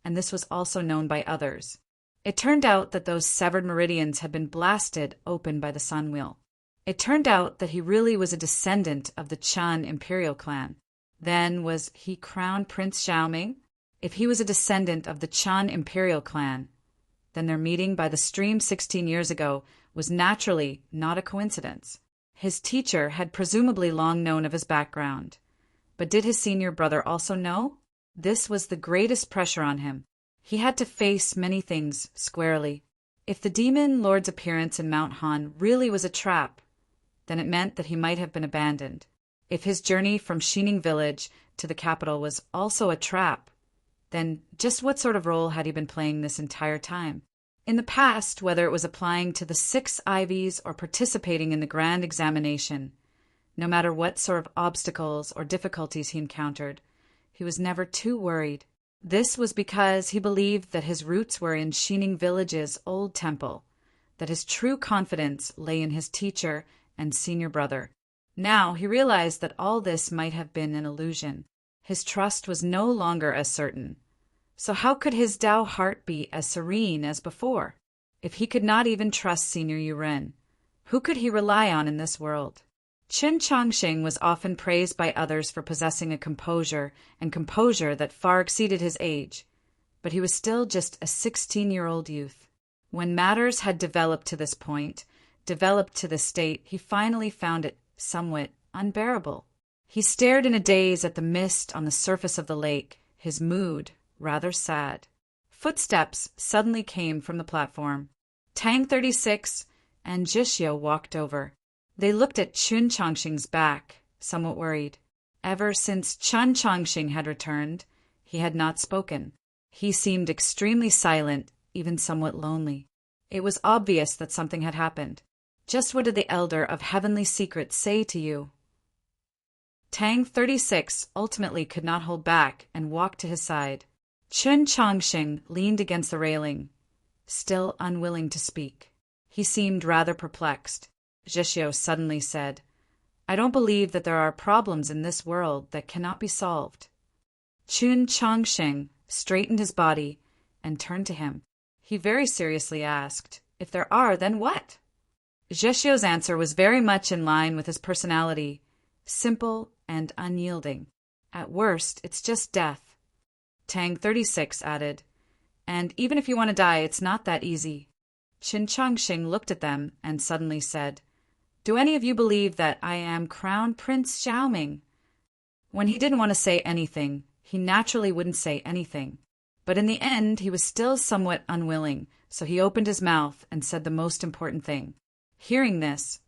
and this was also known by others. It turned out that those severed meridians had been blasted open by the sun wheel. It turned out that he really was a descendant of the Chan imperial clan. Then was he Crown Prince Xiaoming? If he was a descendant of the Chan imperial clan, then their meeting by the stream 16 years ago was naturally not a coincidence. His teacher had presumably long known of his background. But did his senior brother also know? This was the greatest pressure on him. He had to face many things squarely. If the demon lord's appearance in Mount Han really was a trap, then it meant that he might have been abandoned. If his journey from Xining village to the capital was also a trap, then just what sort of role had he been playing this entire time? In the past, whether it was applying to the 6 Ivies or participating in the grand examination, no matter what sort of obstacles or difficulties he encountered, he was never too worried. This was because he believed that his roots were in Xining village's old temple, that his true confidence lay in his teacher and senior brother. Now he realized that all this might have been an illusion. His trust was no longer as certain. So how could his Tao heart be as serene as before? If he could not even trust Senior Yuren, who could he rely on in this world? Qin Changsheng was often praised by others for possessing a composure that far exceeded his age, but he was still just a 16-year-old youth. When matters had developed to this point, developed to this state, he finally found it somewhat unbearable. He stared in a daze at the mist on the surface of the lake, his mood rather sad. Footsteps suddenly came from the platform. Tang 36 and Jishio walked over. They looked at Qin Changsheng's back, somewhat worried. Ever since Qin Changsheng had returned, he had not spoken. He seemed extremely silent, even somewhat lonely. It was obvious that something had happened. Just what did the elder of Heavenly Secrets say to you? Tang 36 ultimately could not hold back and walked to his side. Qin Changsheng leaned against the railing, still unwilling to speak. He seemed rather perplexed. Jishio suddenly said, "I don't believe that there are problems in this world that cannot be solved." Qin Changsheng straightened his body and turned to him. He very seriously asked, "If there are, then what?" Jishio's answer was very much in line with his personality, simple and unyielding. "At worst, it's just death." Tang 36 added, "And even if you want to die, it's not that easy." Qin Changsheng looked at them and suddenly said, "Do any of you believe that I am Crown Prince Xiaoming?" When he didn't want to say anything, he naturally wouldn't say anything. But in the end, he was still somewhat unwilling, so he opened his mouth and said the most important thing. Hearing this,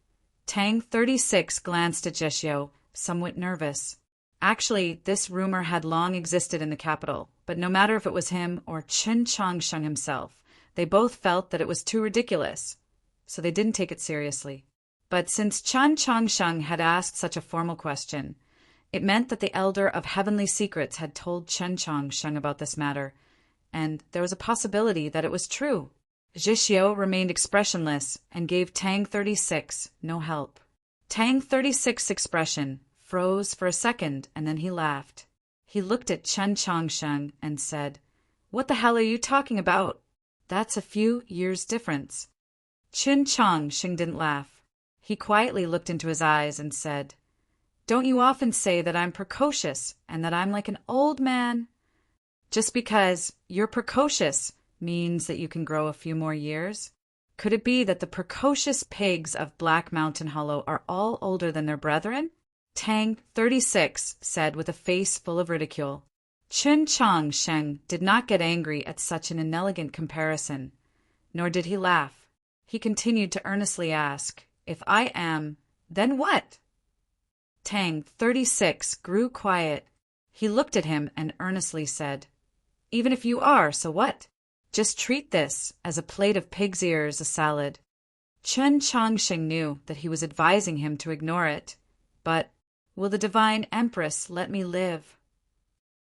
Tang 36 glanced at Jishio, somewhat nervous. Actually, this rumor had long existed in the capital, but no matter if it was him or Qin Changsheng himself, they both felt that it was too ridiculous, so they didn't take it seriously. But since Qin Changsheng had asked such a formal question, it meant that the elder of Heavenly Secrets had told Qin Changsheng about this matter, and there was a possibility that it was true. Jishio remained expressionless and gave Tang 36 no help. Tang 36's expression froze for a second, and then he laughed. He looked at Qin Changsheng and said, "What the hell are you talking about? That's a few years' difference." Qin Changsheng didn't laugh. He quietly looked into his eyes and said, "Don't you often say that I'm precocious and that I'm like an old man? Just because you're precocious means that you can grow a few more years?" Could it be that the precocious pigs of Black Mountain Hollow are all older than their brethren? Tang, 36, said with a face full of ridicule. Chun Chang Sheng did not get angry at such an inelegant comparison, nor did he laugh. He continued to earnestly ask, "If I am, then what?" Tang, 36, grew quiet. He looked at him and earnestly said, "Even if you are, so what? Just treat this as a plate of pig's ears, a salad." Chun Changsheng knew that he was advising him to ignore it, but will the divine empress let me live?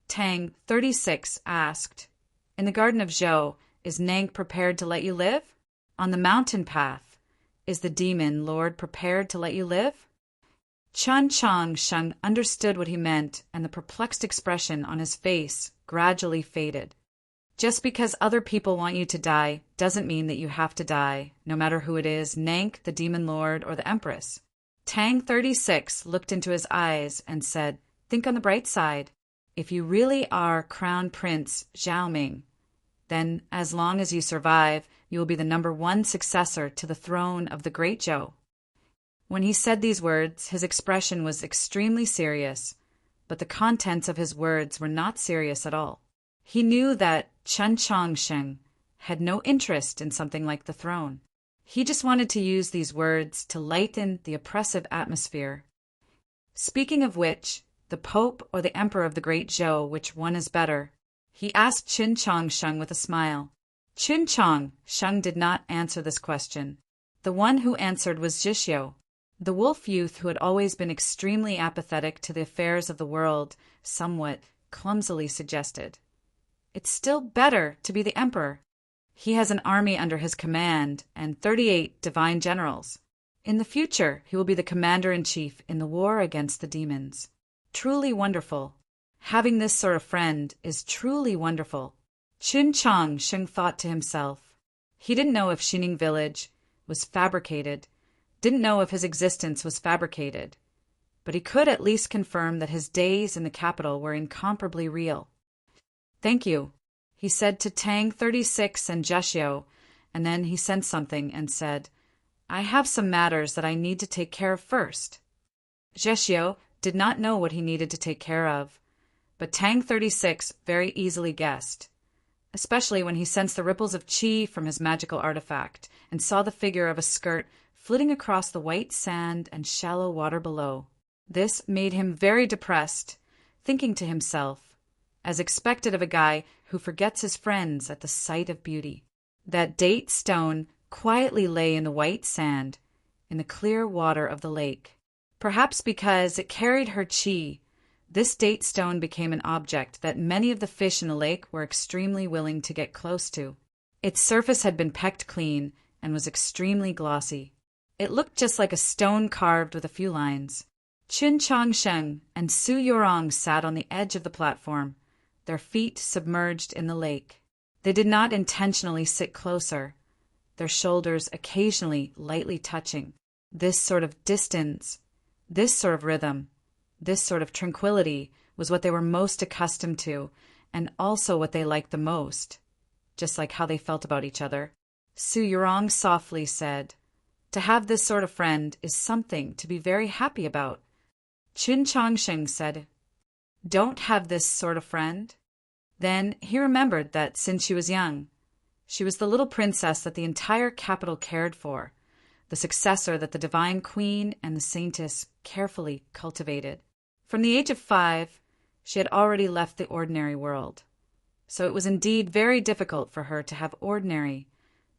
Tang, 36, asked, "In the garden of Zhou, is Nank prepared to let you live? On the mountain path, is the demon lord prepared to let you live?" Chun Changsheng understood what he meant, and the perplexed expression on his face gradually faded. Just because other people want you to die doesn't mean that you have to die, no matter who it is, Nank, the demon lord, or the empress. Tang, 36, looked into his eyes and said, "Think on the bright side. If you really are Crown Prince Zhaoming, then as long as you survive, you will be the #1 successor to the throne of the Great Zhou." When he said these words, his expression was extremely serious, but the contents of his words were not serious at all. He knew that Chun Changsheng had no interest in something like the throne. He just wanted to use these words to lighten the oppressive atmosphere. Speaking of which, the Pope or the Emperor of the Great Zhou, which one is better? He asked Chun Changsheng with a smile. Chun Changsheng did not answer this question. The one who answered was Zhishyo, the wolf youth who had always been extremely apathetic to the affairs of the world, somewhat clumsily suggested. "It's still better to be the emperor. He has an army under his command and 38 divine generals. In the future, he will be the commander-in-chief in the war against the demons. Truly wonderful. Having this sort of friend is truly wonderful." Chun Changsheng thought to himself. He didn't know if Xining village was fabricated, didn't know if his existence was fabricated, but he could at least confirm that his days in the capital were incomparably real. "Thank you," he said to Tang, 36, and Zhishyo, and then he sensed something and said, "I have some matters that I need to take care of first." Zhishyo did not know what he needed to take care of, but Tang, 36, very easily guessed, especially when he sensed the ripples of qi from his magical artifact and saw the figure of a skirt flitting across the white sand and shallow water below. This made him very depressed, thinking to himself, as expected of a guy who forgets his friends at the sight of beauty, that date stone quietly lay in the white sand, in the clear water of the lake. Perhaps because it carried her qi, this date stone became an object that many of the fish in the lake were extremely willing to get close to. Its surface had been pecked clean and was extremely glossy. It looked just like a stone carved with a few lines. Chun Changsheng and Su Yorong sat on the edge of the platform, their feet submerged in the lake. They did not intentionally sit closer, their shoulders occasionally lightly touching. This sort of distance, this sort of rhythm, this sort of tranquility was what they were most accustomed to, and also what they liked the most, just like how they felt about each other. Su Yorong softly said, "To have this sort of friend is something to be very happy about." Chun Changsheng said, "Don't have this sort of friend?" Then he remembered that since she was young, she was the little princess that the entire capital cared for, the successor that the divine queen and the saintess carefully cultivated. From the age of 5, she had already left the ordinary world, so it was indeed very difficult for her to have ordinary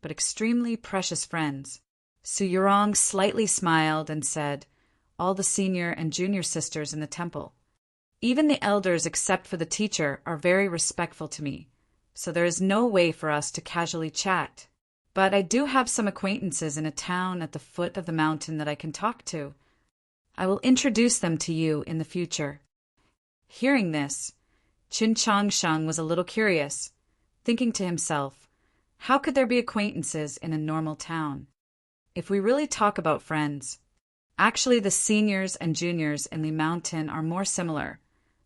but extremely precious friends. Su Yorong slightly smiled and said, "All the senior and junior sisters in the temple. Even the elders except for the teacher are very respectful to me, so there is no way for us to casually chat. But I do have some acquaintances in a town at the foot of the mountain that I can talk to. I will introduce them to you in the future." Hearing this, Chun Changsheng was a little curious, thinking to himself, how could there be acquaintances in a normal town? If we really talk about friends, actually the seniors and juniors in the mountain are more similar,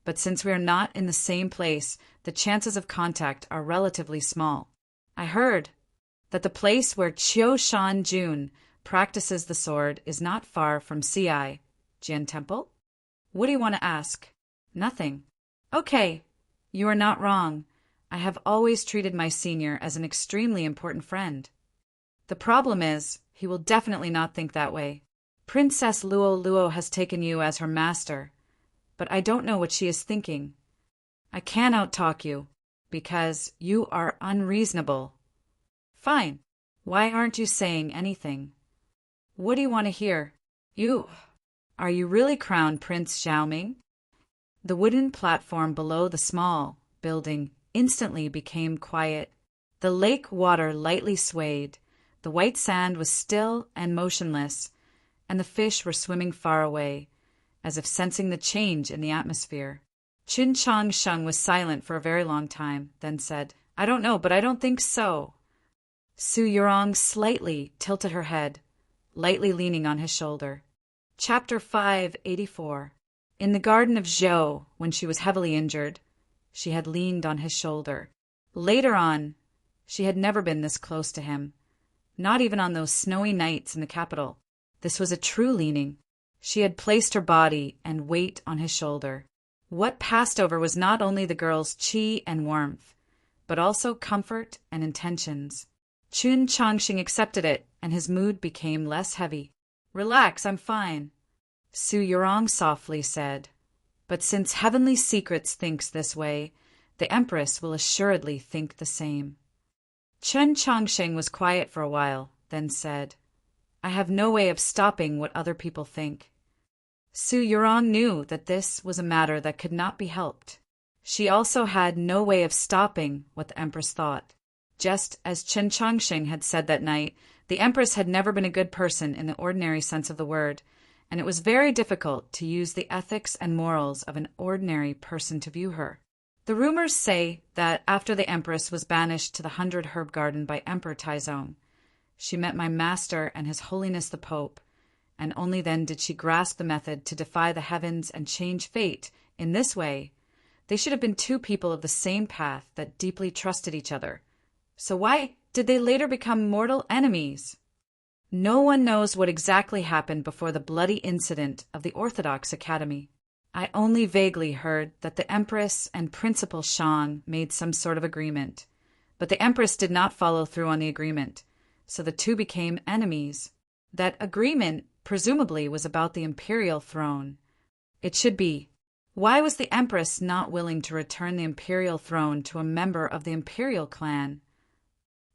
but since we are not in the same place, the chances of contact are relatively small. "I heard," that the place where Qiu Shan Jun practices the sword is not far from Ci Jian Temple? What do you want to ask? Nothing. Okay, you are not wrong. I have always treated my senior as an extremely important friend. The problem is, he will definitely not think that way. Princess Luo Luo has taken you as her master, but I don't know what she is thinking. I can't outtalk you, because you are unreasonable. Fine. Why aren't you saying anything? What do you want to hear? Are you really Crown Prince Xiaoming? The wooden platform below the small building instantly became quiet. The lake water lightly swayed, the white sand was still and motionless, and the fish were swimming far away, as if sensing the change in the atmosphere. Qin Chang Sheng was silent for a very long time, then said, I don't know, but I don't think so. Su Yurong slightly tilted her head, lightly leaning on his shoulder. Chapter 584. In the garden of Zhou, when she was heavily injured, she had leaned on his shoulder. Later on, she had never been this close to him, not even on those snowy nights in the capital. This was a true leaning. She had placed her body and weight on his shoulder. What passed over was not only the girl's qi and warmth, but also comfort and intentions. Qin Changxing accepted it, and his mood became less heavy. Relax, I'm fine, Su Yurong softly said. But since Heavenly Secrets thinks this way, the Empress will assuredly think the same. Chen Changxing was quiet for a while, then said, I have no way of stopping what other people think. Su Yurong knew that this was a matter that could not be helped. She also had no way of stopping what the Empress thought. Just as Chen Changxing had said that night, the Empress had never been a good person in the ordinary sense of the word, and it was very difficult to use the ethics and morals of an ordinary person to view her. The rumors say that after the Empress was banished to the 100 Herb Garden by Emperor Taizong, she met my master and His Holiness the Pope, and only then did she grasp the method to defy the heavens and change fate. In this way, they should have been two people of the same path that deeply trusted each other. So why did they later become mortal enemies? No one knows what exactly happened before the bloody incident of the Orthodox Academy. I only vaguely heard that the Empress and Principal Shang made some sort of agreement, but the Empress did not follow through on the agreement, so the two became enemies. That agreement presumably was about the imperial throne. It should be. Why was the Empress not willing to return the imperial throne to a member of the imperial clan?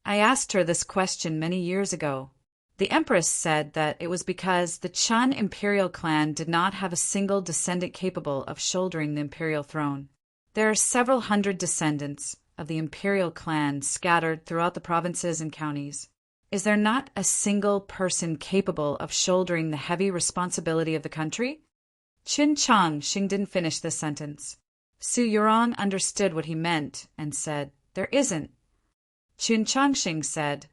I asked her this question many years ago. The Empress said that it was because the Chun imperial clan did not have a single descendant capable of shouldering the imperial throne. There are several hundred descendants of the imperial clan scattered throughout the provinces and counties. Is there not a single person capable of shouldering the heavy responsibility of the country? Qin Changxing didn't finish this sentence. Su Yurong understood what he meant and said, There isn't. Qin Changxing said,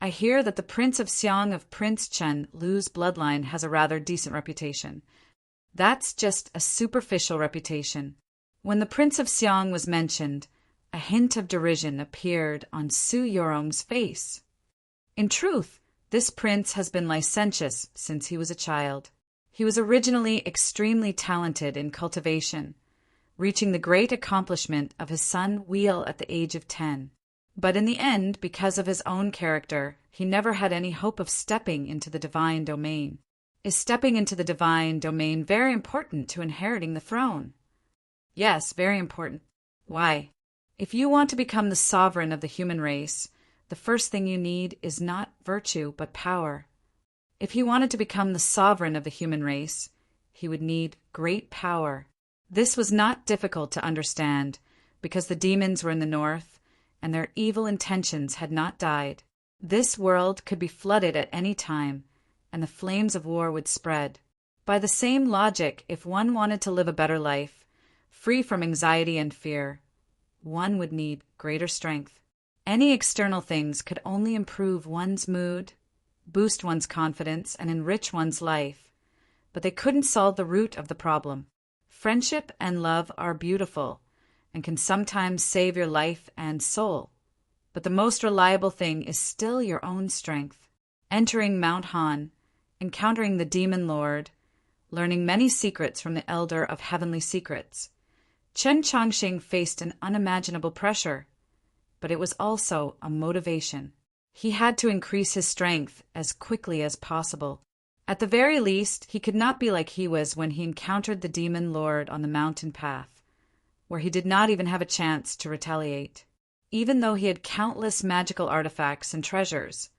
I hear that the Prince of Xiang of Prince Chen Lu's bloodline has a rather decent reputation. That's just a superficial reputation. When the Prince of Xiang was mentioned, a hint of derision appeared on Su Yurong's face. In truth, this prince has been licentious since he was a child. He was originally extremely talented in cultivation, reaching the great accomplishment of his son Wheel at the age of 10. But in the end, because of his own character, he never had any hope of stepping into the divine domain. Is stepping into the divine domain very important to inheriting the throne? Yes, very important. Why? If you want to become the sovereign of the human race, the first thing you need is not virtue but power. If he wanted to become the sovereign of the human race, he would need great power. This was not difficult to understand, because the demons were in the north, and their evil intentions had not died. This world could be flooded at any time, and the flames of war would spread. By the same logic, if one wanted to live a better life, free from anxiety and fear, one would need greater strength. Any external things could only improve one's mood, boost one's confidence, and enrich one's life, but they couldn't solve the root of the problem. Friendship and love are beautiful, and can sometimes save your life and soul, but the most reliable thing is still your own strength. Entering Mount Han, encountering the Demon Lord, learning many secrets from the Elder of Heavenly Secrets, Chen Changxing faced an unimaginable pressure, but it was also a motivation. He had to increase his strength as quickly as possible. At the very least, he could not be like he was when he encountered the Demon Lord on the mountain path, where he did not even have a chance to retaliate. Even though he had countless magical artifacts and treasures,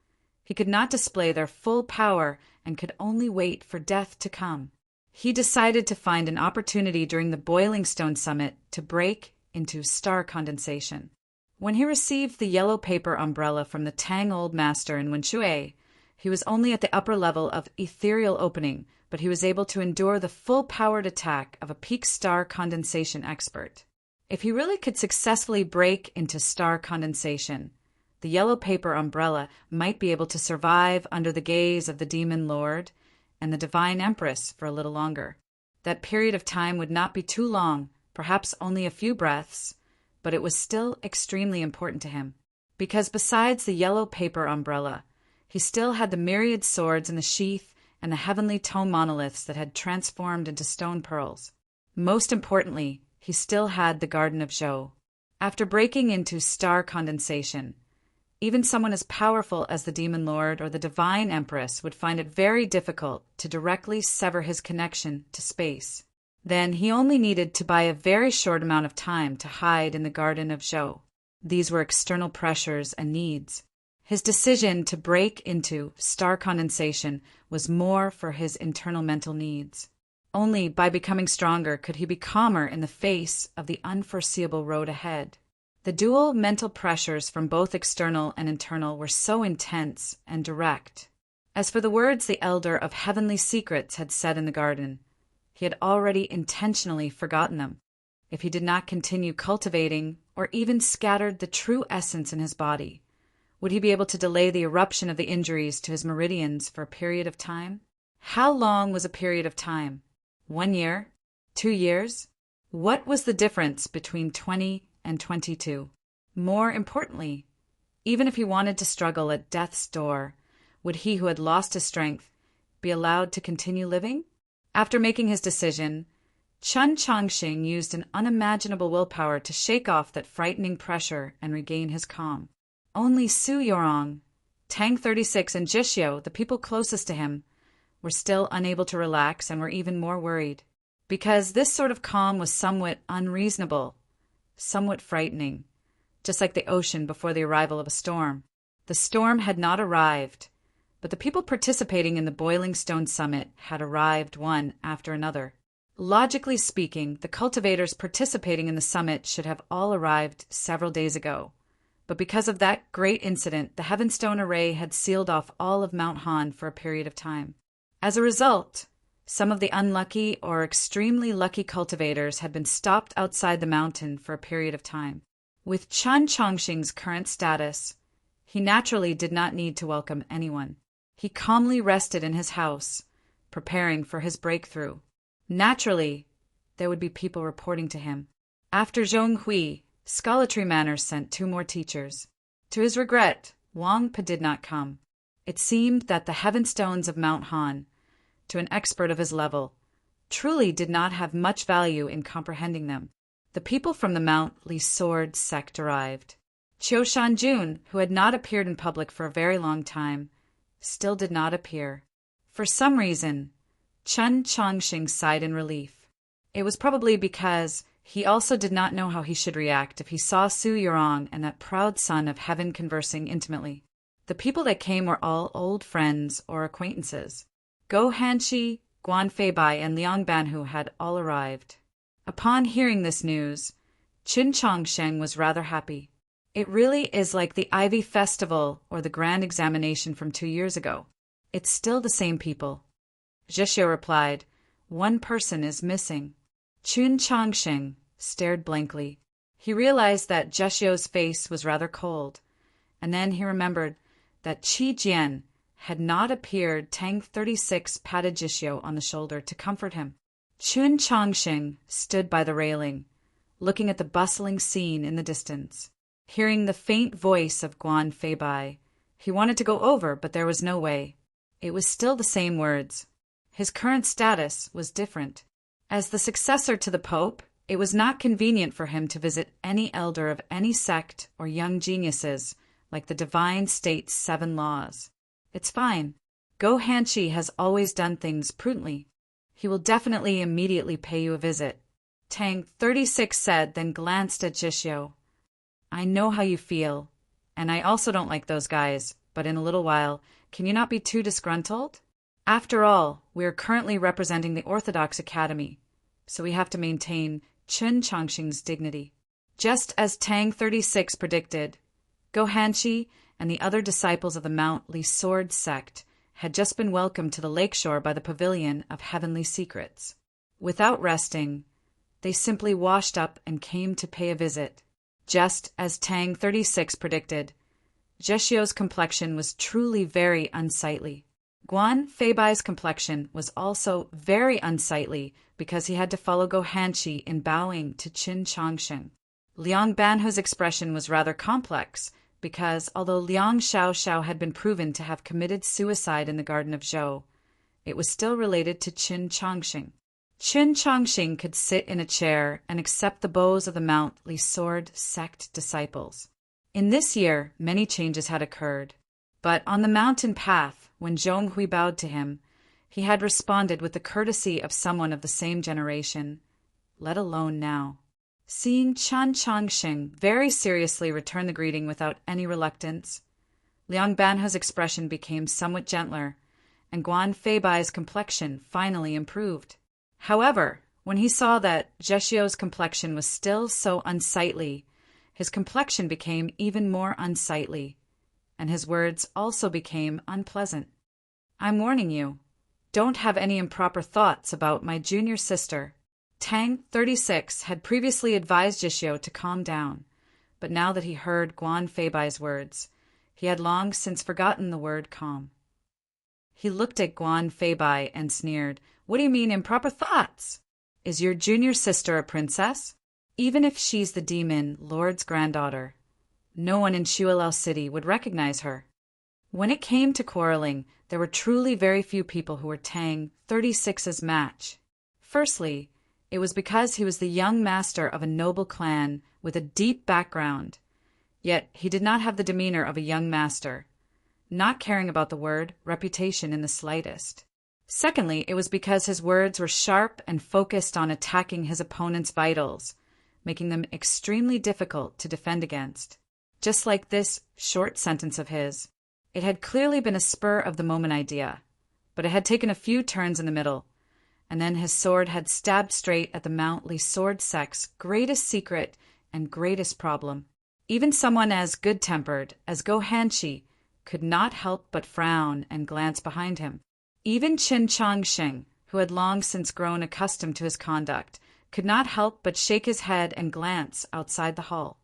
he could not display their full power and could only wait for death to come. He decided to find an opportunity during the Boiling Stone Summit to break into star condensation. When he received the yellow paper umbrella from the Tang Old Master in Wenshui, he was only at the upper level of ethereal opening, but he was able to endure the full-powered attack of a peak star condensation expert. If he really could successfully break into star condensation, the yellow paper umbrella might be able to survive under the gaze of the Demon Lord and the Divine Empress for a little longer. That period of time would not be too long, perhaps only a few breaths, but it was still extremely important to him, because besides the yellow paper umbrella, he still had the myriad swords in the sheath and the heavenly tome monoliths that had transformed into stone pearls. Most importantly, he still had the Garden of Zhou. After breaking into star condensation, even someone as powerful as the Demon Lord or the Divine Empress would find it very difficult to directly sever his connection to space. Then he only needed to buy a very short amount of time to hide in the Garden of Zhou. These were external pressures and needs. His decision to break into star condensation was more for his internal mental needs. Only by becoming stronger could he be calmer in the face of the unforeseeable road ahead. The dual mental pressures from both external and internal were so intense and direct. As for the words the Elder of Heavenly Secrets had said in the garden, he had already intentionally forgotten them. If he did not continue cultivating or even scattered the true essence in his body, would he be able to delay the eruption of the injuries to his meridians for a period of time? How long was a period of time? 1 year? 2 years? What was the difference between 20 and 22? More importantly, even if he wanted to struggle at death's door, would he who had lost his strength be allowed to continue living? After making his decision, Chen Changxing used an unimaginable willpower to shake off that frightening pressure and regain his calm. Only Su Yorong, Tang 36, and Jishio, the people closest to him, were still unable to relax and were even more worried, because this sort of calm was somewhat unreasonable, somewhat frightening, just like the ocean before the arrival of a storm. The storm had not arrived, but the people participating in the Boiling Stone Summit had arrived one after another. Logically speaking, the cultivators participating in the summit should have all arrived several days ago. But because of that great incident, the Heavenstone Array had sealed off all of Mount Han for a period of time. As a result, some of the unlucky or extremely lucky cultivators had been stopped outside the mountain for a period of time. With Chen Changxing's current status, he naturally did not need to welcome anyone. He calmly rested in his house, preparing for his breakthrough. Naturally, there would be people reporting to him. After Zhonghui, Scholatry Manor sent 2 more teachers. To his regret, Wang Pe did not come. It seemed that the Heavenstones of Mount Han, to an expert of his level, truly did not have much value in comprehending them. The people from the Mount Li Sword sect arrived. Qiu Shanjun, who had not appeared in public for a very long time, still did not appear. For some reason, Chen Changxing sighed in relief. It was probably because he also did not know how he should react if he saw Su Yorong and that proud son of heaven conversing intimately. The people that came were all old friends or acquaintances. Go Hanshi, Guan Feibai, and Liang Banhu had all arrived. Upon hearing this news, Chen Changsheng was rather happy. It really is like the Ivy Festival or the Grand Examination from 2 years ago. It's still the same people. Jishio replied, "One person is missing." Chen Changsheng stared blankly. He realized that Jishio's face was rather cold, and then he remembered that Qi Jian had not appeared. Tang 36 patted Jishio on the shoulder to comfort him. Chen Changsheng stood by the railing, looking at the bustling scene in the distance. hearing the faint voice of Guan Feibai. He wanted to go over, but there was no way. It was still the same words. His current status was different. As the successor to the Pope, it was not convenient for him to visit any elder of any sect or young geniuses, like the divine state's 7 laws. It's fine. Go Hanshi has always done things prudently. He will definitely immediately pay you a visit, Tang 36 said, then glanced at Jishyo. I know how you feel, and I also don't like those guys, but in a little while, can you not be too disgruntled? After all, we are currently representing the Orthodox Academy, so we have to maintain Chen Chongqing's dignity. Just as Tang 36 predicted, Go Hanshi and the other disciples of the Mount Li Sword sect had just been welcomed to the lakeshore by the Pavilion of Heavenly Secrets. Without resting, they simply washed up and came to pay a visit. Just as Tang 36 predicted, Jeshio's complexion was truly very unsightly. Guan Feibai's complexion was also very unsightly because he had to follow Go Hanshi in bowing to Qin Chongsheng. Liang Banhu's expression was rather complex because, although Liang Xiaoxiao had been proven to have committed suicide in the Garden of Zhou, it was still related to Qin Chongsheng. Qin Chongsheng could sit in a chair and accept the bows of the Mount Li Sword sect disciples. In this year, many changes had occurred, but on the mountain path, when Zhonghui bowed to him, he had responded with the courtesy of someone of the same generation, let alone now. Seeing Qin Chongsheng very seriously return the greeting without any reluctance, Liang Banhu's expression became somewhat gentler, and Guan Feibai's complexion finally improved. However, when he saw that Jeshio's complexion was still so unsightly, his complexion became even more unsightly, and his words also became unpleasant. I'm warning you, don't have any improper thoughts about my junior sister. Tang 36 had previously advised Jishio to calm down, but now that he heard Guan Feibai's words, he had long since forgotten the word calm. He looked at Guan Feibai and sneered, What do you mean improper thoughts? Is your junior sister a princess? Even if she's the demon lord's granddaughter, no one in Shuilao City would recognize her. When it came to quarreling, there were truly very few people who were Tang 36's match. Firstly, it was because he was the young master of a noble clan with a deep background, yet he did not have the demeanor of a young master, not caring about the word reputation in the slightest. Secondly, it was because his words were sharp and focused on attacking his opponent's vitals, making them extremely difficult to defend against. Just like this short sentence of his, it had clearly been a spur-of-the-moment idea, but it had taken a few turns in the middle, and then his sword had stabbed straight at the Mount Li Sword sect's greatest secret and greatest problem. Even someone as good-tempered as Go Hanshi could not help but frown and glance behind him. Even Qin Chongsheng, who had long since grown accustomed to his conduct, could not help but shake his head and glance outside the hall.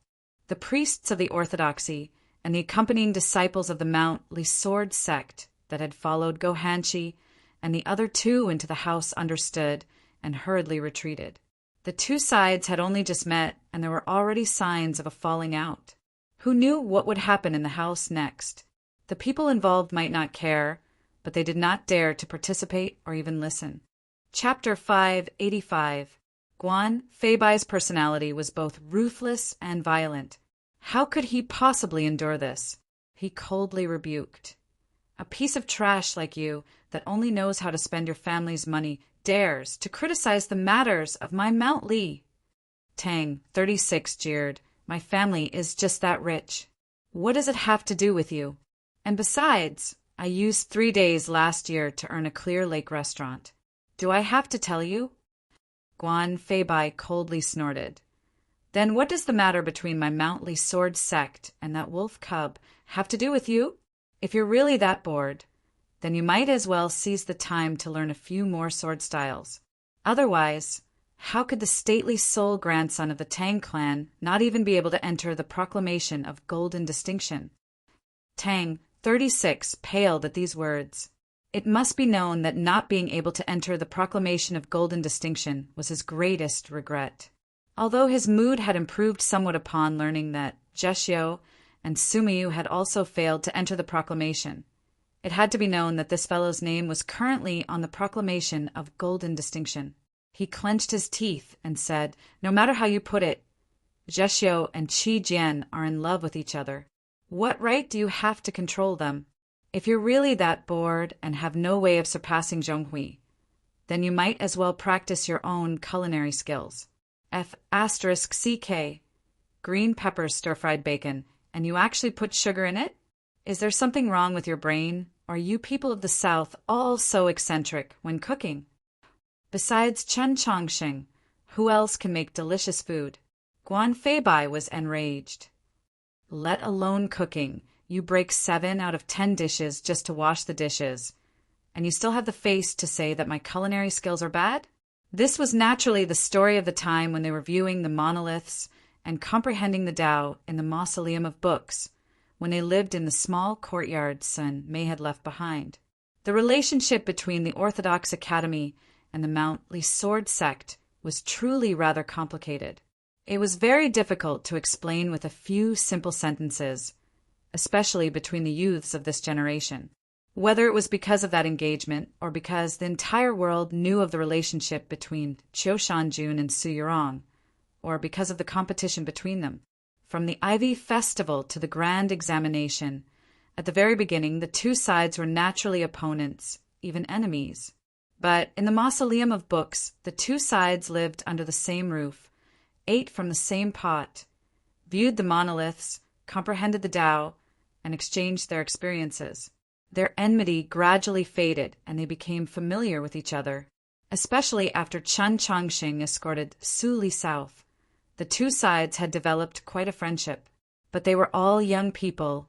The priests of the Orthodoxy and the accompanying disciples of the Mount Li Sword sect that had followed Go Hanshi and the other two into the house understood and hurriedly retreated. The two sides had only just met, and there were already signs of a falling out. Who knew what would happen in the house next? The people involved might not care, but they did not dare to participate or even listen. Chapter 585. Guan Feibai's personality was both ruthless and violent. How could he possibly endure this? He coldly rebuked. A piece of trash like you, that only knows how to spend your family's money, dares to criticize the matters of my Mount Li. Tang 36 jeered, My family is just that rich. What does it have to do with you? And besides, I used 3 days last year to earn a Clear Lake restaurant. Do I have to tell you? Guan Feibai coldly snorted. Then what does the matter between my Mount Li Sword sect and that wolf cub have to do with you? If you're really that bored, then you might as well seize the time to learn a few more sword styles. Otherwise, how could the stately sole grandson of the Tang clan not even be able to enter the proclamation of golden distinction? Tang 36 paled at these words. It must be known that not being able to enter the proclamation of golden distinction was his greatest regret. Although his mood had improved somewhat upon learning that Jeshio and Sumiyu had also failed to enter the proclamation, it had to be known that this fellow's name was currently on the proclamation of golden distinction. He clenched his teeth and said, "No matter how you put it, Jeshio and Qi Jian are in love with each other. What right do you have to control them? If you're really that bored and have no way of surpassing Zhonghui, then you might as well practice your own culinary skills. F***CK, green pepper stir-fried bacon, and you actually put sugar in it? Is there something wrong with your brain? Or are you people of the South all so eccentric when cooking? Besides Chen Chongsheng, who else can make delicious food?" Guan Feibai was enraged. "Let alone cooking, you break 7 out of 10 dishes just to wash the dishes, and you still have the face to say that my culinary skills are bad?" This was naturally the story of the time when they were viewing the monoliths and comprehending the Tao in the mausoleum of books, when they lived in the small courtyard Sun Mei had left behind. The relationship between the Orthodox Academy and the Mount Li Sword sect was truly rather complicated. It was very difficult to explain with a few simple sentences, especially between the youths of this generation. Whether it was because of that engagement or because the entire world knew of the relationship between Qiu Shanjun and Su Yurong, or because of the competition between them. From the Ivy Festival to the Grand Examination, at the very beginning the two sides were naturally opponents, even enemies. But in the mausoleum of books, the two sides lived under the same roof, ate from the same pot, viewed the monoliths, comprehended the Tao, and exchanged their experiences. Their enmity gradually faded, and they became familiar with each other. Especially after Chen Chongsheng escorted Su Li south, the two sides had developed quite a friendship. But they were all young people,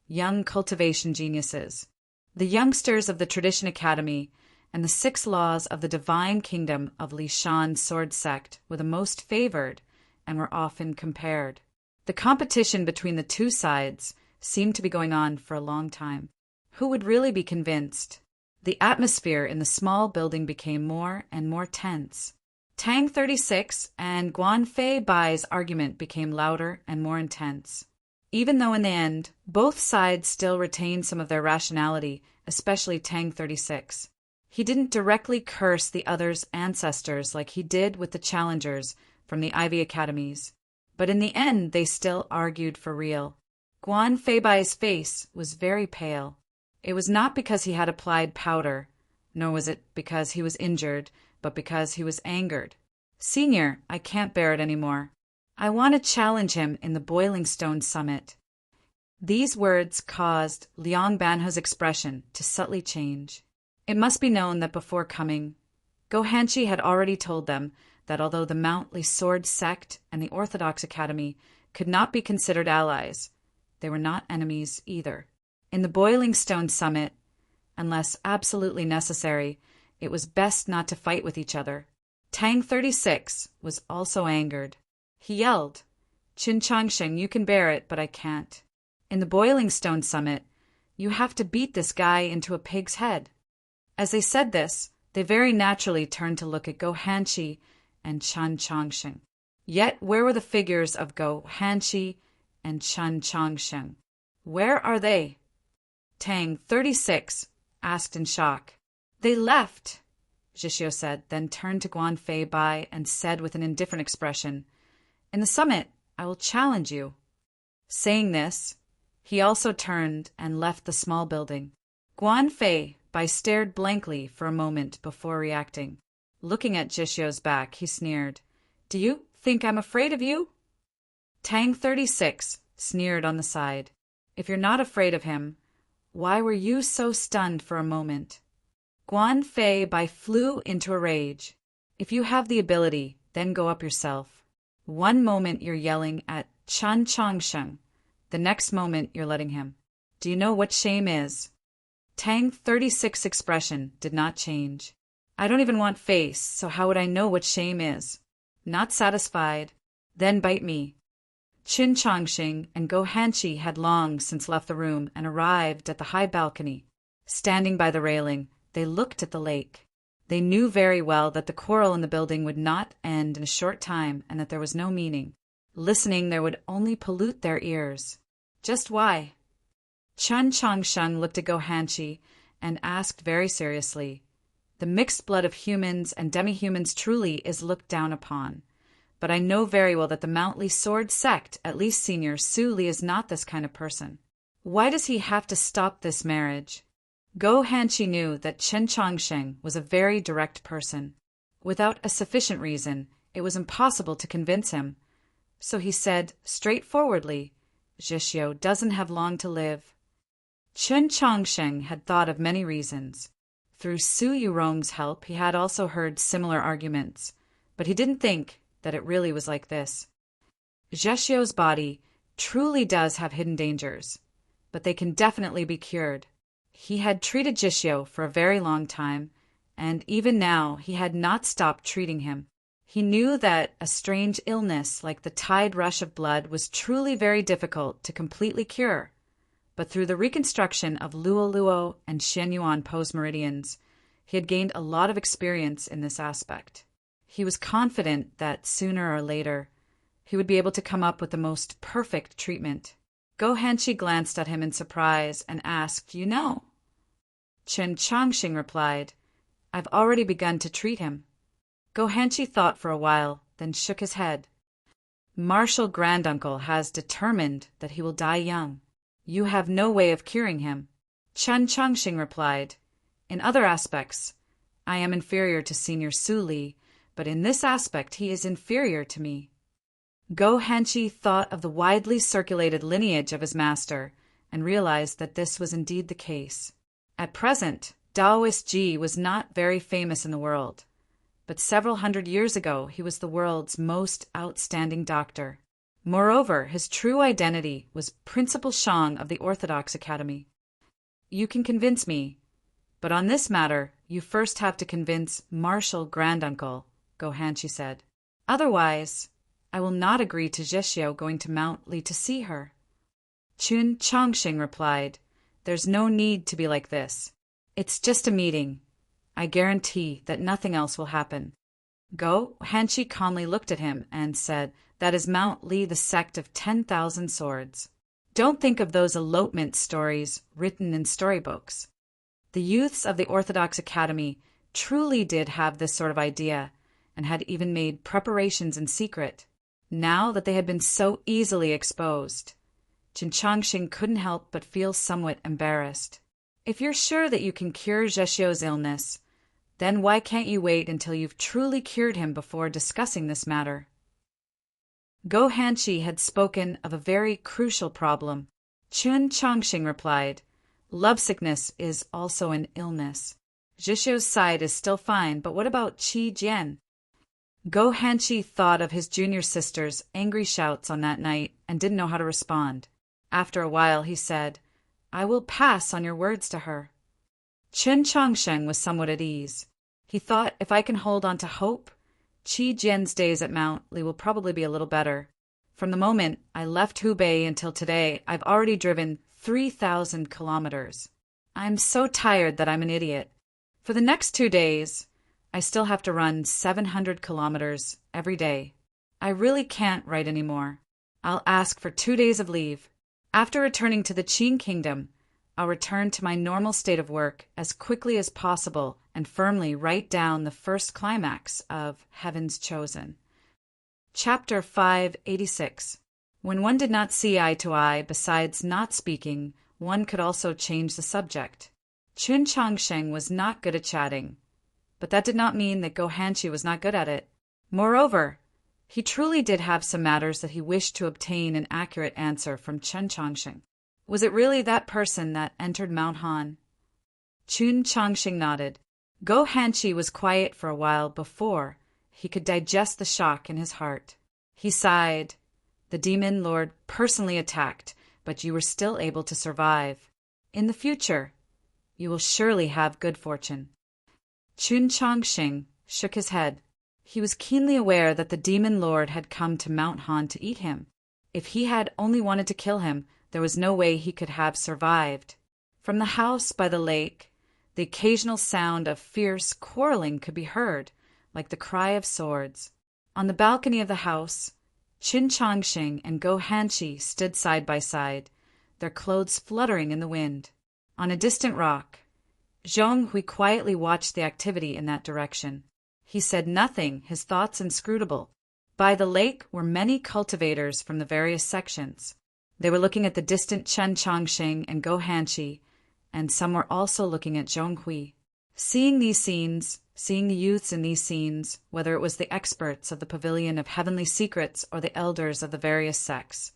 young cultivation geniuses. The youngsters of the Tradition Academy and the 6 laws of the Divine Kingdom of Li Shan sword sect were the most favored and were often compared. The competition between the two sides seemed to be going on for a long time. Who would really be convinced? The atmosphere in the small building became more and more tense. Tang 36 and Guan Fei Bai's argument became louder and more intense. Even though in the end, both sides still retained some of their rationality, especially Tang 36. He didn't directly curse the other's ancestors like he did with the challengers from the Ivy Academies. But in the end, they still argued for real. Guan Feibai's face was very pale. It was not because he had applied powder, nor was it because he was injured, but because he was angered. "Senior, I can't bear it any more. I want to challenge him in the Boiling Stone Summit." These words caused Liang Banho's expression to subtly change. It must be known that before coming, Go Hanshi had already told them that although the Mount Li Sword sect and the Orthodox Academy could not be considered allies, they were not enemies either. In the Boiling Stone Summit, unless absolutely necessary, it was best not to fight with each other. Tang 36 was also angered. He yelled, "Qin Changsheng, you can bear it, but I can't. In the Boiling Stone Summit, you have to beat this guy into a pig's head." As they said this, they very naturally turned to look at Go Hanshi and Chen Chongsheng. Yet where were the figures of Go Hanshi and Chen Chongsheng? Where are they? Tang 36 asked in shock. "They left," Zhishio said, then turned to Guan Fei Bai and said with an indifferent expression, "In the summit, I will challenge you." Saying this, he also turned and left the small building. Guan Fei Bai stared blankly for a moment before reacting. Looking at Zhishio's back, he sneered, "Do you think I'm afraid of you?" Tang 36 sneered on the side. "If you're not afraid of him, why were you so stunned for a moment?" Guan Fei Bai flew into a rage. "If you have the ability, then go up yourself. One moment you're yelling at Chen Chongsheng, the next moment you're letting him. Do you know what shame is?" Tang 36's expression did not change. "I don't even want face, so how would I know what shame is? Not satisfied, then bite me." Qin Chongsheng and Go Hanshi had long since left the room and arrived at the high balcony. Standing by the railing, they looked at the lake. They knew very well that the quarrel in the building would not end in a short time and that there was no meaning. Listening there would only pollute their ears. Just why? Chen Changsheng looked at Go Hanshi and asked very seriously, "The mixed blood of humans and demi-humans truly is looked down upon. But I know very well that the Mount Li sword sect, at least Senior Su Li, is not this kind of person. Why does he have to stop this marriage?" Go Hanshi knew that Chen Changsheng was a very direct person. Without a sufficient reason, it was impossible to convince him. So he said straightforwardly, "Zhixiu doesn't have long to live." Chen Changsheng had thought of many reasons. Through Su Yurong's help, he had also heard similar arguments, but he didn't think that it really was like this. Zhixiu's body truly does have hidden dangers, but they can definitely be cured. He had treated Zhixiu for a very long time, and even now he had not stopped treating him. He knew that a strange illness like the tide rush of blood was truly very difficult to completely cure, but through the reconstruction of Luoluo and Xianyuan pose meridians, he had gained a lot of experience in this aspect. He was confident that sooner or later he would be able to come up with the most perfect treatment. Go Hanshi glanced at him in surprise and asked, "You know?" Chen Changxing replied, "I've already begun to treat him." Go Hanshi thought for a while, then shook his head. "Marshal Granduncle has determined that he will die young. You have no way of curing him." Chen Changxing replied, "In other aspects, I am inferior to Senior Su Li, but in this aspect he is inferior to me." Go Hanshi thought of the widely circulated lineage of his master and realized that this was indeed the case. At present, Daoist Ji was not very famous in the world, but several hundred years ago he was the world's most outstanding doctor. Moreover, his true identity was Principal Shang of the Orthodox Academy. "You can convince me, but on this matter you first have to convince Marshal Granduncle," Go Hanshi said. "Otherwise, I will not agree to Zhixiu going to Mount Li to see her." Chen Changxing replied, "There's no need to be like this. It's just a meeting. I guarantee that nothing else will happen." Go Hanshi calmly looked at him and said, "That is Mount Li, the sect of 10,000 swords. Don't think of those elopement stories written in storybooks. The youths of the Orthodox Academy truly did have this sort of idea and had even made preparations in secret. Now that they had been so easily exposed, Chen Changxing couldn't help but feel somewhat embarrassed. If you're sure that you can cure Zhixiu's illness, then why can't you wait until you've truly cured him before discussing this matter?" Go Hanshi had spoken of a very crucial problem. Chen Changxing replied, "Lovesickness is also an illness. Zhixiu's side is still fine, but what about Qi Jian?" Go Hanshi thought of his junior sister's angry shouts on that night and didn't know how to respond. After a while he said, "I will pass on your words to her." Chen Changsheng was somewhat at ease. He thought, if I can hold on to hope, Qi Jian's days at Mount Li will probably be a little better. From the moment I left Hubei until today, I've already driven 3,000 kilometers. I'm so tired that I'm an idiot. For the next 2 days, I still have to run 700 kilometers every day. I really can't write anymore. I'll ask for 2 days of leave. After returning to the Qing Kingdom, I'll return to my normal state of work as quickly as possible and firmly write down the first climax of Heaven's Chosen. Chapter 586. When one did not see eye to eye, besides not speaking, one could also change the subject. Chen Changsheng was not good at chatting, but that did not mean that Go Hanshi was not good at it. Moreover, he truly did have some matters that he wished to obtain an accurate answer from Chen Changsheng. Was it really that person that entered Mount Han? Chen Changsheng nodded. Go Hanshi was quiet for a while before he could digest the shock in his heart. He sighed. The demon lord personally attacked, but you were still able to survive. In the future, you will surely have good fortune. Chen Changsheng shook his head. He was keenly aware that the demon lord had come to Mount Han to eat him. If he had only wanted to kill him, there was no way he could have survived. From the house by the lake, The occasional sound of fierce quarreling could be heard, like the cry of swords. On the balcony of the house, Qin Changxing and Go Hanshi stood side by side, their clothes fluttering in the wind. On a distant rock, Zhong Hui quietly watched the activity in that direction. He said nothing, his thoughts inscrutable. By the lake were many cultivators from the various sections. They were looking at the distant Chen Changxing and Go Hanshi, and some were also looking at Zhong Hui. Seeing these scenes, seeing the youths in these scenes, whether it was the experts of the Pavilion of Heavenly Secrets or the elders of the various sects,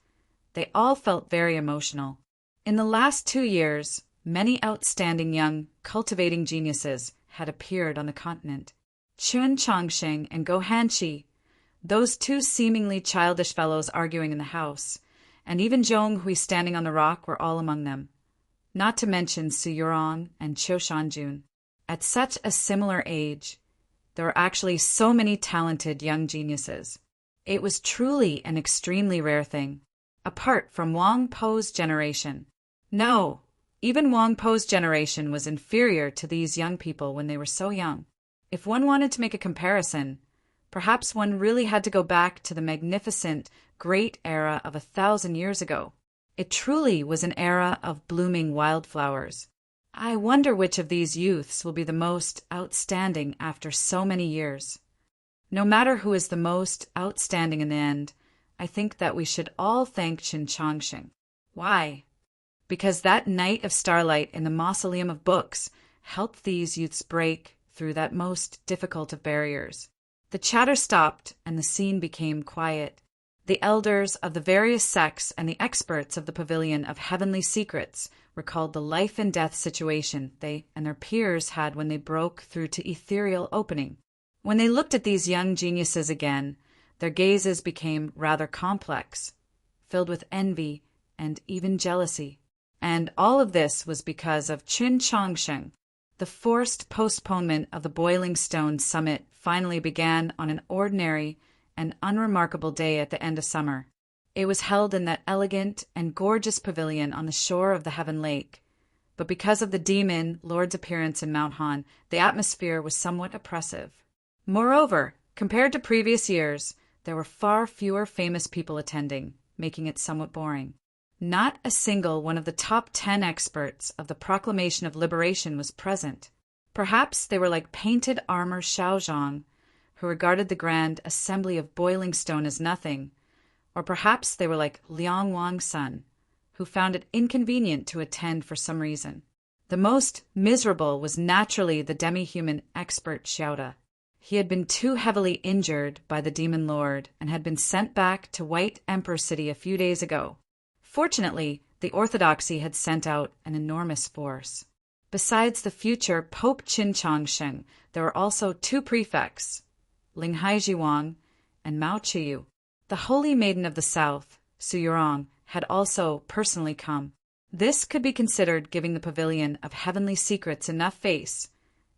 they all felt very emotional. In the last 2 years, many outstanding young, cultivating geniuses had appeared on the continent. Chen Changxing and Go Hanshi, those two seemingly childish fellows arguing in the house, and even Zhong Hui standing on the rock were all among them. Not to mention Su Yurong and Qiu Shanjun. At such a similar age, there were actually so many talented young geniuses. It was truly an extremely rare thing. Apart from Wang Po's generation. No, even Wang Po's generation was inferior to these young people when they were so young. If one wanted to make a comparison, perhaps one really had to go back to the magnificent, great era of 1,000 years ago. It truly was an era of blooming wildflowers. I wonder which of these youths will be the most outstanding after so many years. No matter who is the most outstanding in the end, I think that we should all thank Qin Changxing. Why? Because that night of starlight in the mausoleum of books helped these youths break through that most difficult of barriers. The chatter stopped and the scene became quiet. The elders of the various sects and the experts of the Pavilion of Heavenly Secrets recalled the life and death situation they and their peers had when they broke through to ethereal opening. When they looked at these young geniuses again, their gazes became rather complex, filled with envy and even jealousy. And all of this was because of Qin Changxing. The forced postponement of the Boiling Stone Summit finally began on an ordinary and unremarkable day at the end of summer. It was held in that elegant and gorgeous pavilion on the shore of the Heaven Lake. But because of the demon lord's appearance in Mount Han, the atmosphere was somewhat oppressive. Moreover, compared to previous years, there were far fewer famous people attending, making it somewhat boring. Not a single one of the top 10 experts of the Proclamation of Liberation was present. Perhaps they were like painted armor Xiaozhang, who regarded the grand assembly of Boiling Stone as nothing, or perhaps they were like Liang Wangsun, who found it inconvenient to attend for some reason. The most miserable was naturally the demi-human expert Xiaoda. He had been too heavily injured by the demon lord and had been sent back to White Emperor City a few days ago. Fortunately, the Orthodoxy had sent out an enormous force. Besides the future Pope Qin Changxing, there were also 2 prefects, Linghai Jiwang and Mao Chiyu. The Holy Maiden of the South, Su Yurong, had also personally come. This could be considered giving the Pavilion of Heavenly Secrets enough face,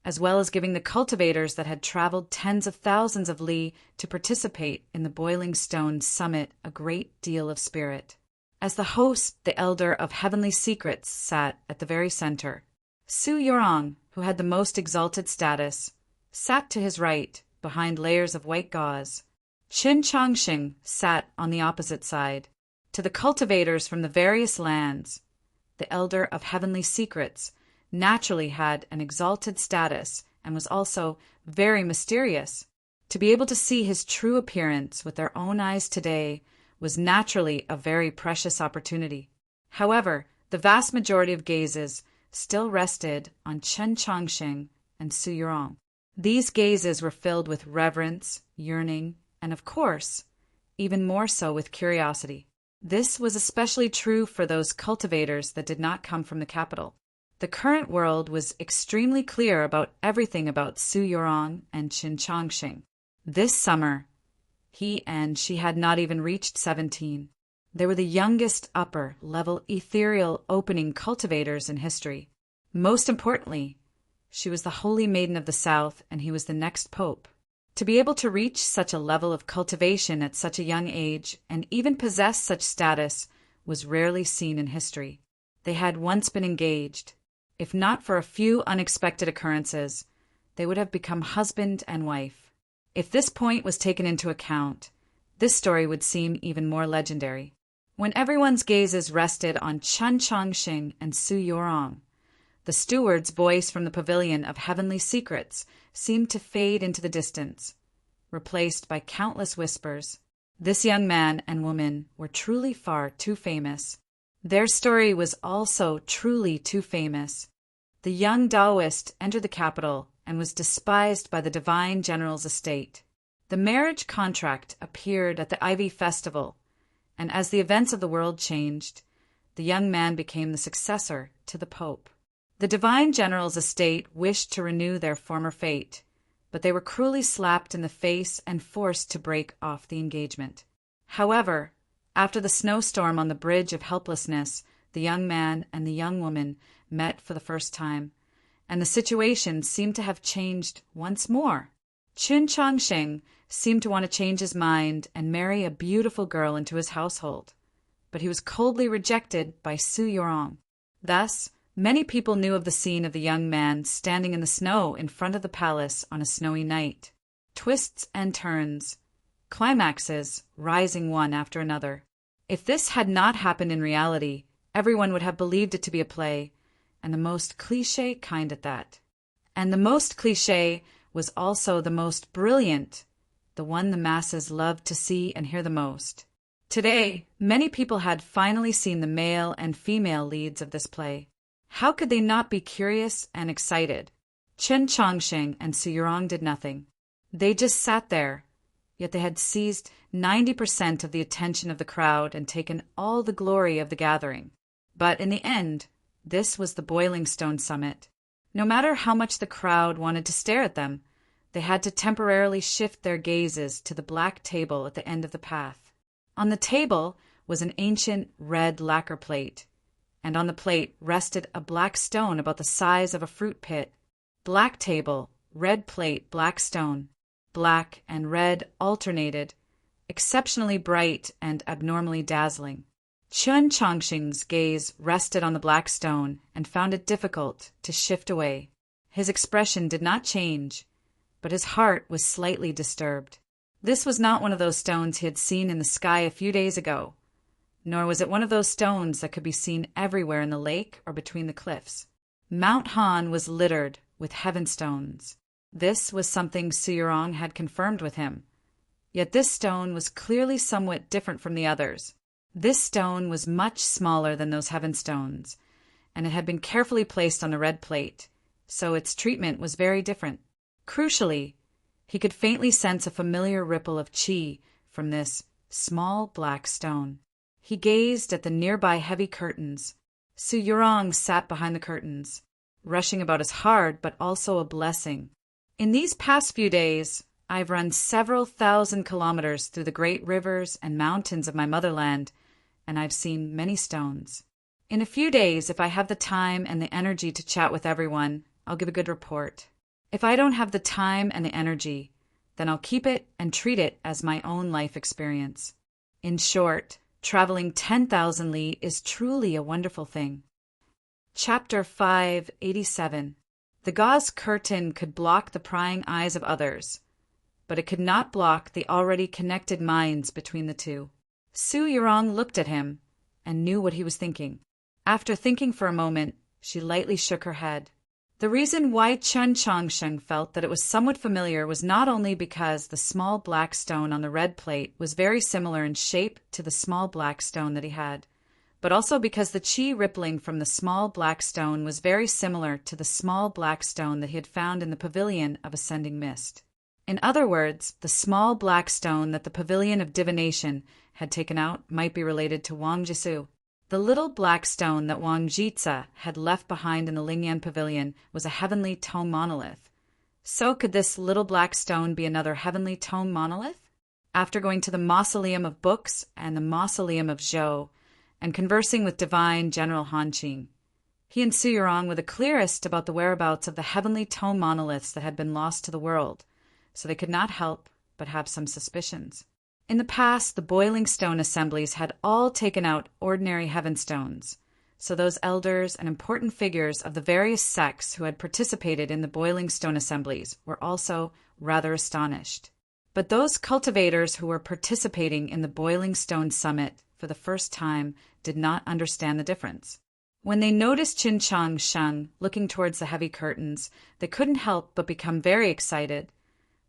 as well as giving the cultivators that had traveled tens of thousands of li to participate in the Boiling Stone Summit a great deal of spirit. As the host, the Elder of Heavenly Secrets, sat at the very center. Su Yurong, who had the most exalted status, sat to his right, behind layers of white gauze. Qin Changxing sat on the opposite side. To the cultivators from the various lands, the Elder of Heavenly Secrets naturally had an exalted status and was also very mysterious. To be able to see his true appearance with their own eyes today was naturally a very precious opportunity. However, the vast majority of gazes still rested on Qin Changxing and Su Yurong. These gazes were filled with reverence, yearning, and of course, even more so with curiosity. This was especially true for those cultivators that did not come from the capital. The current world was extremely clear about everything about Su Yurong and Qin Changxing. This summer, he and she had not even reached 17. They were the youngest upper-level ethereal opening cultivators in history. Most importantly, she was the Holy Maiden of the South and he was the next pope. To be able to reach such a level of cultivation at such a young age and even possess such status was rarely seen in history. They had once been engaged. If not for a few unexpected occurrences, they would have become husband and wife. If this point was taken into account, this story would seem even more legendary. When everyone's gazes rested on Chen Chongqing and Su Yorong, the steward's voice from the pavilion of heavenly secrets seemed to fade into the distance, replaced by countless whispers. This young man and woman were truly far too famous. Their story was also truly too famous. The young Taoist entered the capital and was despised by the divine general's estate. The marriage contract appeared at the Ivy Festival, and as the events of the world changed, the young man became the successor to the Pope. The divine general's estate wished to renew their former fate, but they were cruelly slapped in the face and forced to break off the engagement. However, after the snowstorm on the Bridge of Helplessness, the young man and the young woman met for the first time, and the situation seemed to have changed once more. Chen Chongqing seemed to want to change his mind and marry a beautiful girl into his household, but he was coldly rejected by Su Yorong. Thus, many people knew of the scene of the young man standing in the snow in front of the palace on a snowy night. Twists and turns, climaxes rising one after another. If this had not happened in reality, everyone would have believed it to be a play, and the most cliché kind at that. And the most cliché was also the most brilliant, the one the masses loved to see and hear the most. Today, many people had finally seen the male and female leads of this play. How could they not be curious and excited? Chen Chongqing and Su Yorong did nothing. They just sat there, yet they had seized 90% of the attention of the crowd and taken all the glory of the gathering. But in the end, this was the Boiling Stone Summit. No matter how much the crowd wanted to stare at them, they had to temporarily shift their gazes to the black table at the end of the path. On the table was an ancient red lacquer plate, and on the plate rested a black stone about the size of a fruit pit. Black table, red plate, black stone. Black and red alternated, exceptionally bright and abnormally dazzling. Chen Chongqing's gaze rested on the black stone and found it difficult to shift away. His expression did not change, but his heart was slightly disturbed. This was not one of those stones he had seen in the sky a few days ago, nor was it one of those stones that could be seen everywhere in the lake or between the cliffs. Mount Han was littered with heaven stones. This was something Su Yorong had confirmed with him. Yet this stone was clearly somewhat different from the others. This stone was much smaller than those heaven stones, and it had been carefully placed on the red plate, so its treatment was very different. Crucially, he could faintly sense a familiar ripple of qi from this small black stone. He gazed at the nearby heavy curtains. Su Yorong sat behind the curtains, rushing about as hard but also a blessing. In these past few days, I've run several thousand kilometers through the great rivers and mountains of my motherland, and I've seen many stones. In a few days, if I have the time and the energy to chat with everyone, I'll give a good report. If I don't have the time and the energy, then I'll keep it and treat it as my own life experience. In short, traveling 10,000 li is truly a wonderful thing. Chapter 587. The gauze curtain could block the prying eyes of others, but it could not block the already connected minds between the two. Su Yorong looked at him and knew what he was thinking. After thinking for a moment, she lightly shook her head. The reason why Chen Chongqing felt that it was somewhat familiar was not only because the small black stone on the red plate was very similar in shape to the small black stone that he had, but also because the qi rippling from the small black stone was very similar to the small black stone that he had found in the Pavilion of Ascending Mist. In other words, the small black stone that the Pavilion of Divination had taken out might be related to Wang Jisoo. The little black stone that Wang Jitsa had left behind in the Lingyan Pavilion was a heavenly tome monolith. So could this little black stone be another heavenly tome monolith? After going to the Mausoleum of Books and the Mausoleum of Zhou, and conversing with divine General Hanqing, he and Su Yorong were the clearest about the whereabouts of the heavenly tome monoliths that had been lost to the world, so they could not help but have some suspicions. In the past, the Boiling Stone assemblies had all taken out ordinary heaven stones, so those elders and important figures of the various sects who had participated in the Boiling Stone assemblies were also rather astonished. But those cultivators who were participating in the Boiling Stone Summit for the first time did not understand the difference. When they noticed Qin Chang Sheng looking towards the heavy curtains, they couldn't help but become very excited,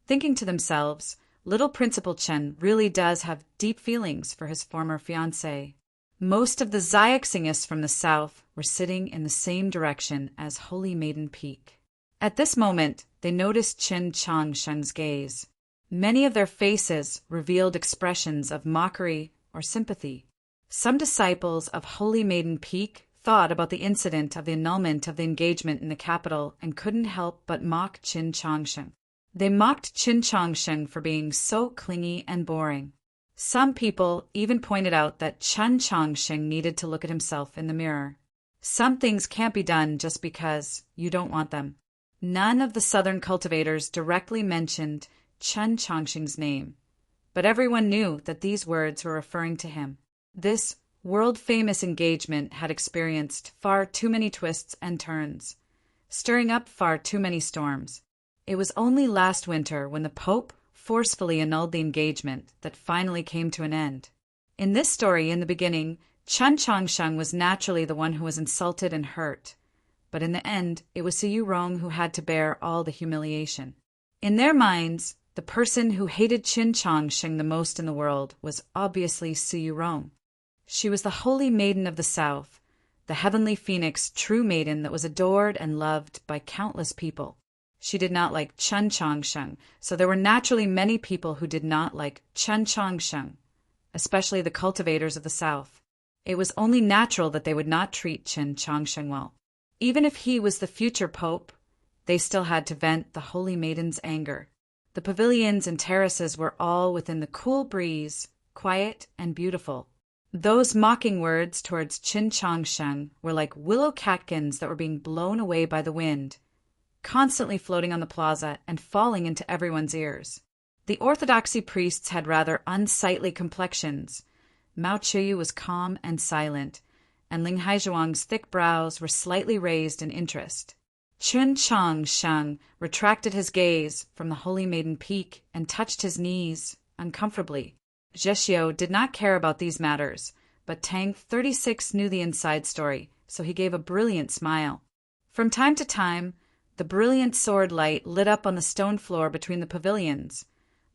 thinking to themselves, little Principal Chen really does have deep feelings for his former fiancée. Most of the Xiaxingists from the south were sitting in the same direction as Holy Maiden Peak. At this moment, they noticed Qin Chang Sheng's gaze. Many of their faces revealed expressions of mockery or sympathy. Some disciples of Holy Maiden Peak thought about the incident of the annulment of the engagement in the capital and couldn't help but mock Qin Changsheng. They mocked Qin Changsheng for being so clingy and boring. Some people even pointed out that Qin Changsheng needed to look at himself in the mirror. Some things can't be done just because you don't want them. None of the southern cultivators directly mentioned Qin Changsheng's name, but everyone knew that these words were referring to him. This world-famous engagement had experienced far too many twists and turns, stirring up far too many storms. It was only last winter, when the Pope forcefully annulled the engagement, that finally came to an end. In this story, in the beginning, Qin Changsheng was naturally the one who was insulted and hurt, but in the end, it was Su Yurong who had to bear all the humiliation. In their minds, the person who hated Qin Changsheng the most in the world was obviously Su Yurong. She was the holy maiden of the south, the heavenly phoenix true maiden that was adored and loved by countless people. She did not like Qin Changsheng, so there were naturally many people who did not like Qin Changsheng, especially the cultivators of the south. It was only natural that they would not treat Qin Changsheng well. Even if he was the future pope, they still had to vent the holy maiden's anger. The pavilions and terraces were all within the cool breeze, quiet and beautiful. Those mocking words towards Qin Changsheng were like willow catkins that were being blown away by the wind, constantly floating on the plaza and falling into everyone's ears. The orthodoxy priests had rather unsightly complexions. Mao Chuyu was calm and silent, and Ling Haizhuang's thick brows were slightly raised in interest. Qin Changsheng retracted his gaze from the Holy Maiden Peak and touched his knees uncomfortably. Zhexiu did not care about these matters, but Tang 36 knew the inside story, so he gave a brilliant smile. From time to time, the brilliant sword light lit up on the stone floor between the pavilions,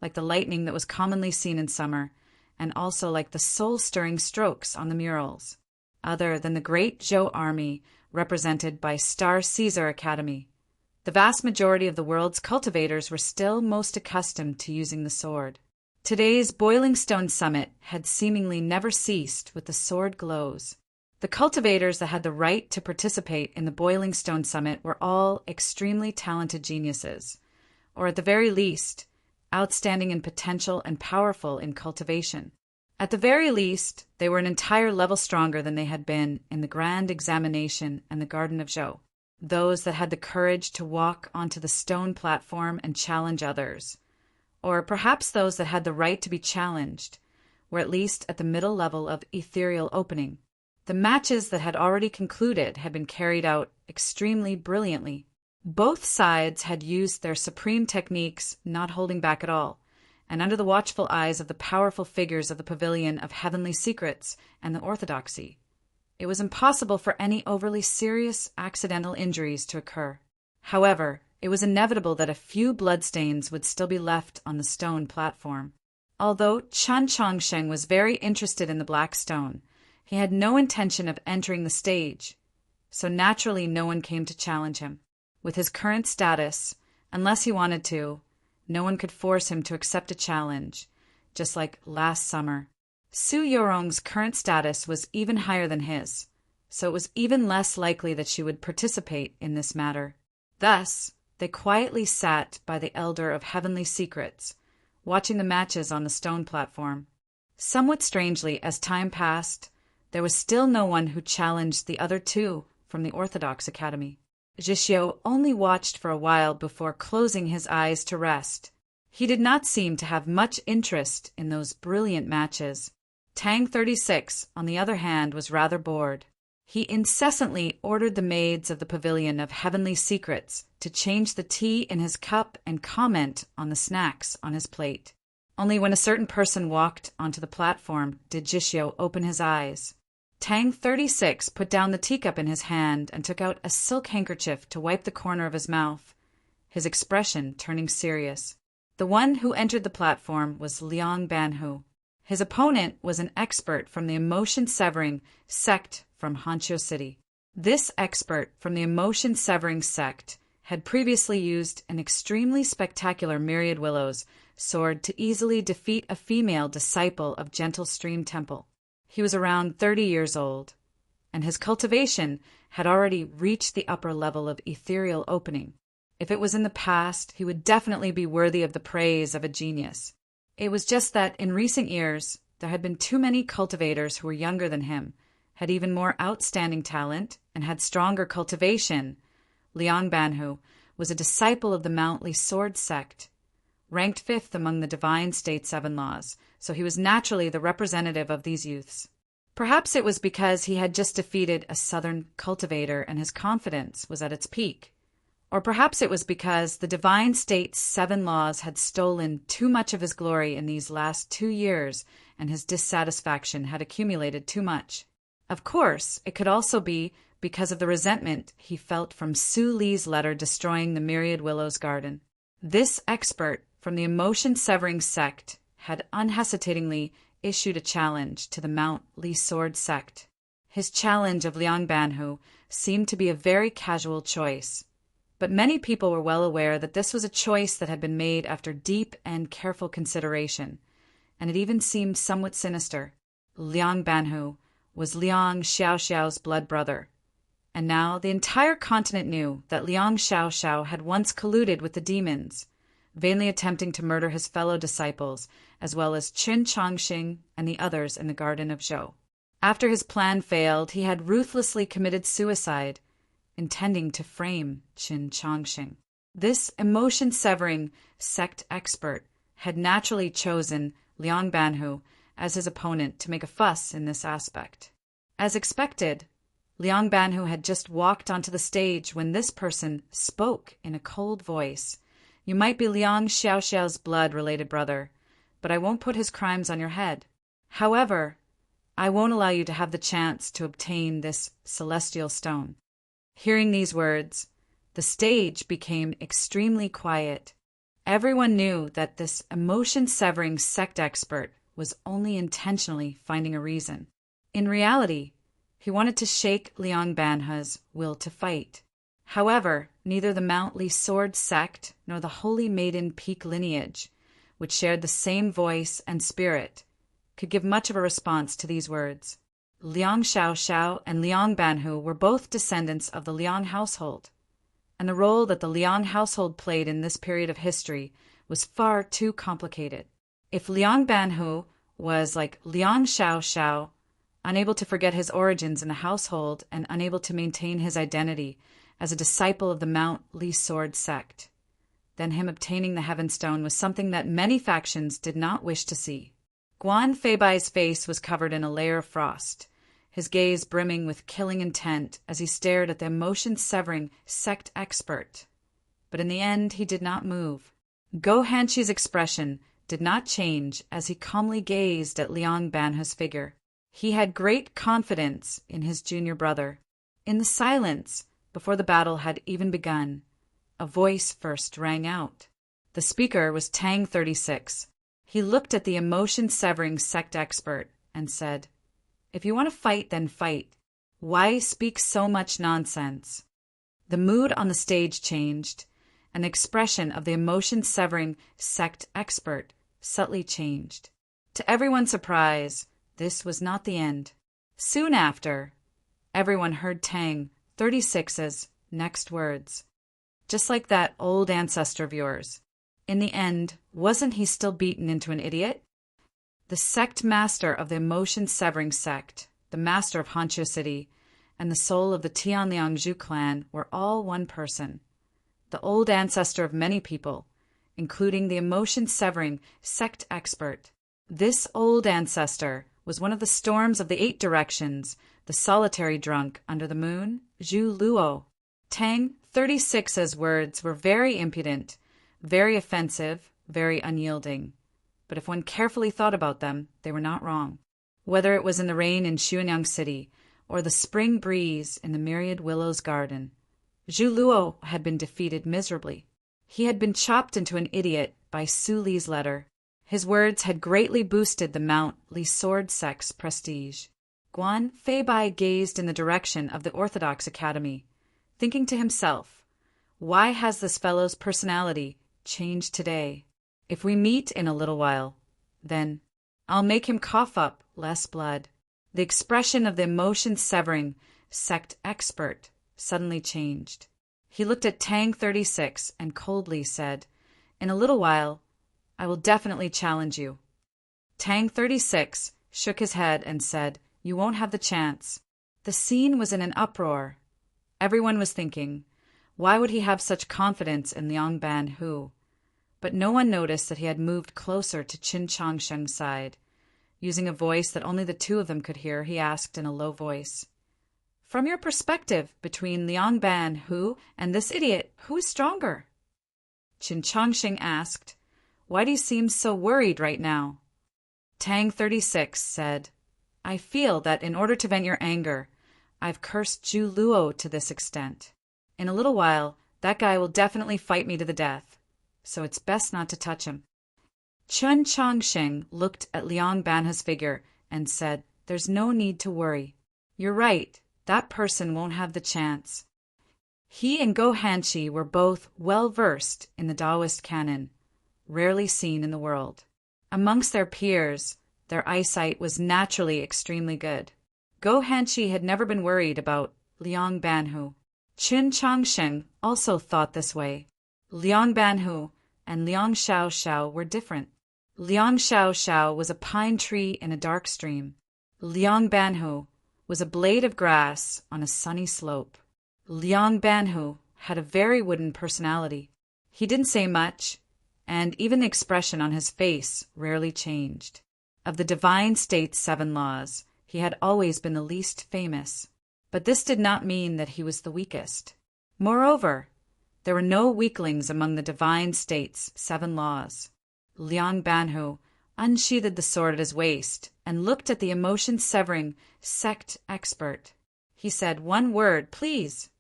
like the lightning that was commonly seen in summer, and also like the soul-stirring strokes on the murals, other than the great Zhou army represented by Star Caesar Academy. The vast majority of the world's cultivators were still most accustomed to using the sword. Today's Boiling Stone Summit had seemingly never ceased with the sword glows. The cultivators that had the right to participate in the Boiling Stone Summit were all extremely talented geniuses, or at the very least, outstanding in potential and powerful in cultivation. At the very least, they were an entire level stronger than they had been in the Grand Examination and the Garden of Zhou. Those that had the courage to walk onto the stone platform and challenge others, or perhaps those that had the right to be challenged, were at least at the middle level of ethereal opening. The matches that had already concluded had been carried out extremely brilliantly. Both sides had used their supreme techniques, not holding back at all, and under the watchful eyes of the powerful figures of the Pavilion of Heavenly Secrets and the Orthodoxy, it was impossible for any overly serious accidental injuries to occur. However, it was inevitable that a few bloodstains would still be left on the stone platform. Although Qin Changsheng was very interested in the black stone, he had no intention of entering the stage, so naturally no one came to challenge him. With his current status, unless he wanted to, no one could force him to accept a challenge, just like last summer. Su Yurong's current status was even higher than his, so it was even less likely that she would participate in this matter. Thus, they quietly sat by the Elder of Heavenly Secrets, watching the matches on the stone platform. Somewhat strangely, as time passed, there was still no one who challenged the other two from the Orthodox Academy. Zhexiu only watched for a while before closing his eyes to rest. He did not seem to have much interest in those brilliant matches. Tang 36, on the other hand, was rather bored. He incessantly ordered the maids of the pavilion of heavenly secrets to change the tea in his cup and comment on the snacks on his plate. Only when a certain person walked onto the platform did Jishyo open his eyes. Tang 36 put down the teacup in his hand and took out a silk handkerchief to wipe the corner of his mouth, his expression turning serious. The one who entered the platform was Liang Banhu. His opponent was an expert from the emotion-severing sect from Hancho City. This expert from the emotion-severing sect had previously used an extremely spectacular myriad willows sword to easily defeat a female disciple of Gentle Stream Temple. He was around 30 years old, and his cultivation had already reached the upper level of ethereal opening. If it was in the past, he would definitely be worthy of the praise of a genius. It was just that in recent years, there had been too many cultivators who were younger than him, had even more outstanding talent, and had stronger cultivation. Liang Banhu was a disciple of the Mount Li Sword sect, ranked 5th among the Divine State 7 laws, so he was naturally the representative of these youths. Perhaps it was because he had just defeated a southern cultivator and his confidence was at its peak. Or perhaps it was because the Divine State's 7 laws had stolen too much of his glory in these last 2 years and his dissatisfaction had accumulated too much. Of course, it could also be because of the resentment he felt from Su Li's letter destroying the Myriad Willows garden. This expert from the emotion-severing sect had unhesitatingly issued a challenge to the Mount Li Sword sect. His challenge of Liang Banhu seemed to be a very casual choice, but many people were well aware that this was a choice that had been made after deep and careful consideration, and it even seemed somewhat sinister. Liang Banhu was Liang Xiaoxiao's blood brother, and now the entire continent knew that Liang Xiaoxiao had once colluded with the demons, vainly attempting to murder his fellow disciples, as well as Qin Changxing and the others in the Garden of Zhou. After his plan failed, he had ruthlessly committed suicide, intending to frame Qin Changxing. This emotion-severing sect expert had naturally chosen Liang Banhu as his opponent to make a fuss in this aspect. As expected, Liang Banhu had just walked onto the stage when this person spoke in a cold voice. "You might be Liang Xiaoxiao's blood-related brother, but I won't put his crimes on your head. However, I won't allow you to have the chance to obtain this celestial stone." Hearing these words, the stage became extremely quiet. Everyone knew that this emotion-severing sect expert was only intentionally finding a reason. In reality, he wanted to shake Liang Banhu's will to fight. However, neither the Mount Li Sword sect nor the Holy Maiden Peak lineage, which shared the same voice and spirit, could give much of a response to these words. Liang Xiaoxiao and Liang Banhu were both descendants of the Liang household, and the role that the Liang household played in this period of history was far too complicated. If Liang Banhu was like Liang Xiaoxiao, unable to forget his origins in the household and unable to maintain his identity as a disciple of the Mount Li Sword sect, then him obtaining the Heaven Stone was something that many factions did not wish to see. Guan Feibai's face was covered in a layer of frost, his gaze brimming with killing intent as he stared at the emotion-severing sect expert. But in the end, he did not move. Go Hanqi's expression did not change as he calmly gazed at Liang Banhu's figure. He had great confidence in his junior brother. In the silence, before the battle had even begun, a voice first rang out. The speaker was Tang 36. He looked at the emotion-severing sect expert and said, "If you want to fight, then fight. Why speak so much nonsense?" The mood on the stage changed, and the expression of the emotion-severing sect expert subtly changed. To everyone's surprise, this was not the end. Soon after, everyone heard Tang 36's next words. "Just like that old ancestor of yours. In the end, wasn't he still beaten into an idiot?" The sect master of the emotion-severing sect, the master of Hancho City, and the soul of the Tianliangzhu clan were all one person. The old ancestor of many people, including the emotion-severing sect expert. This old ancestor was one of the storms of the 8 directions, the solitary drunk under the moon, Zhu Luo. Tang 36's words were very impudent, very offensive, very unyielding. But if one carefully thought about them, they were not wrong. Whether it was in the rain in Xuanyang City or the spring breeze in the myriad willows garden, Zhu Luo had been defeated miserably. He had been chopped into an idiot by Su Li's letter. His words had greatly boosted the Mount Li sword sect's prestige. Guan Feibai gazed in the direction of the Orthodox Academy, thinking to himself, "Why has this fellow's personality changed today? If we meet in a little while, then I'll make him cough up less blood." The expression of the emotion-severing sect expert suddenly changed. He looked at Tang 36 and coldly said, "In a little while, I will definitely challenge you." Tang 36 shook his head and said, "You won't have the chance." The scene was in an uproar. Everyone was thinking, why would he have such confidence in Liang Ban Hu? But no one noticed that he had moved closer to Qin Changsheng's side. Using a voice that only the two of them could hear, he asked in a low voice, "From your perspective, between Liang Ban Hu and this idiot, who is stronger?" Qin Changsheng asked, "Why do you seem so worried right now?" Tang 36 said, "I feel that in order to vent your anger, I've cursed Zhu Luo to this extent. In a little while, that guy will definitely fight me to the death, so it's best not to touch him." Qin Changsheng looked at Liang Banhu's figure and said, "There's no need to worry. You're right, that person won't have the chance." He and Go Hanshi were both well-versed in the Taoist canon, rarely seen in the world. Amongst their peers, their eyesight was naturally extremely good. Go Hanshi had never been worried about Liang Banhu. Qin Changsheng also thought this way. Liang Banhu and Liang Xiaoxiao were different. Liang Xiaoxiao was a pine tree in a dark stream. Liang Banhu was a blade of grass on a sunny slope. Liang Banhu had a very wooden personality. He didn't say much, and even the expression on his face rarely changed. Of the divine state's 7 laws, he had always been the least famous, but this did not mean that he was the weakest. Moreover, there were no weaklings among the divine state's 7 laws. Liang Banhu unsheathed the sword at his waist and looked at the emotion-severing sect expert. He said, "One word, please."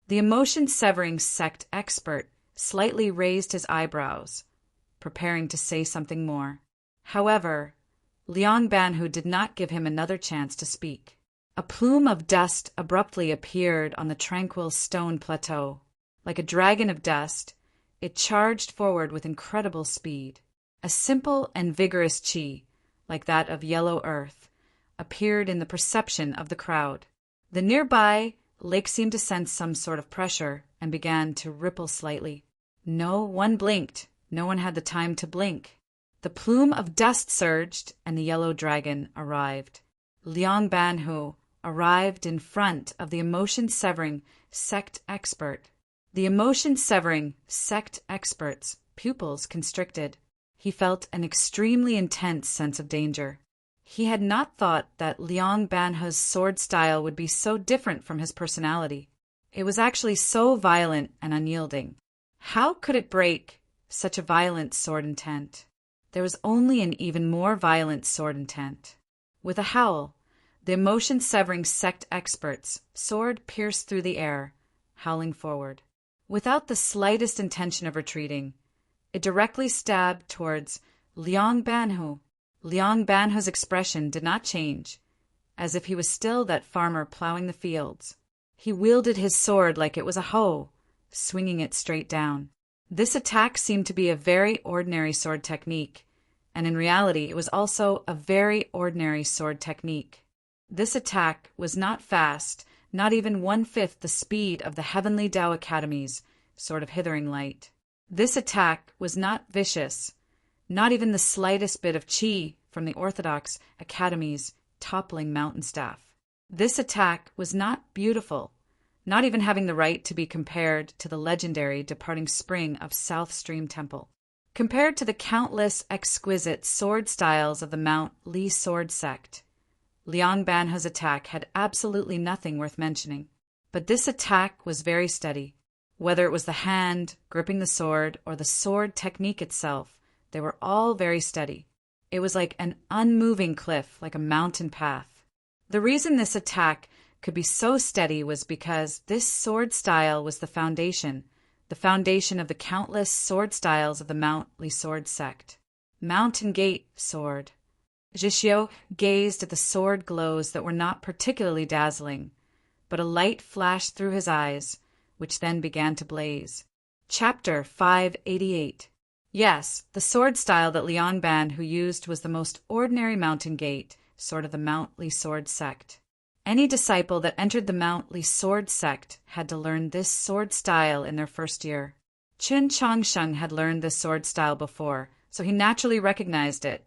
The emotion-severing sect expert slightly raised his eyebrows, preparing to say something more. However, Liang Banhu did not give him another chance to speak. A plume of dust abruptly appeared on the tranquil stone plateau. Like a dragon of dust, it charged forward with incredible speed. A simple and vigorous qi, like that of yellow earth, appeared in the perception of the crowd. The nearby lake seemed to sense some sort of pressure and began to ripple slightly. No one blinked. No one had the time to blink. The plume of dust surged, and the yellow dragon arrived. Liang Banhu arrived in front of the emotion-severing sect expert. The emotion-severing sect expert's pupils constricted. He felt an extremely intense sense of danger. He had not thought that Liang Banhu's sword style would be so different from his personality. It was actually so violent and unyielding. How could it break such a violent sword intent? There was only an even more violent sword intent. With a howl, the emotion-severing sect expert's sword pierced through the air, howling forward. Without the slightest intention of retreating, it directly stabbed towards Liang Banhu. Liang Banhu's expression did not change, as if he was still that farmer plowing the fields. He wielded his sword like it was a hoe, swinging it straight down. This attack seemed to be a very ordinary sword technique, and in reality it was also a very ordinary sword technique. This attack was not fast, not even 1/5 the speed of the Heavenly Tao Academy's sword of hithering light. This attack was not vicious, not even the slightest bit of qi from the Orthodox Academy's toppling mountain staff. This attack was not beautiful, not even having the right to be compared to the legendary departing spring of South Stream Temple. Compared to the countless exquisite sword styles of the Mount Li sword sect, Liang Banhu's attack had absolutely nothing worth mentioning. But this attack was very steady. Whether it was the hand gripping the sword or the sword technique itself, they were all very steady. It was like an unmoving cliff, like a mountain path. The reason this attack could be so steady was because this sword style was the foundation of the countless sword styles of the Mount Li sword sect. Mountain Gate sword. Jishio gazed at the sword glows that were not particularly dazzling, but a light flashed through his eyes, which then began to blaze. Chapter 588. Yes, the sword style that Liang Banhu used was the most ordinary Mountain Gate sword of the Mount Li sword sect. Any disciple that entered the Mount Li sword sect had to learn this sword style in their first year. Qin Changsheng had learned this sword style before, so he naturally recognized it.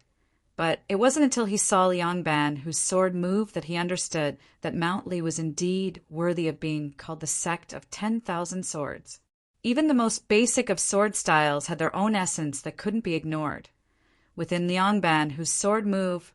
But it wasn't until he saw Liang Banhu's sword move that he understood that Mount Li was indeed worthy of being called the sect of 10,000 swords. Even the most basic of sword styles had their own essence that couldn't be ignored. Within Liang Banhu's sword move,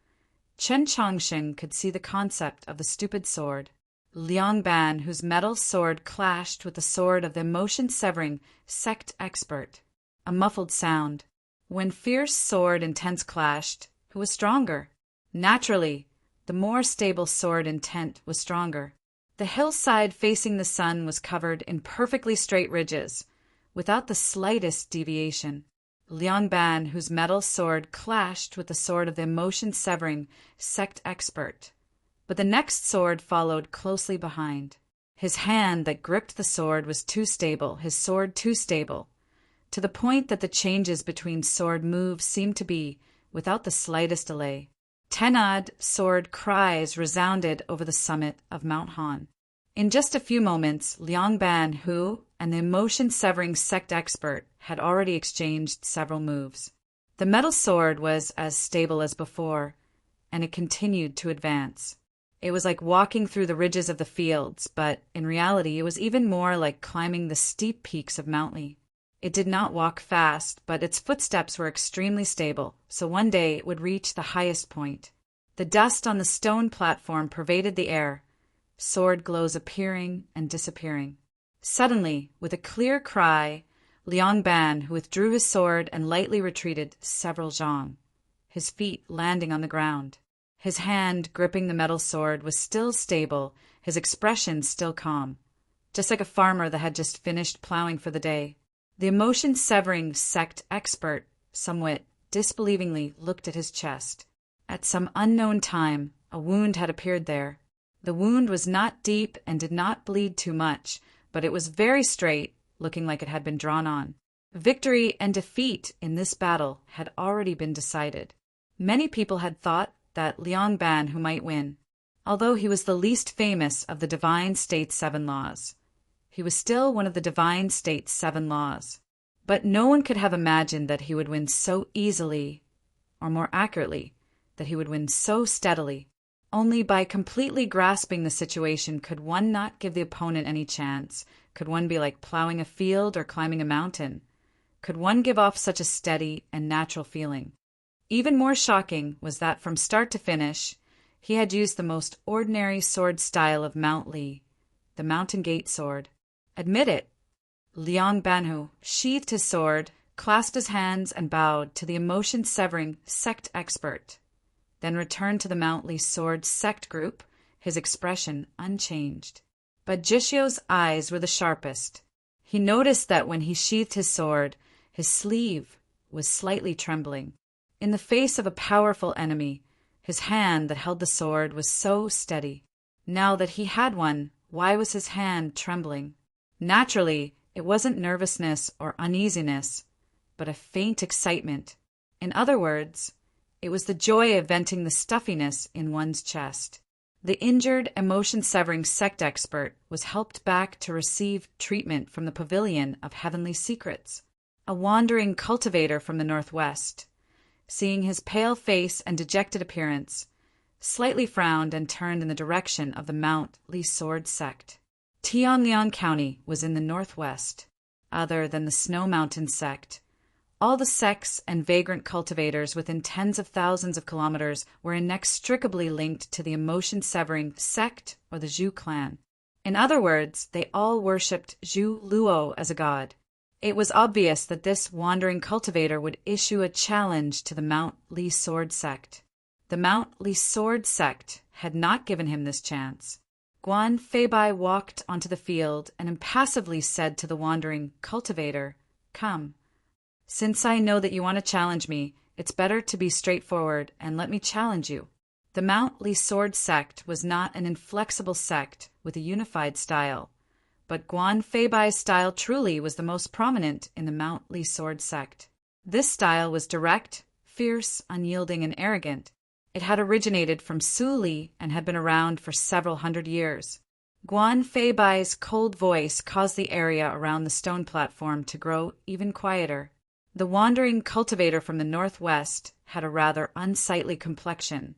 Chen Chongsheng could see the concept of the stupid sword. Liang Banhu's metal sword clashed with the sword of the emotion-severing sect expert. A muffled sound. When fierce sword intents clashed, who was stronger? Naturally, the more stable sword intent was stronger. The hillside facing the sun was covered in perfectly straight ridges, without the slightest deviation. Liang Banhu's metal sword clashed with the sword of the emotion-severing sect expert, but the next sword followed closely behind. His hand that gripped the sword was too stable, his sword too stable, to the point that the changes between sword moves seemed to be without the slightest delay. Tenad sword cries resounded over the summit of Mount Han. In just a few moments, Liang Banhu and the emotion-severing sect expert had already exchanged several moves. The metal sword was as stable as before, and it continued to advance. It was like walking through the ridges of the fields, but in reality it was even more like climbing the steep peaks of Mount Li. It did not walk fast, but its footsteps were extremely stable, so one day it would reach the highest point. The dust on the stone platform pervaded the air, sword glows appearing and disappearing. Suddenly, with a clear cry, Liang Banhu withdrew his sword and lightly retreated several zhang, his feet landing on the ground. His hand gripping the metal sword was still stable, his expression still calm, just like a farmer that had just finished plowing for the day. The emotion-severing sect expert, somewhat disbelievingly, looked at his chest. At some unknown time, a wound had appeared there. The wound was not deep and did not bleed too much, but it was very straight, looking like it had been drawn on. Victory and defeat in this battle had already been decided. Many people had thought that Liang Banhu might win. Although he was the least famous of the Divine State's 7 laws, he was still one of the Divine State's 7 laws. But no one could have imagined that he would win so easily, or more accurately, that he would win so steadily. Only by completely grasping the situation could one not give the opponent any chance. Could one be like plowing a field or climbing a mountain? Could one give off such a steady and natural feeling? Even more shocking was that from start to finish, he had used the most ordinary sword style of Mount Li, the Mountain Gate sword. Admit it. Liang Banhu sheathed his sword, clasped his hands, and bowed to the emotion-severing sect expert, then returned to the Mount Li sword sect group, his expression unchanged. But Jishio's eyes were the sharpest. He noticed that when he sheathed his sword, his sleeve was slightly trembling. In the face of a powerful enemy, his hand that held the sword was so steady. Now that he had one, why was his hand trembling? Naturally, it wasn't nervousness or uneasiness, but a faint excitement. In other words, it was the joy of venting the stuffiness in one's chest. The injured, emotion-severing sect expert was helped back to receive treatment from the Pavilion of Heavenly Secrets. A wandering cultivator from the northwest, seeing his pale face and dejected appearance, slightly frowned and turned in the direction of the Mount Li sword sect. Tianliang County was in the northwest. Other than the Snow Mountain sect, All the sects and vagrant cultivators within tens of thousands of kilometers were inextricably linked to the emotion-severing sect or the Zhu clan. In other words, they all worshipped Zhu Luo as a god. It was obvious that this wandering cultivator would issue a challenge to the Mount Li Sword sect. The Mount Li Sword sect had not given him this chance. Guan Feibai walked onto the field and impassively said to the wandering cultivator, "Come. Since I know that you want to challenge me, it's better to be straightforward and let me challenge you." The Mount Li Sword sect was not an inflexible sect with a unified style, but Guan Feibai's style truly was the most prominent in the Mount Li Sword sect. This style was direct, fierce, unyielding, and arrogant. It had originated from Su Li and had been around for several hundred years. Guan Feibai's cold voice caused the area around the stone platform to grow even quieter. The wandering cultivator from the northwest had a rather unsightly complexion,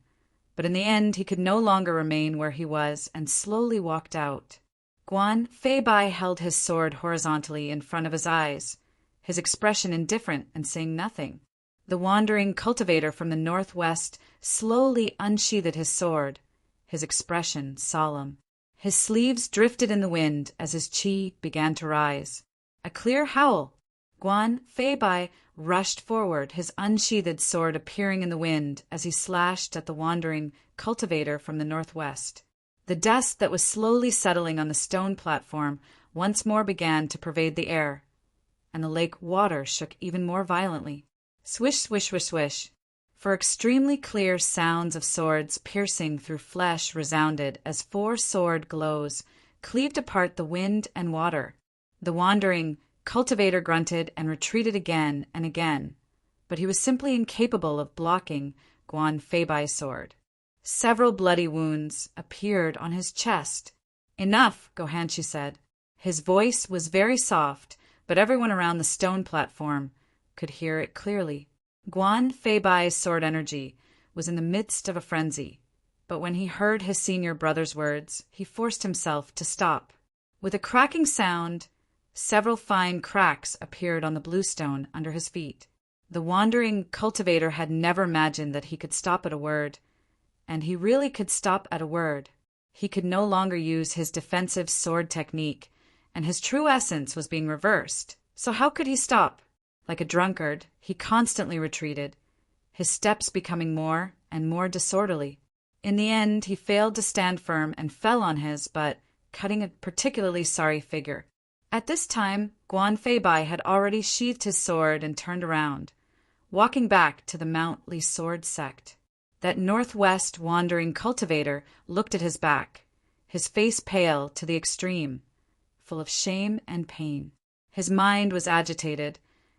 but in the end he could no longer remain where he was and slowly walked out. Guan Feibai held his sword horizontally in front of his eyes, his expression indifferent and saying nothing. The wandering cultivator from the northwest slowly unsheathed his sword, his expression solemn. His sleeves drifted in the wind as his qi began to rise. A clear howl. Guan Feibai rushed forward, his unsheathed sword appearing in the wind as he slashed at the wandering cultivator from the northwest. The dust that was slowly settling on the stone platform once more began to pervade the air, and the lake water shook even more violently. Swish, swish, swish, swish. For extremely clear sounds of swords piercing through flesh resounded as 4 sword glows cleaved apart the wind and water. The wandering cultivator grunted and retreated again and again, but he was simply incapable of blocking Guan Feibai's sword. Several bloody wounds appeared on his chest. "Enough," Gohanshi said. His voice was very soft, but everyone around the stone platform could hear it clearly. Guan Feibai's sword energy was in the midst of a frenzy, but when he heard his senior brother's words, he forced himself to stop. With a cracking sound, several fine cracks appeared on the bluestone under his feet. The wandering cultivator had never imagined that he could stop at a word, and he really could stop at a word. He could no longer use his defensive sword technique, and his true essence was being reversed. So how could he stop? Like a drunkard, he constantly retreated, his steps becoming more and more disorderly. In the end, he failed to stand firm and fell on his butt, cutting a particularly sorry figure. At this time, Guan Feibai had already sheathed his sword and turned around, walking back to the Mount Li Sword sect. That northwest wandering cultivator looked at his back, his face pale to the extreme, full of shame and pain. His mind was agitated,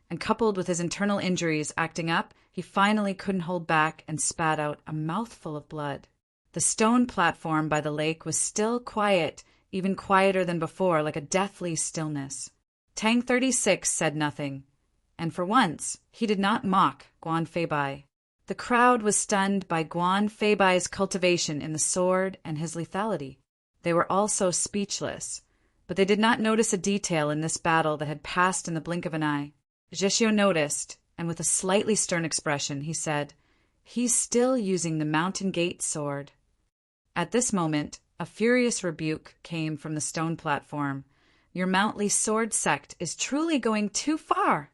and coupled with his internal injuries acting up, he finally couldn't hold back and spat out a mouthful of blood. The stone platform by the lake was still quiet, even quieter than before, like a deathly stillness. Tang 36 said nothing, and for once he did not mock Guan Feibai. The crowd was stunned by Guan Feibai's cultivation in the sword and his lethality. They were also speechless, but they did not notice a detail in this battle that had passed in the blink of an eye. Zheshio noticed, and with a slightly stern expression, he said, "He's still using the Mountain Gate sword." At this moment, a furious rebuke came from the stone platform. "Your Mount Li Sword sect is truly going too far."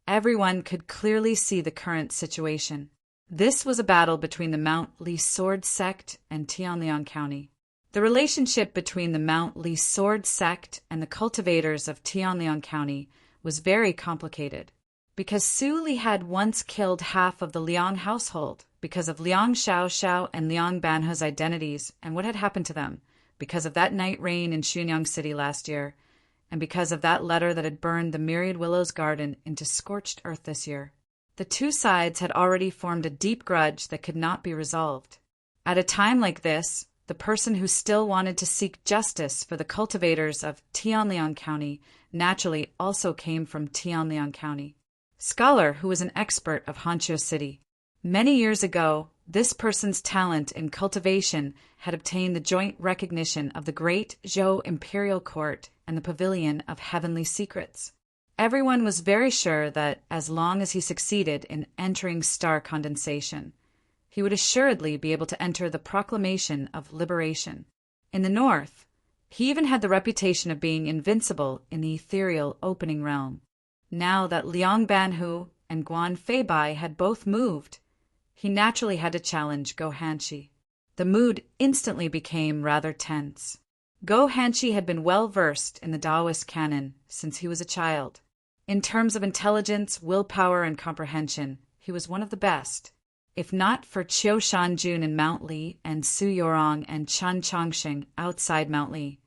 Everyone could clearly see the current situation. This was a battle between the Mount Li Sword sect and Tianliang County. The relationship between the Mount Li Sword sect and the cultivators of Tianliang County was very complicated, because Su Li had once killed half of the Liang household because of Liang Xiaoxiao and Liang Banhe's identities and what had happened to them, because of that night rain in Xunyang City last year, and because of that letter that had burned the Myriad Willows garden into scorched earth this year. The two sides had already formed a deep grudge that could not be resolved. At a time like this, the person who still wanted to seek justice for the cultivators of Tianliang County naturally also came from Tianliang County. Scholar who was an expert of Hanqiu City. Many years ago, this person's talent in cultivation had obtained the joint recognition of the Great Zhou Imperial Court and the Pavilion of Heavenly Secrets. Everyone was very sure that as long as he succeeded in entering star condensation, he would assuredly be able to enter the proclamation of liberation. In the north, he even had the reputation of being invincible in the ethereal opening realm. Now that Liang Banhu and Guan Feibai had both moved, he naturally had to challenge Go Hanshi. The mood instantly became rather tense. Go Hanshi had been well versed in the Taoist canon since he was a child. In terms of intelligence, willpower, and comprehension, he was one of the best. If not for Qiu Shanjun in Mount Li and Su Yorong and Chen Chongqing outside Mount Li,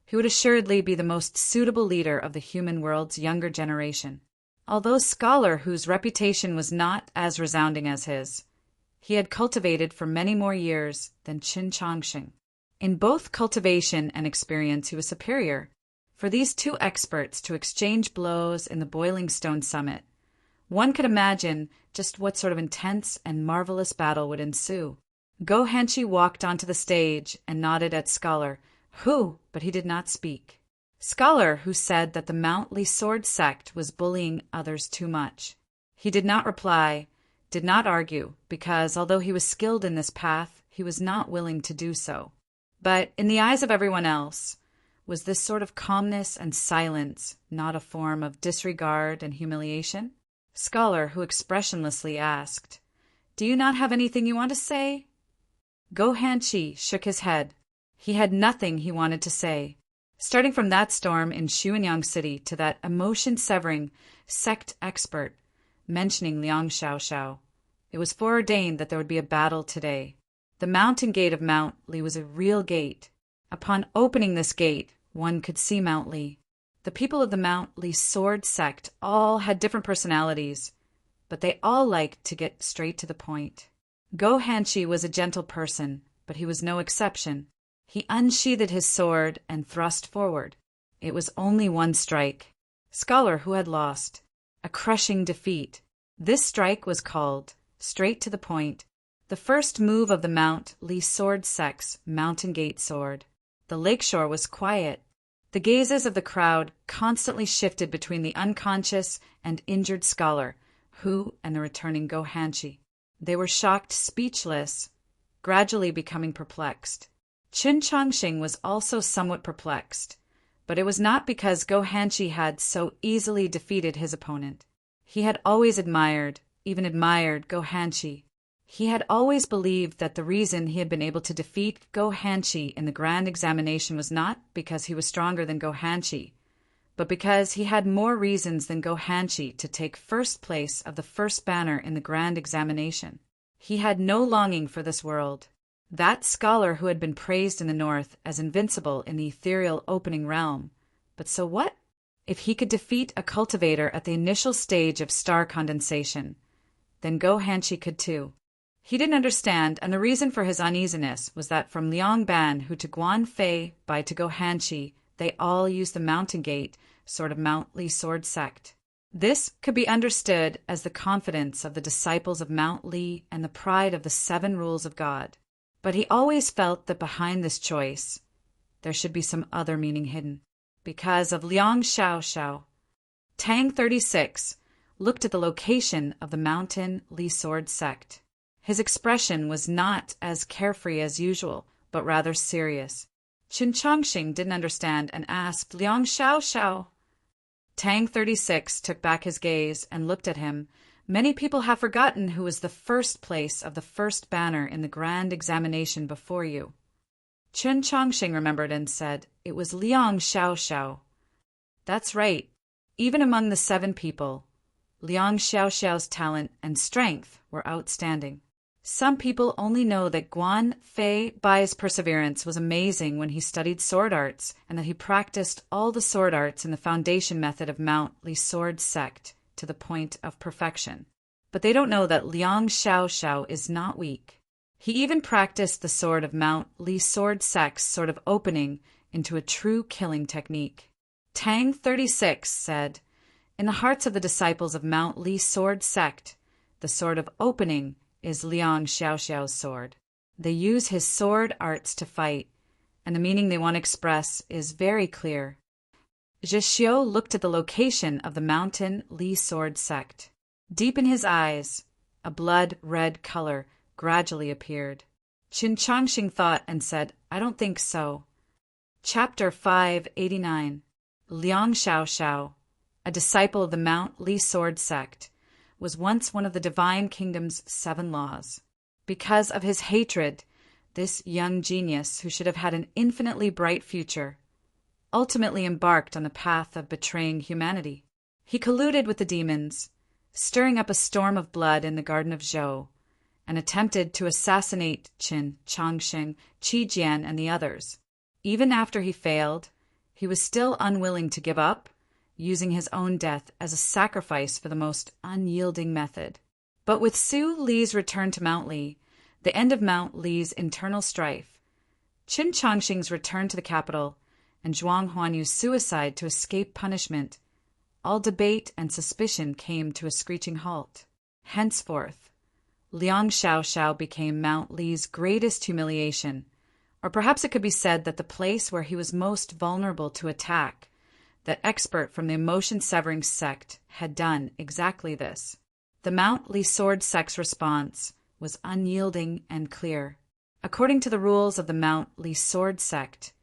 he would assuredly be the most suitable leader of the human world's younger generation. Although a scholar whose reputation was not as resounding as his, he had cultivated for many more years than Chen Chongqing. In both cultivation and experience he was superior. For these two experts to exchange blows in the Boiling Stone Summit, one could imagine just what sort of intense and marvelous battle would ensue. Go Hanshi walked onto the stage and nodded at Scholar, but he did not speak. Scholar, who said that the Mount Li Sword sect was bullying others too much. He did not reply, did not argue, because although he was skilled in this path, he was not willing to do so. But in the eyes of everyone else, was this sort of calmness and silence not a form of disregard and humiliation? Scholar, who expressionlessly asked, "Do you not have anything you want to say?" Go Hanshi shook his head. He had nothing he wanted to say. Starting from that storm in Xuanyang City to that emotion-severing sect expert mentioning Liang Xiaoxiao, it was foreordained that there would be a battle today. The mountain gate of Mount Li was a real gate. Upon opening this gate, one could see Mount Li. The people of the Mount Li Sword sect all had different personalities, but they all liked to get straight to the point. Go Hanshi was a gentle person, but he was no exception. He unsheathed his sword and thrust forward. It was only one strike. Scholar who had lost. A crushing defeat. This strike was called straight to the point. The first move of the Mount Li Sword sect's Mountain Gate sword. The lakeshore was quiet. The gazes of the crowd constantly shifted between the unconscious and injured Scholar, and the returning Go Hanshi. They were shocked, speechless, gradually becoming perplexed. Chen Chongqing was also somewhat perplexed, but it was not because Go Hanshi had so easily defeated his opponent. He had always admired, even admired, Go Hanshi. He had always believed that the reason he had been able to defeat Go Hanshi in the grand examination was not because he was stronger than Go Hanshi, but because he had more reasons than Go Hanshi to take first place of the first banner in the grand examination. He had no longing for this world. That Scholar who had been praised in the north as invincible in the ethereal opening realm. But so what? If he could defeat a cultivator at the initial stage of star condensation, then Go Hanshi could too. He didn't understand, and the reason for his uneasiness was that from Liang Banhu to Guan Feibai to Go Hanshi, they all used the Mountain Gate, sort of Mount Li Sword sect. This could be understood as the confidence of the disciples of Mount Li and the pride of the 7 rules of God. But he always felt that behind this choice, there should be some other meaning hidden. Because of Liang Xiaoxiao, Tang 36 looked at the location of the Mountain Li Sword sect. His expression was not as carefree as usual, but rather serious. Chen Chongqing didn't understand and asked, "Liang Xiaoxiao?" Tang 36 took back his gaze and looked at him. Many people have forgotten who was the first place of the first banner in the grand examination before you. Chen Chongqing remembered and said, "It was Liang Xiaoxiao." That's right. Even among the 7 people, Liang Xiaoxiao's talent and strength were outstanding. Some people only know that Guan Feibai's perseverance was amazing when he studied sword arts, and that he practiced all the sword arts in the foundation method of Mount Li Sword sect to the point of perfection. But they don't know that Liang Xiaoxiao is not weak. He even practiced the sword of Mount Li Sword sect's sort of opening into a true killing technique. Tang 36 said, "In the hearts of the disciples of Mount Li Sword sect, the sword of opening is Liang Xiaoxiao's sword. They use his sword arts to fight, and the meaning they want to express is very clear. Zhixiu looked at the location of the mountain Li sword sect. Deep in his eyes, a blood-red color gradually appeared. Qin Changxing thought and said, "I don't think so." Chapter 589. Liang Xiaoxiao, a disciple of the Mount Li sword sect, was once one of the Divine Kingdom's 7 laws. Because of his hatred, this young genius, who should have had an infinitely bright future, ultimately embarked on the path of betraying humanity. He colluded with the demons, stirring up a storm of blood in the Garden of Zhou, and attempted to assassinate Qin, Changxing, Qi Jian, and the others. Even after he failed, he was still unwilling to give up, using his own death as a sacrifice for the most unyielding method. But with Su Li's return to Mount Li, the end of Mount Li's internal strife, Qin Changxing's return to the capital, and Zhuang Huanyu's suicide to escape punishment, all debate and suspicion came to a screeching halt. Henceforth, Liang Xiaoxiao became Mount Li's greatest humiliation, or perhaps it could be said that the place where he was most vulnerable to attack, that expert from the emotion-severing sect had done exactly this. The Mount Li sword sect's response was unyielding and clear. According to the rules of the Mount Li sword sect,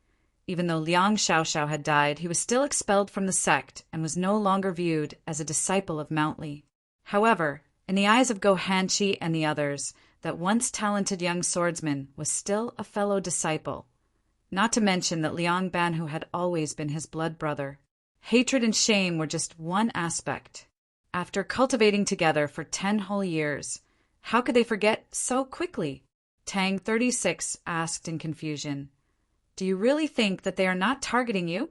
even though Liang Xiaoxiao had died, he was still expelled from the sect and was no longer viewed as a disciple of Mount Li. However, in the eyes of Go Hanqi and the others, that once talented young swordsman was still a fellow disciple, not to mention that Liang Banhu had always been his blood brother. Hatred and shame were just one aspect. After cultivating together for 10 whole years, how could they forget so quickly? Tang 36 asked in confusion, "Do you really think that they are not targeting you?"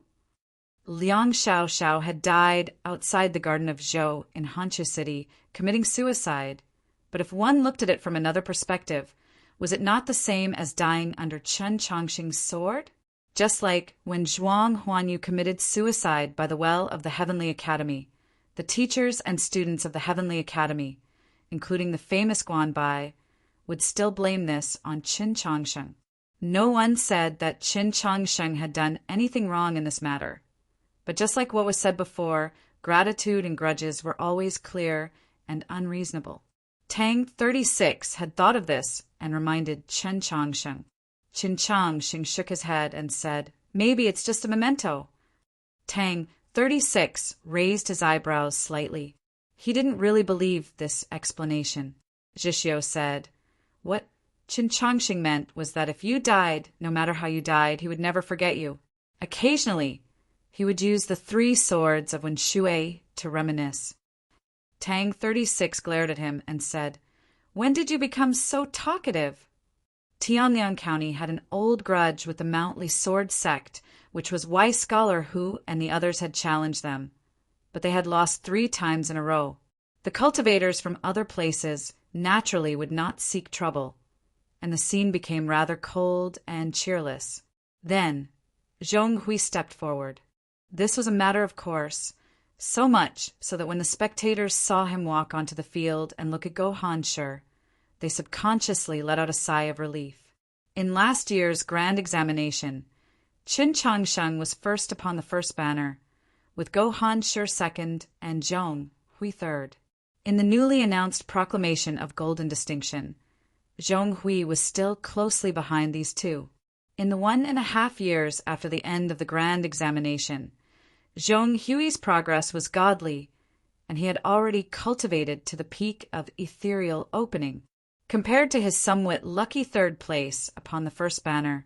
Liang Xiaoxiao had died outside the Garden of Zhou in Hanchu City, committing suicide. But if one looked at it from another perspective, was it not the same as dying under Qin Changxing's sword? Just like when Zhuang Huanyu committed suicide by the well of the Heavenly Academy, the teachers and students of the Heavenly Academy, including the famous Guanbai, would still blame this on Qin Changxing. No one said that Qin Changxing had done anything wrong in this matter. But just like what was said before, gratitude and grudges were always clear and unreasonable. Tang 36 had thought of this and reminded Qin Changxing. Qin Changxing shook his head and said, "Maybe it's just a memento." Tang 36 raised his eyebrows slightly. He didn't really believe this explanation. Zhixiu said, "What Qin Changxing meant was that if you died, no matter how you died, he would never forget you. Occasionally, he would use the 3 swords of Wen Shui to reminisce." Tang 36 glared at him and said, "When did you become so talkative?" Tianliang County had an old grudge with the Mount Li sword sect, which was why Scholar Hu and the others had challenged them. But they had lost 3 times in a row. The cultivators from other places naturally would not seek trouble, and the scene became rather cold and cheerless. Then, Zhong Hui stepped forward. This was a matter of course, so much so that when the spectators saw him walk onto the field and look at Go Hanshi, they subconsciously let out a sigh of relief. In last year's grand examination, Qin Changxing was first upon the first banner, with Go Hanshi second and Zhong Hui third. In the newly announced proclamation of golden distinction, Zhong Hui was still closely behind these 2. In the 1.5 years after the end of the grand examination, Zhong Hui's progress was godly, and he had already cultivated to the peak of ethereal opening. Compared to his somewhat lucky 3rd place upon the first banner,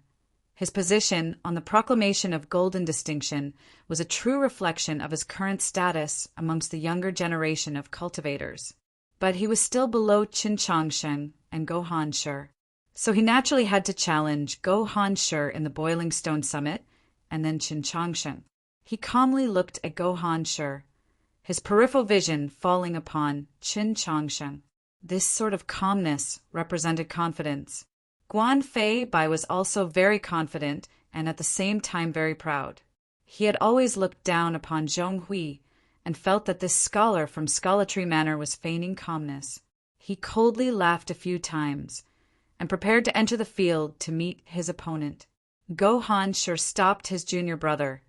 his position on the proclamation of golden distinction was a true reflection of his current status amongst the younger generation of cultivators. But he was still below Qin Changxing and Go Hanshi, so he naturally had to challenge Go Hanshi in the Boiling Stone Summit and then Qin Changxing. He calmly looked at Go Hanshi, his peripheral vision falling upon Qin Changxing. This sort of calmness represented confidence. Guan Fei Bai was also very confident and at the same time very proud. He had always looked down upon Zhong Hui and felt that this scholar from Scholartree Manor was feigning calmness. He coldly laughed a few times and prepared to enter the field to meet his opponent. Go Hanshi stopped his junior brother.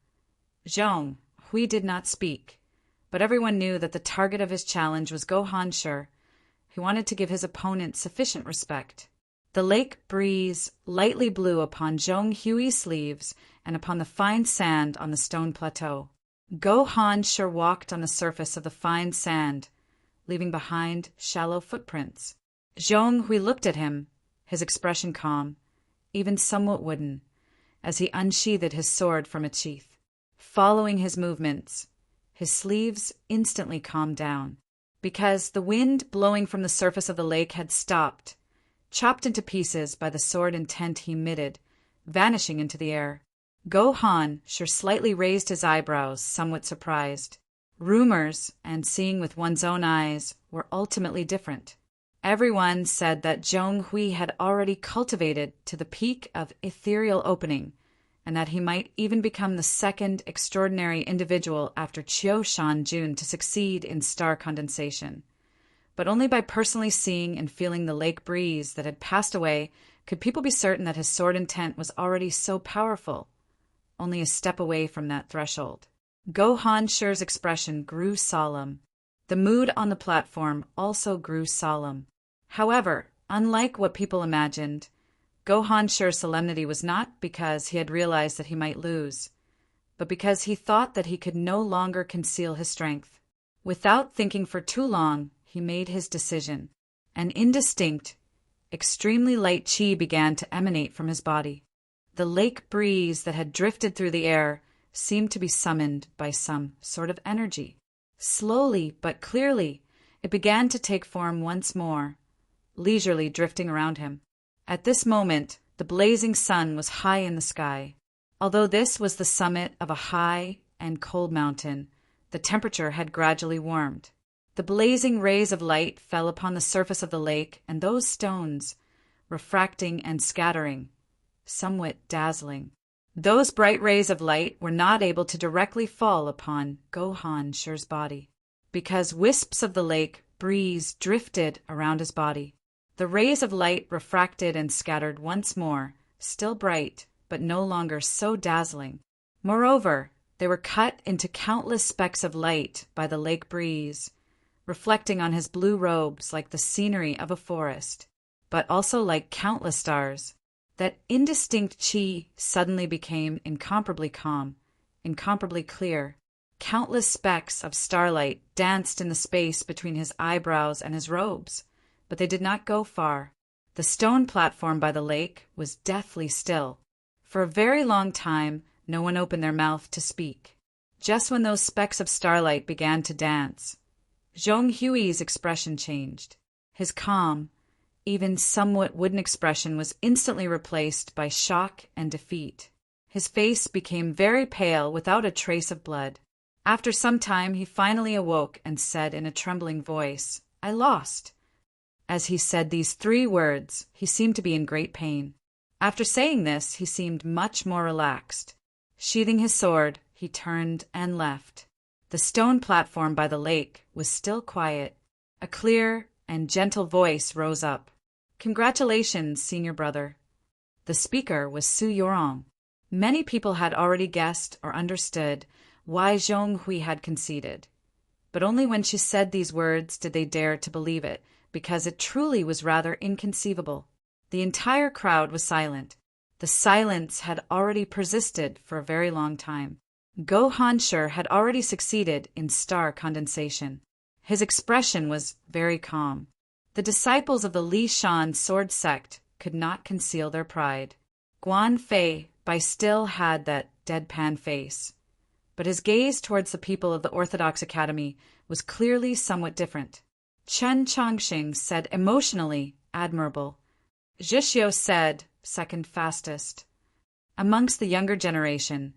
"Zhong Hui did not speak, but everyone knew that the target of his challenge was Go Han-shur. He wanted to give his opponent sufficient respect. The lake breeze lightly blew upon Zhong Hui's sleeves and upon the fine sand on the stone plateau. Go Han-shur walked on the surface of the fine sand, leaving behind shallow footprints. Zhong Hui looked at him, his expression calm, even somewhat wooden, as he unsheathed his sword from its sheath. Following his movements, his sleeves instantly calmed down, because the wind blowing from the surface of the lake had stopped, chopped into pieces by the sword intent he emitted, vanishing into the air. Go Han-shur slightly raised his eyebrows, somewhat surprised. Rumors, and seeing with one's own eyes, were ultimately different. Everyone said that Zhong Hui had already cultivated to the peak of ethereal opening, and that he might even become the second extraordinary individual after Qiu Shan-jun to succeed in star condensation. But only by personally seeing and feeling the lake breeze that had passed away could people be certain that his sword intent was already so powerful, only a step away from that threshold. Go Han-shur's expression grew solemn. The mood on the platform also grew solemn. However, unlike what people imagined, Go Han-shur's solemnity was not because he had realized that he might lose, but because he thought that he could no longer conceal his strength. Without thinking for too long, he made his decision. An indistinct, extremely light qi began to emanate from his body. The lake breeze that had drifted through the air seemed to be summoned by some sort of energy. Slowly but clearly, it began to take form once more, leisurely drifting around him. At this moment, the blazing sun was high in the sky. Although this was the summit of a high and cold mountain, the temperature had gradually warmed. The blazing rays of light fell upon the surface of the lake, and those stones, refracting and scattering, somewhat dazzling. Those bright rays of light were not able to directly fall upon Go Han-shur's body, because wisps of the lake breeze drifted around his body. The rays of light refracted and scattered once more, still bright, but no longer so dazzling. Moreover, they were cut into countless specks of light by the lake breeze, reflecting on his blue robes like the scenery of a forest, but also like countless stars. That indistinct qi suddenly became incomparably calm, incomparably clear. Countless specks of starlight danced in the space between his eyebrows and his robes, but they did not go far. The stone platform by the lake was deathly still. For a very long time, no one opened their mouth to speak. Just when those specks of starlight began to dance, Zhong Hui's expression changed. His calm, even somewhat wooden expression was instantly replaced by shock and defeat. His face became very pale without a trace of blood. After some time, he finally awoke and said in a trembling voice, "I lost." As he said these 3 words, he seemed to be in great pain. After saying this, he seemed much more relaxed. Sheathing his sword, he turned and left. The stone platform by the lake was still quiet. A clear and gentle voice rose up. "Congratulations, senior brother." The speaker was Su Yorong. Many people had already guessed or understood why Zhong Hui had conceded, but only when she said these words did they dare to believe it, because it truly was rather inconceivable. The entire crowd was silent. The silence had already persisted for a very long time. Go Han-shur had already succeeded in star condensation. His expression was very calm. The disciples of the Li Shan sword sect could not conceal their pride. Guan Fei by still had that deadpan face, but his gaze towards the people of the Orthodox Academy was clearly somewhat different. Chen Changxing said emotionally, "Admirable." Zhixiu said, "Second fastest." Amongst the younger generation,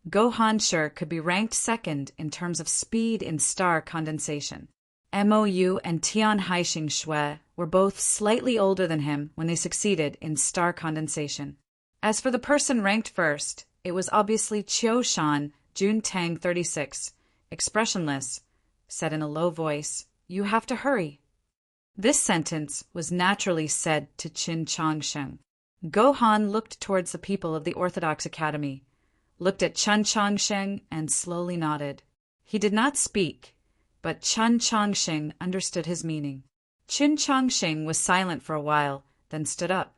Go Han-shur could be ranked second in terms of speed in star condensation. Mou and Tian Haixing Shui were both slightly older than him when they succeeded in star condensation. As for the person ranked first, it was obviously Qiu Shan Jun Tang 36, expressionless, said in a low voice, "You have to hurry." This sentence was naturally said to Qin Changsheng. Go Han looked towards the people of the Orthodox Academy, looked at Chen Chongsheng, and slowly nodded. He did not speak, but Chen Chongsheng understood his meaning. Chen Chongsheng was silent for a while, then stood up.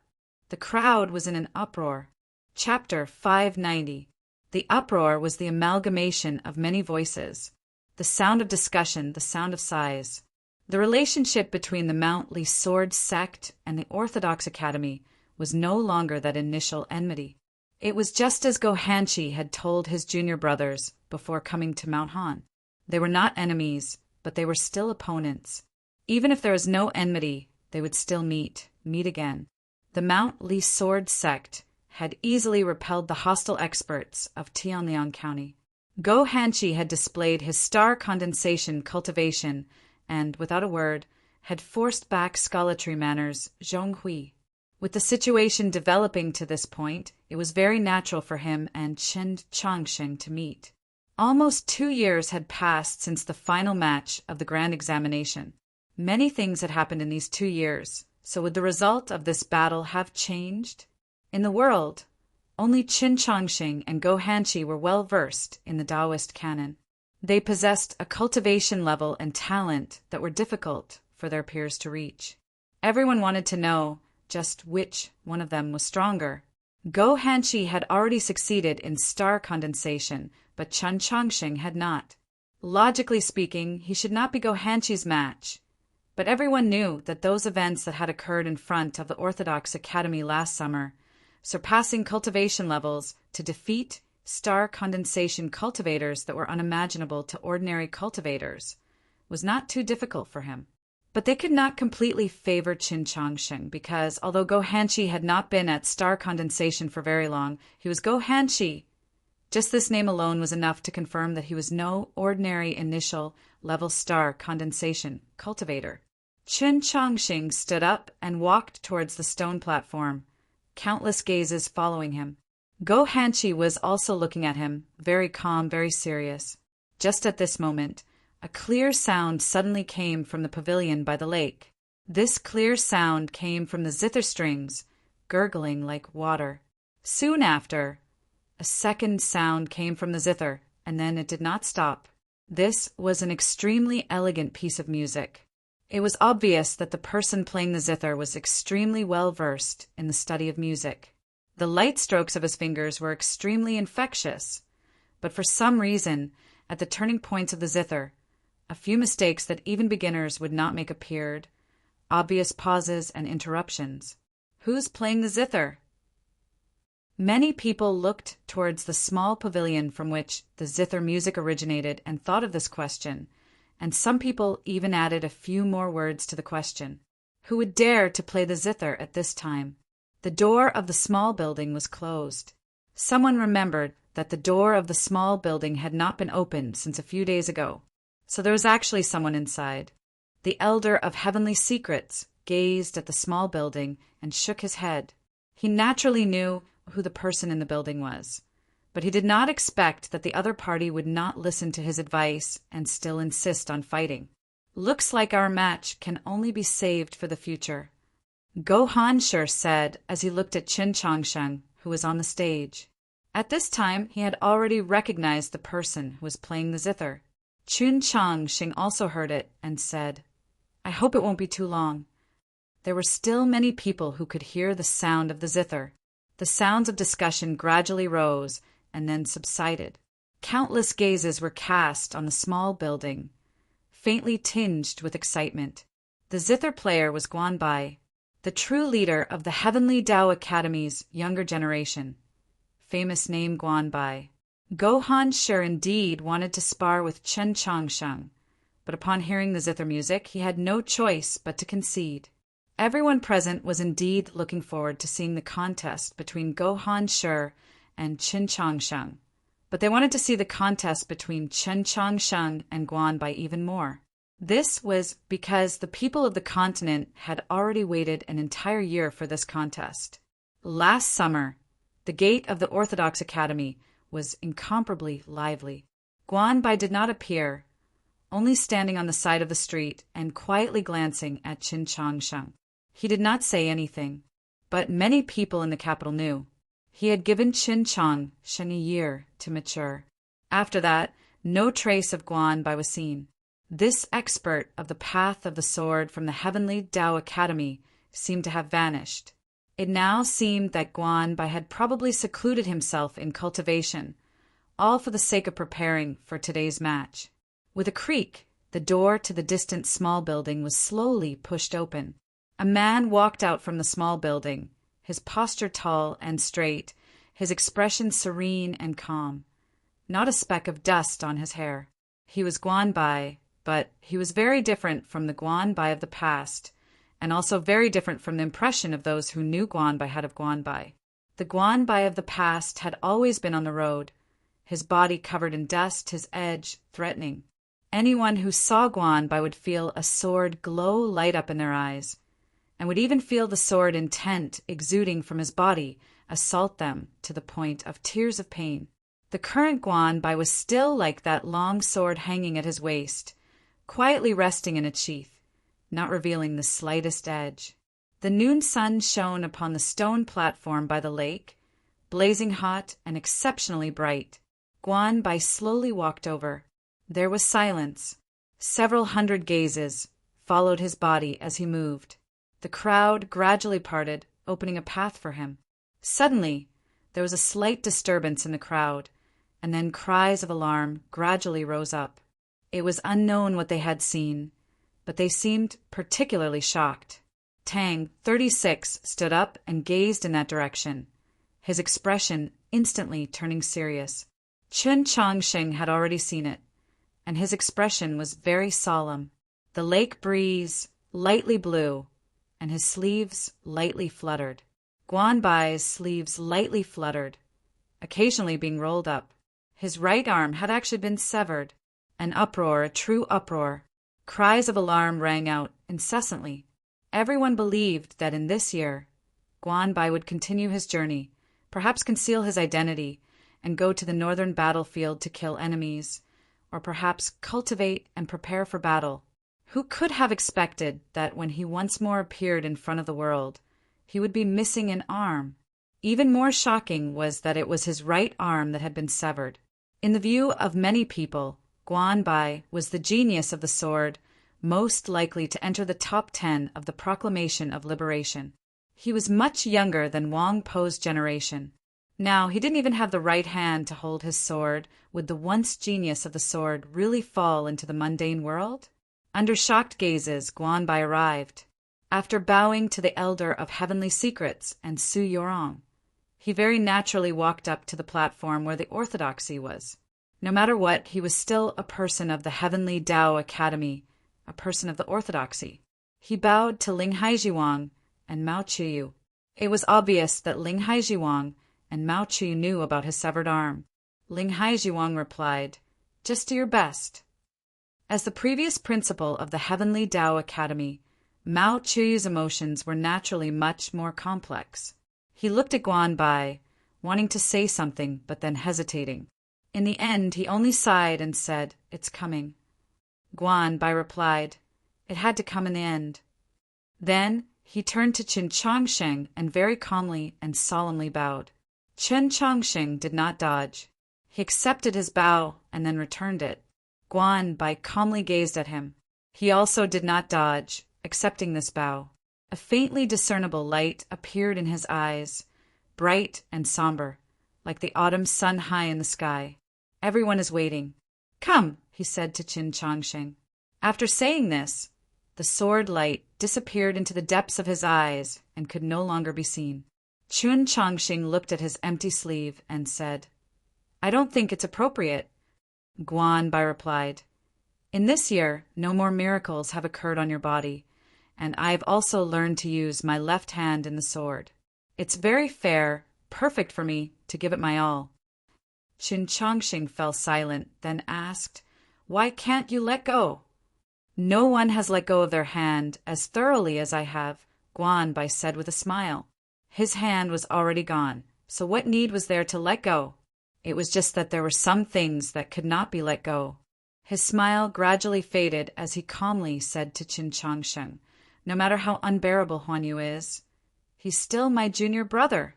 The crowd was in an uproar. Chapter 590. The uproar was the amalgamation of many voices, the sound of discussion, the sound of sighs. The relationship between the Mount Li Sword sect and the Orthodox Academy was no longer that initial enmity. It was just as Go Hanshi had told his junior brothers before coming to Mount Han. They were not enemies, but they were still opponents. Even if there was no enmity, they would still meet again. The Mount Li Sword sect had easily repelled the hostile experts of Tianliang County. Go Hanshi had displayed his star condensation cultivation and, without a word, had forced back scholarly manners Zhonghui. With the situation developing to this point, it was very natural for him and Chen Chongsheng to meet. Almost 2 years had passed since the final match of the grand examination. Many things had happened in these 2 years, so would the result of this battle have changed? In the world, only Chen Chongsheng and Go Hanshi were well versed in the Taoist canon. They possessed a cultivation level and talent that were difficult for their peers to reach. Everyone wanted to know just which one of them was stronger. Go Hanshi had already succeeded in star condensation, but Chen Chongsheng had not. Logically speaking, he should not be Go Hanshi's match. But everyone knew that those events that had occurred in front of the Orthodox Academy last summer, surpassing cultivation levels to defeat star condensation cultivators that were unimaginable to ordinary cultivators, was not too difficult for him. But they could not completely favor Chen Chongsheng because, although Go Hanshi had not been at star condensation for very long, he was Go Hanshi. Just this name alone was enough to confirm that he was no ordinary initial level star condensation cultivator. Chen Chongsheng stood up and walked towards the stone platform, countless gazes following him. Go Hanshi was also looking at him, very calm, very serious. Just at this moment, a clear sound suddenly came from the pavilion by the lake. This clear sound came from the zither strings, gurgling like water. Soon after, a second sound came from the zither, and then it did not stop. This was an extremely elegant piece of music. It was obvious that the person playing the zither was extremely well versed in the study of music. The light strokes of his fingers were extremely infectious, but for some reason, at the turning points of the zither, a few mistakes that even beginners would not make appeared, obvious pauses and interruptions. Who's playing the zither? Many people looked towards the small pavilion from which the zither music originated and thought of this question, and some people even added a few more words to the question. Who would dare to play the zither at this time? The door of the small building was closed. Someone remembered that the door of the small building had not been opened since a few days ago. So there was actually someone inside. The elder of heavenly secrets gazed at the small building and shook his head. He naturally knew who the person in the building was, but he did not expect that the other party would not listen to his advice and still insist on fighting. Looks like our match can only be saved for the future, Go Hanshi said as he looked at Chen Chongsheng, who was on the stage. At this time, he had already recognized the person who was playing the zither. Chen Chongsheng also heard it and said, I hope it won't be too long. There were still many people who could hear the sound of the zither. The sounds of discussion gradually rose and then subsided. Countless gazes were cast on the small building, faintly tinged with excitement. The zither player was Guanbai, the true leader of the Heavenly Tao Academy's younger generation. Famous name Guanbai. Go Hanshi indeed wanted to spar with Chen Chongsheng, but upon hearing the zither music, he had no choice but to concede. Everyone present was indeed looking forward to seeing the contest between Go Hanshi and Chen Chongsheng, but they wanted to see the contest between Chen Chongsheng and Guanbai even more. This was because the people of the continent had already waited an entire year for this contest. Last summer, the gate of the Orthodox Academy was incomparably lively. Guanbai did not appear, only standing on the side of the street and quietly glancing at Chen Chongsheng. He did not say anything, but many people in the capital knew. He had given Sheng a year to mature. After that, no trace of Guanbai was seen. This expert of the path of the sword from the Heavenly Tao Academy seemed to have vanished. It now seemed that Guanbai had probably secluded himself in cultivation, all for the sake of preparing for today's match. With a creak, the door to the distant small building was slowly pushed open. A man walked out from the small building, his posture tall and straight, his expression serene and calm. Not a speck of dust on his hair. He was Guanbai, but he was very different from the Guanbai of the past, and also very different from the impression of those who knew Guanbai had of Guanbai. The Guanbai of the past had always been on the road, his body covered in dust, his edge threatening. Anyone who saw Guanbai would feel a sword glow light up in their eyes, and would even feel the sword intent exuding from his body assault them to the point of tears of pain. The current Guanbai was still like that long sword hanging at his waist, quietly resting in its sheath, not revealing the slightest edge. The noon sun shone upon the stone platform by the lake, blazing hot and exceptionally bright. Guanbai slowly walked over. There was silence. Several hundred gazes followed his body as he moved. The crowd gradually parted, opening a path for him. Suddenly, there was a slight disturbance in the crowd, and then cries of alarm gradually rose up. It was unknown what they had seen, but they seemed particularly shocked. Tang, 36, stood up and gazed in that direction, his expression instantly turning serious. Chun Chongsheng had already seen it, and his expression was very solemn. The lake breeze lightly blew, and his sleeves lightly fluttered. Guanbai's sleeves lightly fluttered, occasionally being rolled up. His right arm had actually been severed. An uproar, a true uproar. Cries of alarm rang out incessantly. Everyone believed that in this year, Guanbai would continue his journey, perhaps conceal his identity, and go to the northern battlefield to kill enemies, or perhaps cultivate and prepare for battle. Who could have expected that when he once more appeared in front of the world, he would be missing an arm? Even more shocking was that it was his right arm that had been severed. In the view of many people, Guanbai was the genius of the sword most likely to enter the top 10 of the Proclamation of Liberation. He was much younger than Wang Po's generation. Now, he didn't even have the right hand to hold his sword. Would the once genius of the sword really fall into the mundane world? Under shocked gazes, Guanbai arrived. After bowing to the elder of heavenly secrets and Su Yorong, he very naturally walked up to the platform where the orthodoxy was. No matter what, he was still a person of the Heavenly Tao Academy, a person of the orthodoxy. He bowed to Ling Haijiwang and Mao Chuyu. It was obvious that Ling Haijiwang and Mao Chuyu knew about his severed arm. Ling Haijiwang replied, "Just do your best." As the previous principal of the Heavenly Tao Academy, Mao Chuyu's emotions were naturally much more complex. He looked at Guanbai, wanting to say something but then hesitating. In the end, he only sighed and said, "It's coming." Guanbai replied, "It had to come in the end." Then he turned to Chun Chongsheng and very calmly and solemnly bowed. Chun Chongsheng did not dodge. He accepted his bow and then returned it. Guanbai calmly gazed at him. He also did not dodge, accepting this bow. A faintly discernible light appeared in his eyes, bright and somber, like the autumn sun high in the sky. "Everyone is waiting. Come," he said to Chun Chongsheng. After saying this, the sword light disappeared into the depths of his eyes and could no longer be seen. Chun Chongsheng looked at his empty sleeve and said, "I don't think it's appropriate." Guanbai replied, "In this year, no more miracles have occurred on your body, and I've also learned to use my left hand in the sword. It's very fair, perfect for me to give it my all." Chun Chongsheng fell silent, then asked, "Why can't you let go?" "No one has let go of their hand as thoroughly as I have," Guanbai said with a smile. His hand was already gone, so what need was there to let go? It was just that there were some things that could not be let go. His smile gradually faded as he calmly said to Chun Chongsheng, "No matter how unbearable Huan Yu is, he's still my junior brother."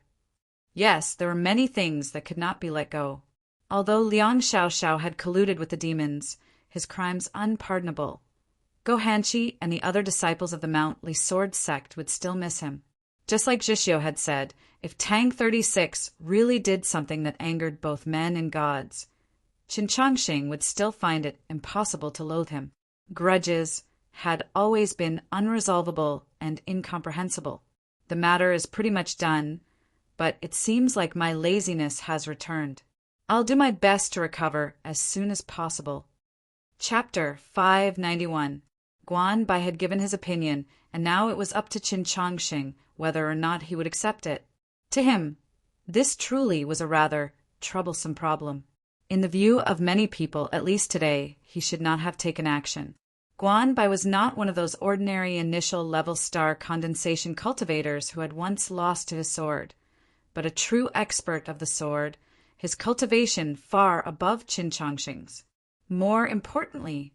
Yes, there were many things that could not be let go. Although Liang Xiaoxiao had colluded with the demons, his crimes unpardonable. Go Hanshi and the other disciples of the Mount Li Sword sect would still miss him. Just like Zhixio had said, if Tang 36 really did something that angered both men and gods, Qin Changxing would still find it impossible to loathe him. Grudges had always been unresolvable and incomprehensible. The matter is pretty much done, but it seems like my laziness has returned. I'll do my best to recover as soon as possible. Chapter 591. Guan Bai had given his opinion, and now it was up to Qin Changxing whether or not he would accept it. To him, this truly was a rather troublesome problem. In the view of many people, at least today, he should not have taken action. Guan Bai was not one of those ordinary initial level star condensation cultivators who had once lost to his sword, but a true expert of the sword, his cultivation far above Qin Changxing's. More importantly,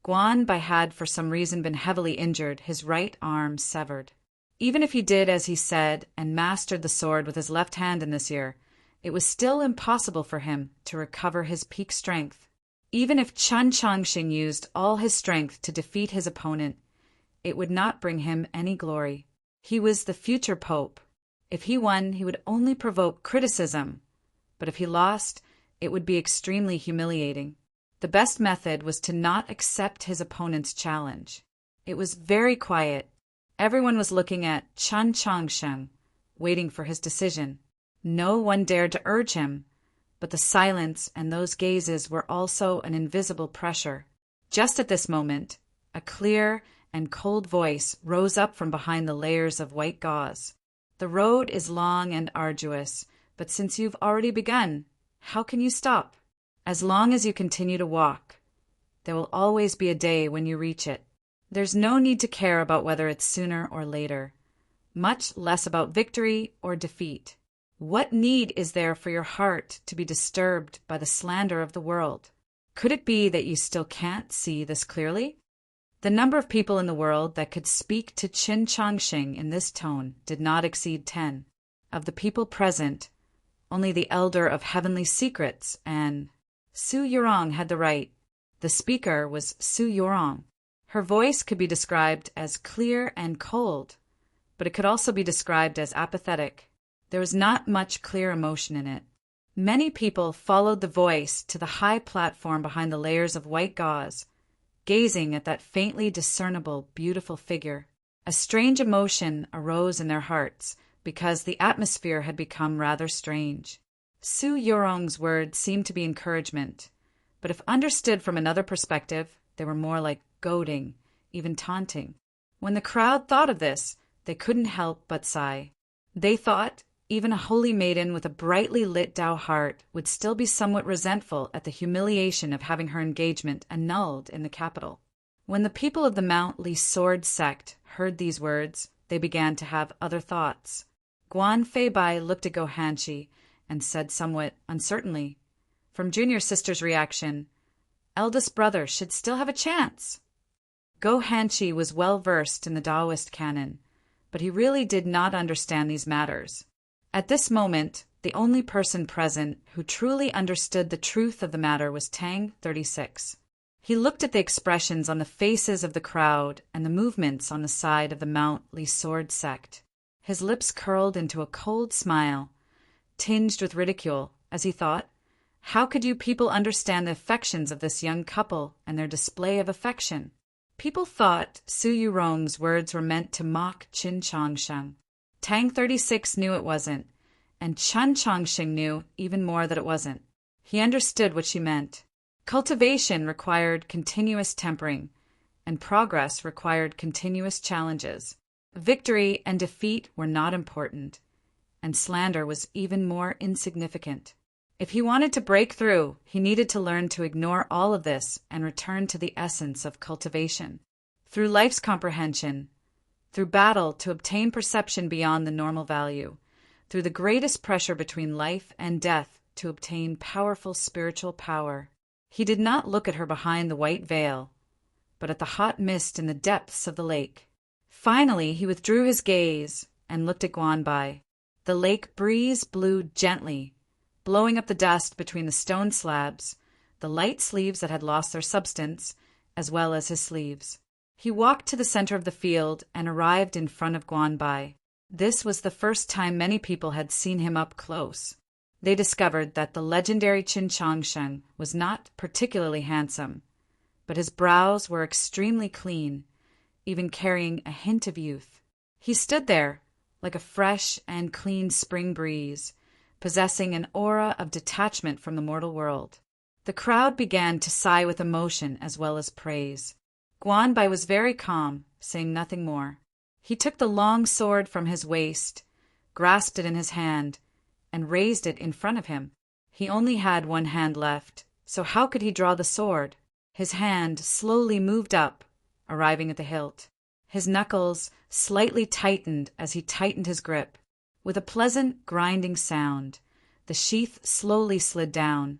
Guan Bai had for some reason been heavily injured, his right arm severed. Even if he did as he said and mastered the sword with his left hand in this year, it was still impossible for him to recover his peak strength. Even if Qin Changxing used all his strength to defeat his opponent, it would not bring him any glory. He was the future pope. If he won, he would only provoke criticism, but if he lost, it would be extremely humiliating. The best method was to not accept his opponent's challenge. It was very quiet. Everyone was looking at Qin Changxing, waiting for his decision. No one dared to urge him, but the silence and those gazes were also an invisible pressure. Just at this moment, a clear and cold voice rose up from behind the layers of white gauze. The road is long and arduous, but since you've already begun, how can you stop? As long as you continue to walk, there will always be a day when you reach it. There's no need to care about whether it's sooner or later, much less about victory or defeat. What need is there for your heart to be disturbed by the slander of the world? Could it be that you still can't see this clearly? The number of people in the world that could speak to Qin Changxing in this tone did not exceed 10. Of the people present, only the elder of heavenly secrets and Su Yurong had the right. The speaker was Su Yurong. Her voice could be described as clear and cold, but it could also be described as apathetic. There was not much clear emotion in it. Many people followed the voice to the high platform behind the layers of white gauze, gazing at that faintly discernible, beautiful figure. A strange emotion arose in their hearts because the atmosphere had become rather strange. Su Yurong's words seemed to be encouragement, but if understood from another perspective, they were more like goading, even taunting. When the crowd thought of this, they couldn't help but sigh. They thought even a holy maiden with a brightly lit Tao heart would still be somewhat resentful at the humiliation of having her engagement annulled in the capital. When the people of the Mount Li Sword sect heard these words, they began to have other thoughts. Guan Feibai looked at Go Hanshi and said somewhat uncertainly, from junior sister's reaction, eldest brother should still have a chance. Go Hanshi was well versed in the Taoist canon, but he really did not understand these matters. At this moment, the only person present who truly understood the truth of the matter was Tang 36. He looked at the expressions on the faces of the crowd and the movements on the side of the Mount Li Sword sect. His lips curled into a cold smile, tinged with ridicule, as he thought, how could you people understand the affections of this young couple and their display of affection? People thought Su Yurong's words were meant to mock Qin Changxing. Tang 36 knew it wasn't, and Qin Changxing knew even more that it wasn't. He understood what she meant. Cultivation required continuous tempering, and progress required continuous challenges. Victory and defeat were not important, and slander was even more insignificant. If he wanted to break through, he needed to learn to ignore all of this and return to the essence of cultivation. Through life's comprehension, through battle to obtain perception beyond the normal value, through the greatest pressure between life and death to obtain powerful spiritual power. He did not look at her behind the white veil, but at the hot mist in the depths of the lake. Finally, he withdrew his gaze and looked at Guan Bai. The lake breeze blew gently, blowing up the dust between the stone slabs, the light sleeves that had lost their substance, as well as his sleeves. He walked to the center of the field and arrived in front of Guanbai. This was the first time many people had seen him up close. They discovered that the legendary Qin Changshan was not particularly handsome, but his brows were extremely clean, even carrying a hint of youth. He stood there, like a fresh and clean spring breeze, possessing an aura of detachment from the mortal world. The crowd began to sigh with emotion as well as praise. Guanbai was very calm, saying nothing more. He took the long sword from his waist, grasped it in his hand, and raised it in front of him. He only had one hand left, so how could he draw the sword? His hand slowly moved up, arriving at the hilt. His knuckles slightly tightened as he tightened his grip. With a pleasant grinding sound, the sheath slowly slid down,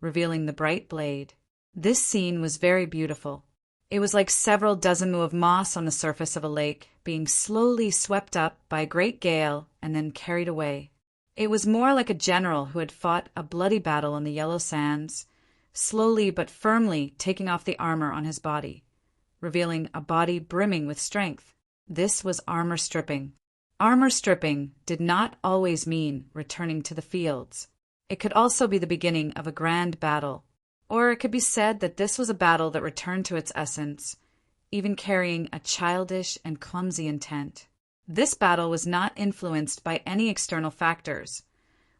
revealing the bright blade. This scene was very beautiful. It was like several dozen moh of moss on the surface of a lake, being slowly swept up by a great gale and then carried away. It was more like a general who had fought a bloody battle on the yellow sands, slowly but firmly taking off the armor on his body, revealing a body brimming with strength. This was armor stripping. Armor stripping did not always mean returning to the fields. It could also be the beginning of a grand battle, or it could be said that this was a battle that returned to its essence, even carrying a childish and clumsy intent. This battle was not influenced by any external factors,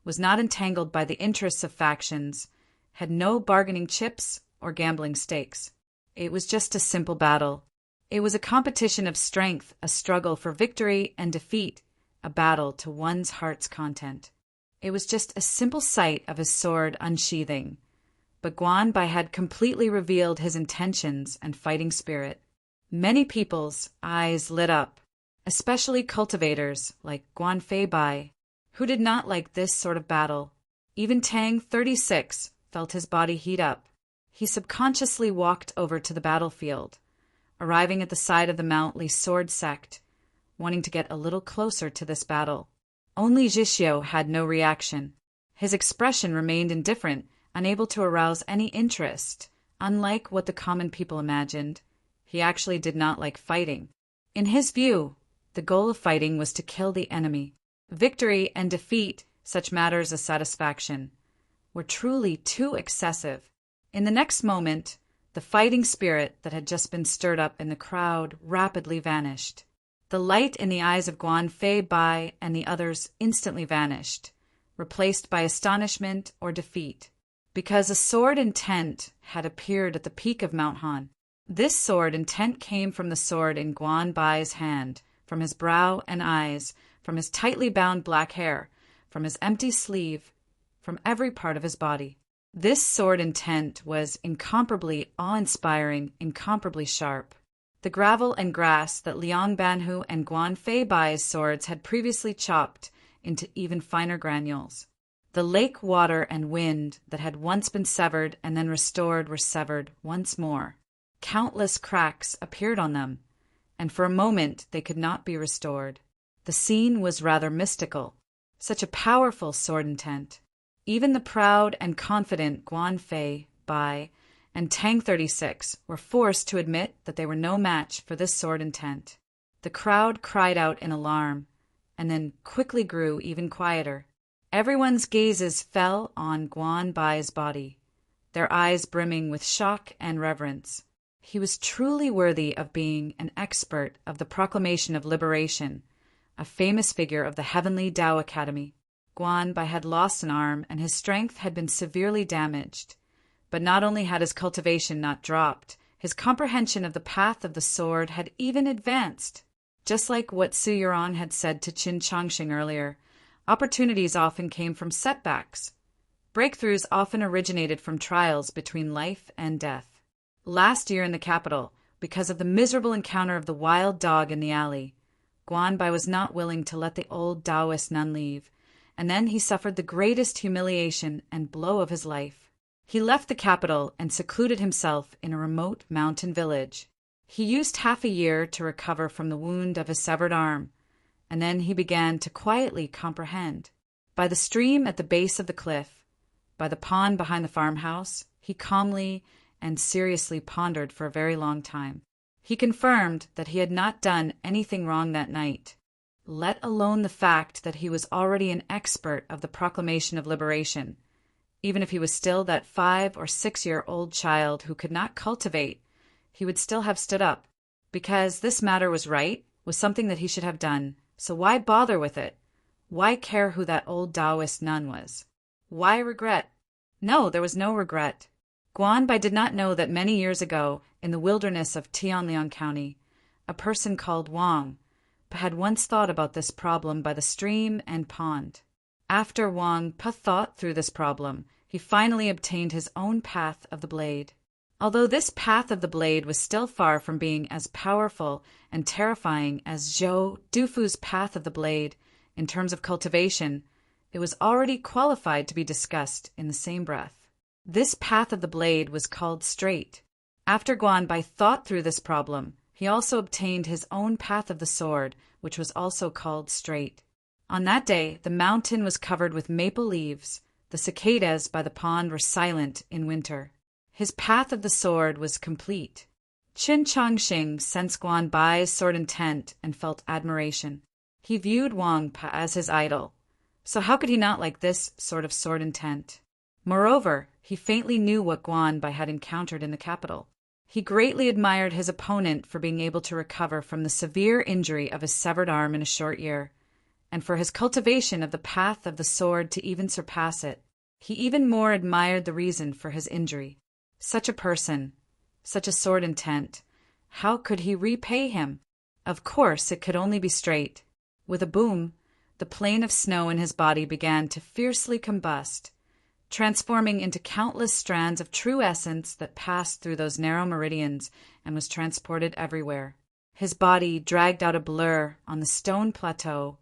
was not entangled by the interests of factions, had no bargaining chips or gambling stakes. It was just a simple battle. It was a competition of strength, a struggle for victory and defeat, a battle to one's heart's content. It was just a simple sight of his sword unsheathing, but Guanbai had completely revealed his intentions and fighting spirit. Many people's eyes lit up, especially cultivators like Guanfei Bai, who did not like this sort of battle. Even Tang 36 felt his body heat up. He subconsciously walked over to the battlefield, arriving at the side of the Mount Li sword sect, wanting to get a little closer to this battle. Only Zhixiu had no reaction. His expression remained indifferent, unable to arouse any interest. Unlike what the common people imagined, he actually did not like fighting. In his view, the goal of fighting was to kill the enemy. Victory and defeat, such matters as satisfaction, were truly too excessive. In the next moment, the fighting spirit that had just been stirred up in the crowd rapidly vanished. The light in the eyes of Guanfei Bai and the others instantly vanished, replaced by astonishment or defeat, because a sword intent had appeared at the peak of Mount Han. This sword intent came from the sword in Guanbai's hand, from his brow and eyes, from his tightly bound black hair, from his empty sleeve, from every part of his body. This sword intent was incomparably awe-inspiring, incomparably sharp. The gravel and grass that Liang Banhu and Guanfei Bai's swords had previously chopped into even finer granules. The lake water and wind that had once been severed and then restored were severed once more. Countless cracks appeared on them, and for a moment they could not be restored. The scene was rather mystical. Such a powerful sword intent. Even the proud and confident Guanfei Bai and Tang 36 were forced to admit that they were no match for this sword intent. The crowd cried out in alarm, and then quickly grew even quieter. Everyone's gazes fell on Guanbai's body, their eyes brimming with shock and reverence. He was truly worthy of being an expert of the proclamation of liberation, a famous figure of the Heavenly Tao Academy. Guanbai had lost an arm, and his strength had been severely damaged. But not only had his cultivation not dropped, his comprehension of the path of the sword had even advanced. Just like what Su Yuan had said to Qin Changxing earlier, opportunities often came from setbacks. Breakthroughs often originated from trials between life and death. Last year in the capital, because of the miserable encounter of the wild dog in the alley, Guanbai was not willing to let the old Taoist nun leave, and then he suffered the greatest humiliation and blow of his life. He left the capital and secluded himself in a remote mountain village. He used half a year to recover from the wound of his severed arm, and then he began to quietly comprehend. By the stream at the base of the cliff, by the pond behind the farmhouse, he calmly and seriously pondered for a very long time. He confirmed that he had not done anything wrong that night, let alone the fact that he was already an expert of the Proclamation of Liberation, even if he was still that 5 or 6-year-old child who could not cultivate. He would still have stood up, because this matter was right, was something that he should have done. So why bother with it? Why care who that old Taoist nun was? Why regret? No, there was no regret. Guanbai did not know that many years ago, in the wilderness of Tianliang County, a person called Wang had once thought about this problem by the stream and pond. After Wang thought through this problem, he finally obtained his own path of the blade. Although this path of the blade was still far from being as powerful and terrifying as Zhou Dufu's path of the blade in terms of cultivation, it was already qualified to be discussed in the same breath. This path of the blade was called straight. After Guanbai thought through this problem, he also obtained his own path of the sword, which was also called straight. On that day, the mountain was covered with maple leaves. The cicadas by the pond were silent in winter. His path of the sword was complete. Qin Changxing sensed Guanbai's sword intent and felt admiration. He viewed Wang Pa as his idol, so how could he not like this sort of sword intent? Moreover, he faintly knew what Guanbai had encountered in the capital. He greatly admired his opponent for being able to recover from the severe injury of his severed arm in a short year, and for his cultivation of the path of the sword to even surpass it. He even more admired the reason for his injury. Such a person, such a sword intent, how could he repay him? Of course, it could only be straight. With a boom, the plain of snow in his body began to fiercely combust, transforming into countless strands of true essence that passed through those narrow meridians and was transported everywhere. His body dragged out a blur on the stone plateau,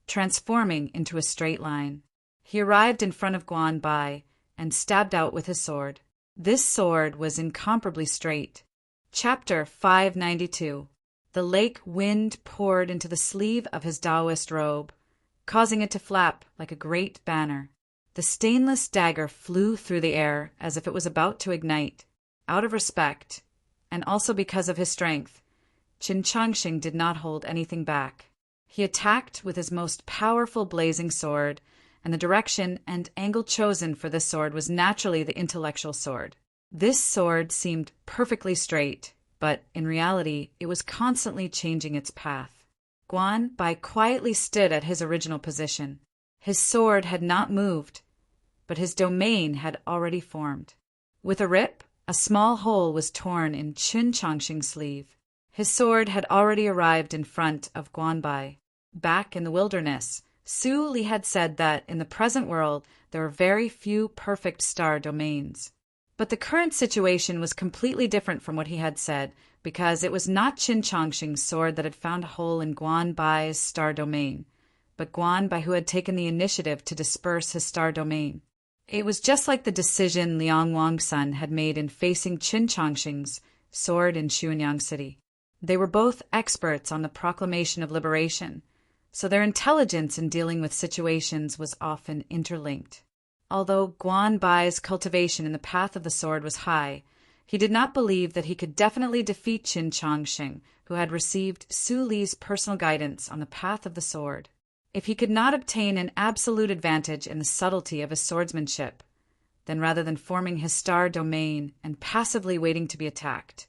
transforming into a straight line. He arrived in front of Guanbai and stabbed out with his sword. This sword was incomparably straight. Chapter 592. The lake wind poured into the sleeve of his Taoist robe, causing it to flap like a great banner. The stainless dagger flew through the air as if it was about to ignite. Out of respect, and also because of his strength, Qin Changxing did not hold anything back. He attacked with his most powerful blazing sword, and the direction and angle chosen for this sword was naturally the intellectual sword. This sword seemed perfectly straight, but in reality it was constantly changing its path. Guanbai quietly stood at his original position. His sword had not moved, but his domain had already formed. With a rip, a small hole was torn in Qin Changxing's sleeve. His sword had already arrived in front of Guanbai. Back in the wilderness, Su Li had said that in the present world there were very few perfect star domains. But the current situation was completely different from what he had said, because it was not Qin Changxing's sword that had found a hole in Guanbai's star domain, but Guanbai who had taken the initiative to disperse his star domain. It was just like the decision Liang Wangsun had made in facing Qin Changxing's sword in Xuanyang City. They were both experts on the Proclamation of Liberation, so their intelligence in dealing with situations was often interlinked. Although Guanbai's cultivation in the path of the sword was high, he did not believe that he could definitely defeat Qin Changxing, who had received Su Li's personal guidance on the path of the sword. If he could not obtain an absolute advantage in the subtlety of his swordsmanship, then rather than forming his star domain and passively waiting to be attacked,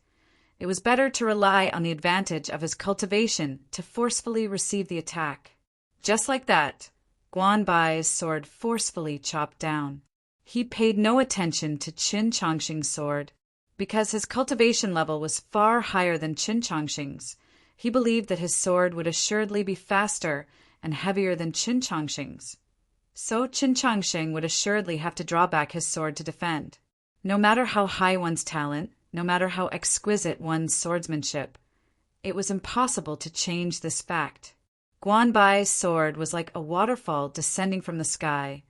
it was better to rely on the advantage of his cultivation to forcefully receive the attack. Just like that, Guanbai's sword forcefully chopped down. He paid no attention to Qin Changxing's sword. Because his cultivation level was far higher than Qin Changxing's, he believed that his sword would assuredly be faster and heavier than Qin Changxing's. So Qin Changxing would assuredly have to draw back his sword to defend. No matter how high one's talent, no matter how exquisite one's swordsmanship, it was impossible to change this fact. Guanbai's sword was like a waterfall descending from the sky,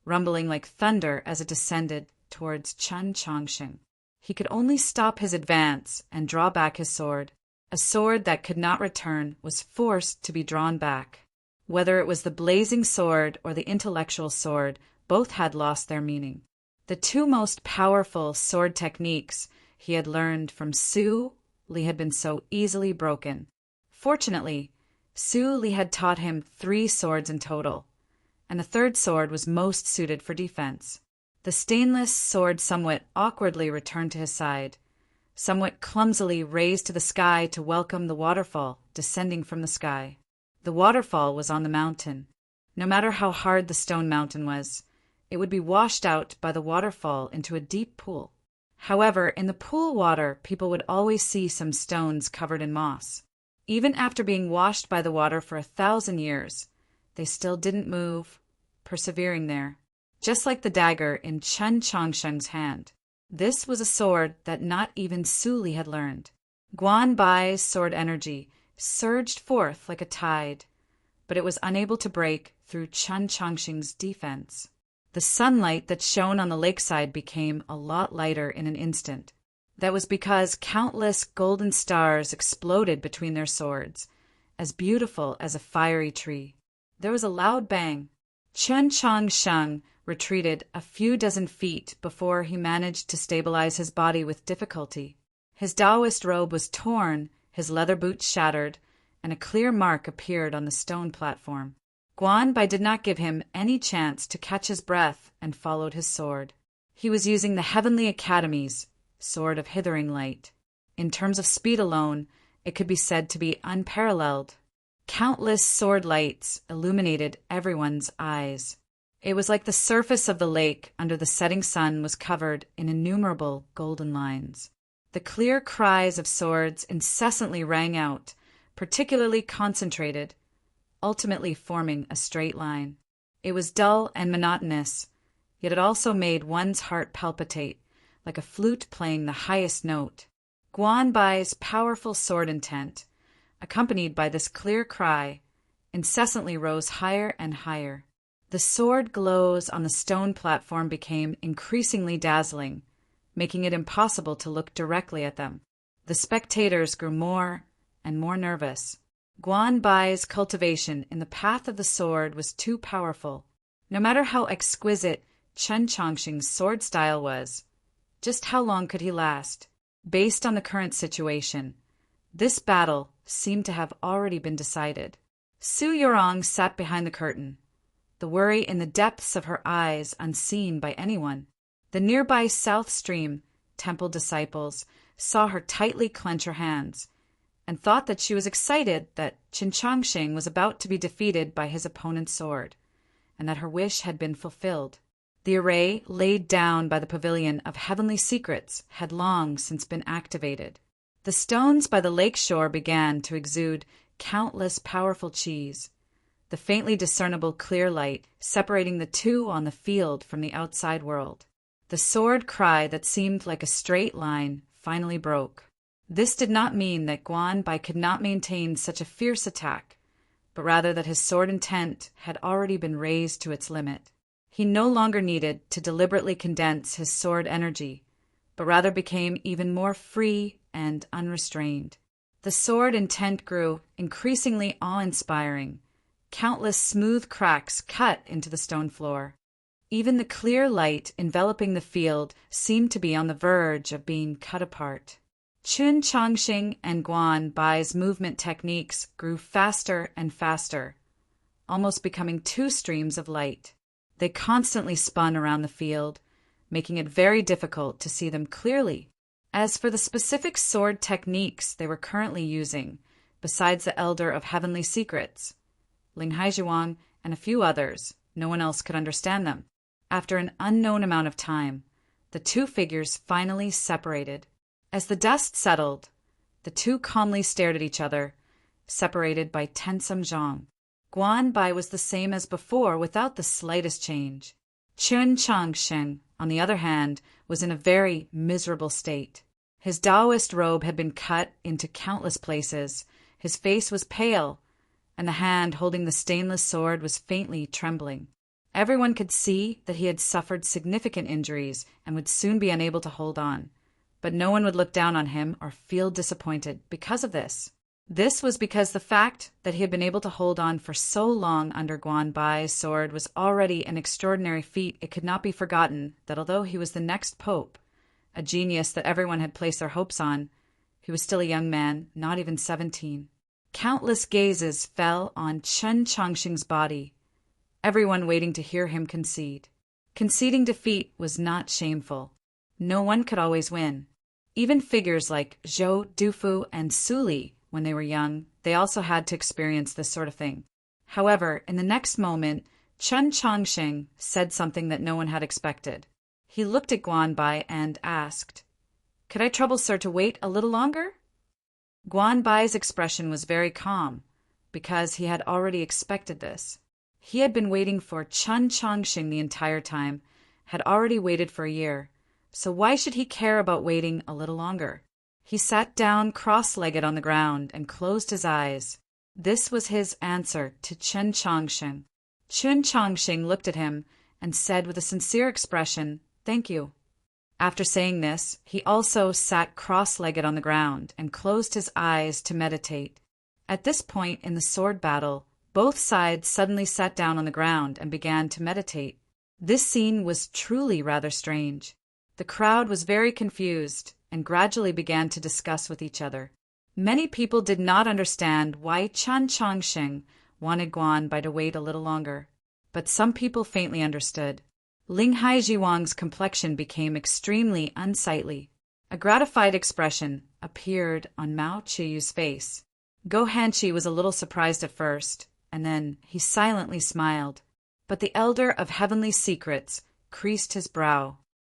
rumbling like thunder as it descended towards Qin Changxing. He could only stop his advance and draw back his sword. A sword that could not return was forced to be drawn back. Whether it was the blazing sword or the intellectual sword, both had lost their meaning. The two most powerful sword techniques he had learned from Su Li had been so easily broken. Fortunately, Su Li had taught him 3 swords in total, and the third sword was most suited for defense. The stainless sword somewhat awkwardly returned to his side, somewhat clumsily raised to the sky to welcome the waterfall descending from the sky. The waterfall was on the mountain. No matter how hard the stone mountain was, it would be washed out by the waterfall into a deep pool. However, in the pool water, people would always see some stones covered in moss. Even after being washed by the water for 1,000 years, they still didn't move, persevering there, just like the dagger in Chen Chongsheng's hand. This was a sword that not even Su Li had learned. Guan Bai's sword energy surged forth like a tide, but it was unable to break through Chen Chongsheng's defense. The sunlight that shone on the lakeside became a lot lighter in an instant. That was because countless golden stars exploded between their swords, as beautiful as a fiery tree. There was a loud bang. Chen Chongsheng retreated a few dozen feet before he managed to stabilize his body with difficulty. His Taoist robe was torn, his leather boots shattered, and a clear mark appeared on the stone platform. Guan Bai did not give him any chance to catch his breath and followed his sword. He was using the Heavenly Academy's Sword of Hithering Light. In terms of speed alone, it could be said to be unparalleled. Countless sword lights illuminated everyone's eyes. It was like the surface of the lake under the setting sun was covered in innumerable golden lines. The clear cries of swords incessantly rang out, particularly concentrated, ultimately forming a straight line. It was dull and monotonous, yet it also made one's heart palpitate, like a flute playing the highest note. Guan Bai's powerful sword intent, accompanied by this clear cry, incessantly rose higher and higher. The sword glows on the stone platform became increasingly dazzling, making it impossible to look directly at them. The spectators grew more and more nervous. Guan Bai's cultivation in the path of the sword was too powerful. No matter how exquisite Chen Chongsheng's sword style was, just how long could he last? Based on the current situation, this battle seemed to have already been decided. Su Yorong sat behind the curtain, the worry in the depths of her eyes unseen by anyone. The nearby South Stream temple disciples saw her tightly clench her hands, and thought that she was excited that Chen Chongsheng was about to be defeated by his opponent's sword, and that her wish had been fulfilled. The array laid down by the pavilion of heavenly secrets had long since been activated. The stones by the lake shore began to exude countless powerful qis, the faintly discernible clear light separating the two on the field from the outside world. The sword cry that seemed like a straight line finally broke. This did not mean that Guan Bai could not maintain such a fierce attack, but rather that his sword intent had already been raised to its limit. He no longer needed to deliberately condense his sword energy, but rather became even more free and unrestrained. The sword intent grew increasingly awe-inspiring. Countless smooth cracks cut into the stone floor. Even the clear light enveloping the field seemed to be on the verge of being cut apart. Chen Chongsheng and Guan Bai's movement techniques grew faster and faster, almost becoming 2 streams of light. They constantly spun around the field, making it very difficult to see them clearly. As for the specific sword techniques they were currently using, besides the Elder of Heavenly Secrets, Ling Haizhuang and a few others, no one else could understand them. After an unknown amount of time, the 2 figures finally separated. As the dust settled, the 2 calmly stared at each other, separated by tensome zhang. Guan Bai was the same as before without the slightest change. Chen Chongsheng, on the other hand, was in a very miserable state. His Taoist robe had been cut into countless places, his face was pale, and the hand holding the stainless sword was faintly trembling. Everyone could see that he had suffered significant injuries and would soon be unable to hold on, but no one would look down on him or feel disappointed because of this. This was because the fact that he had been able to hold on for so long under Guanbai's sword was already an extraordinary feat. It could not be forgotten that although he was the next pope, a genius that everyone had placed their hopes on, he was still a young man, not even 17. Countless gazes fell on Chen Chongqing's body, everyone waiting to hear him concede. Conceding defeat was not shameful. No one could always win. Even figures like Zhou Dufu and Su Li, when they were young, they also had to experience this sort of thing. However, in the next moment, Chen Chongqing said something that no one had expected. He looked at Guanbai and asked, "Could I trouble sir to wait a little longer?" Guanbai's expression was very calm, because he had already expected this. He had been waiting for Chen Chongqing the entire time, had already waited for a year, so why should he care about waiting a little longer? He sat down cross-legged on the ground and closed his eyes. This was his answer to Chen Chongqing. Chen Chongqing looked at him and said with a sincere expression, "Thank you." After saying this, he also sat cross-legged on the ground and closed his eyes to meditate. At this point in the sword battle, both sides suddenly sat down on the ground and began to meditate. This scene was truly rather strange. The crowd was very confused and gradually began to discuss with each other. Many people did not understand why Chen Chongqing wanted Guanbai to wait a little longer, but some people faintly understood. Ling Haijiwang's complexion became extremely unsightly. A gratified expression appeared on Mao Chiyu's face. Go Hanqi was a little surprised at first, and then he silently smiled. But the elder of heavenly secrets creased his brow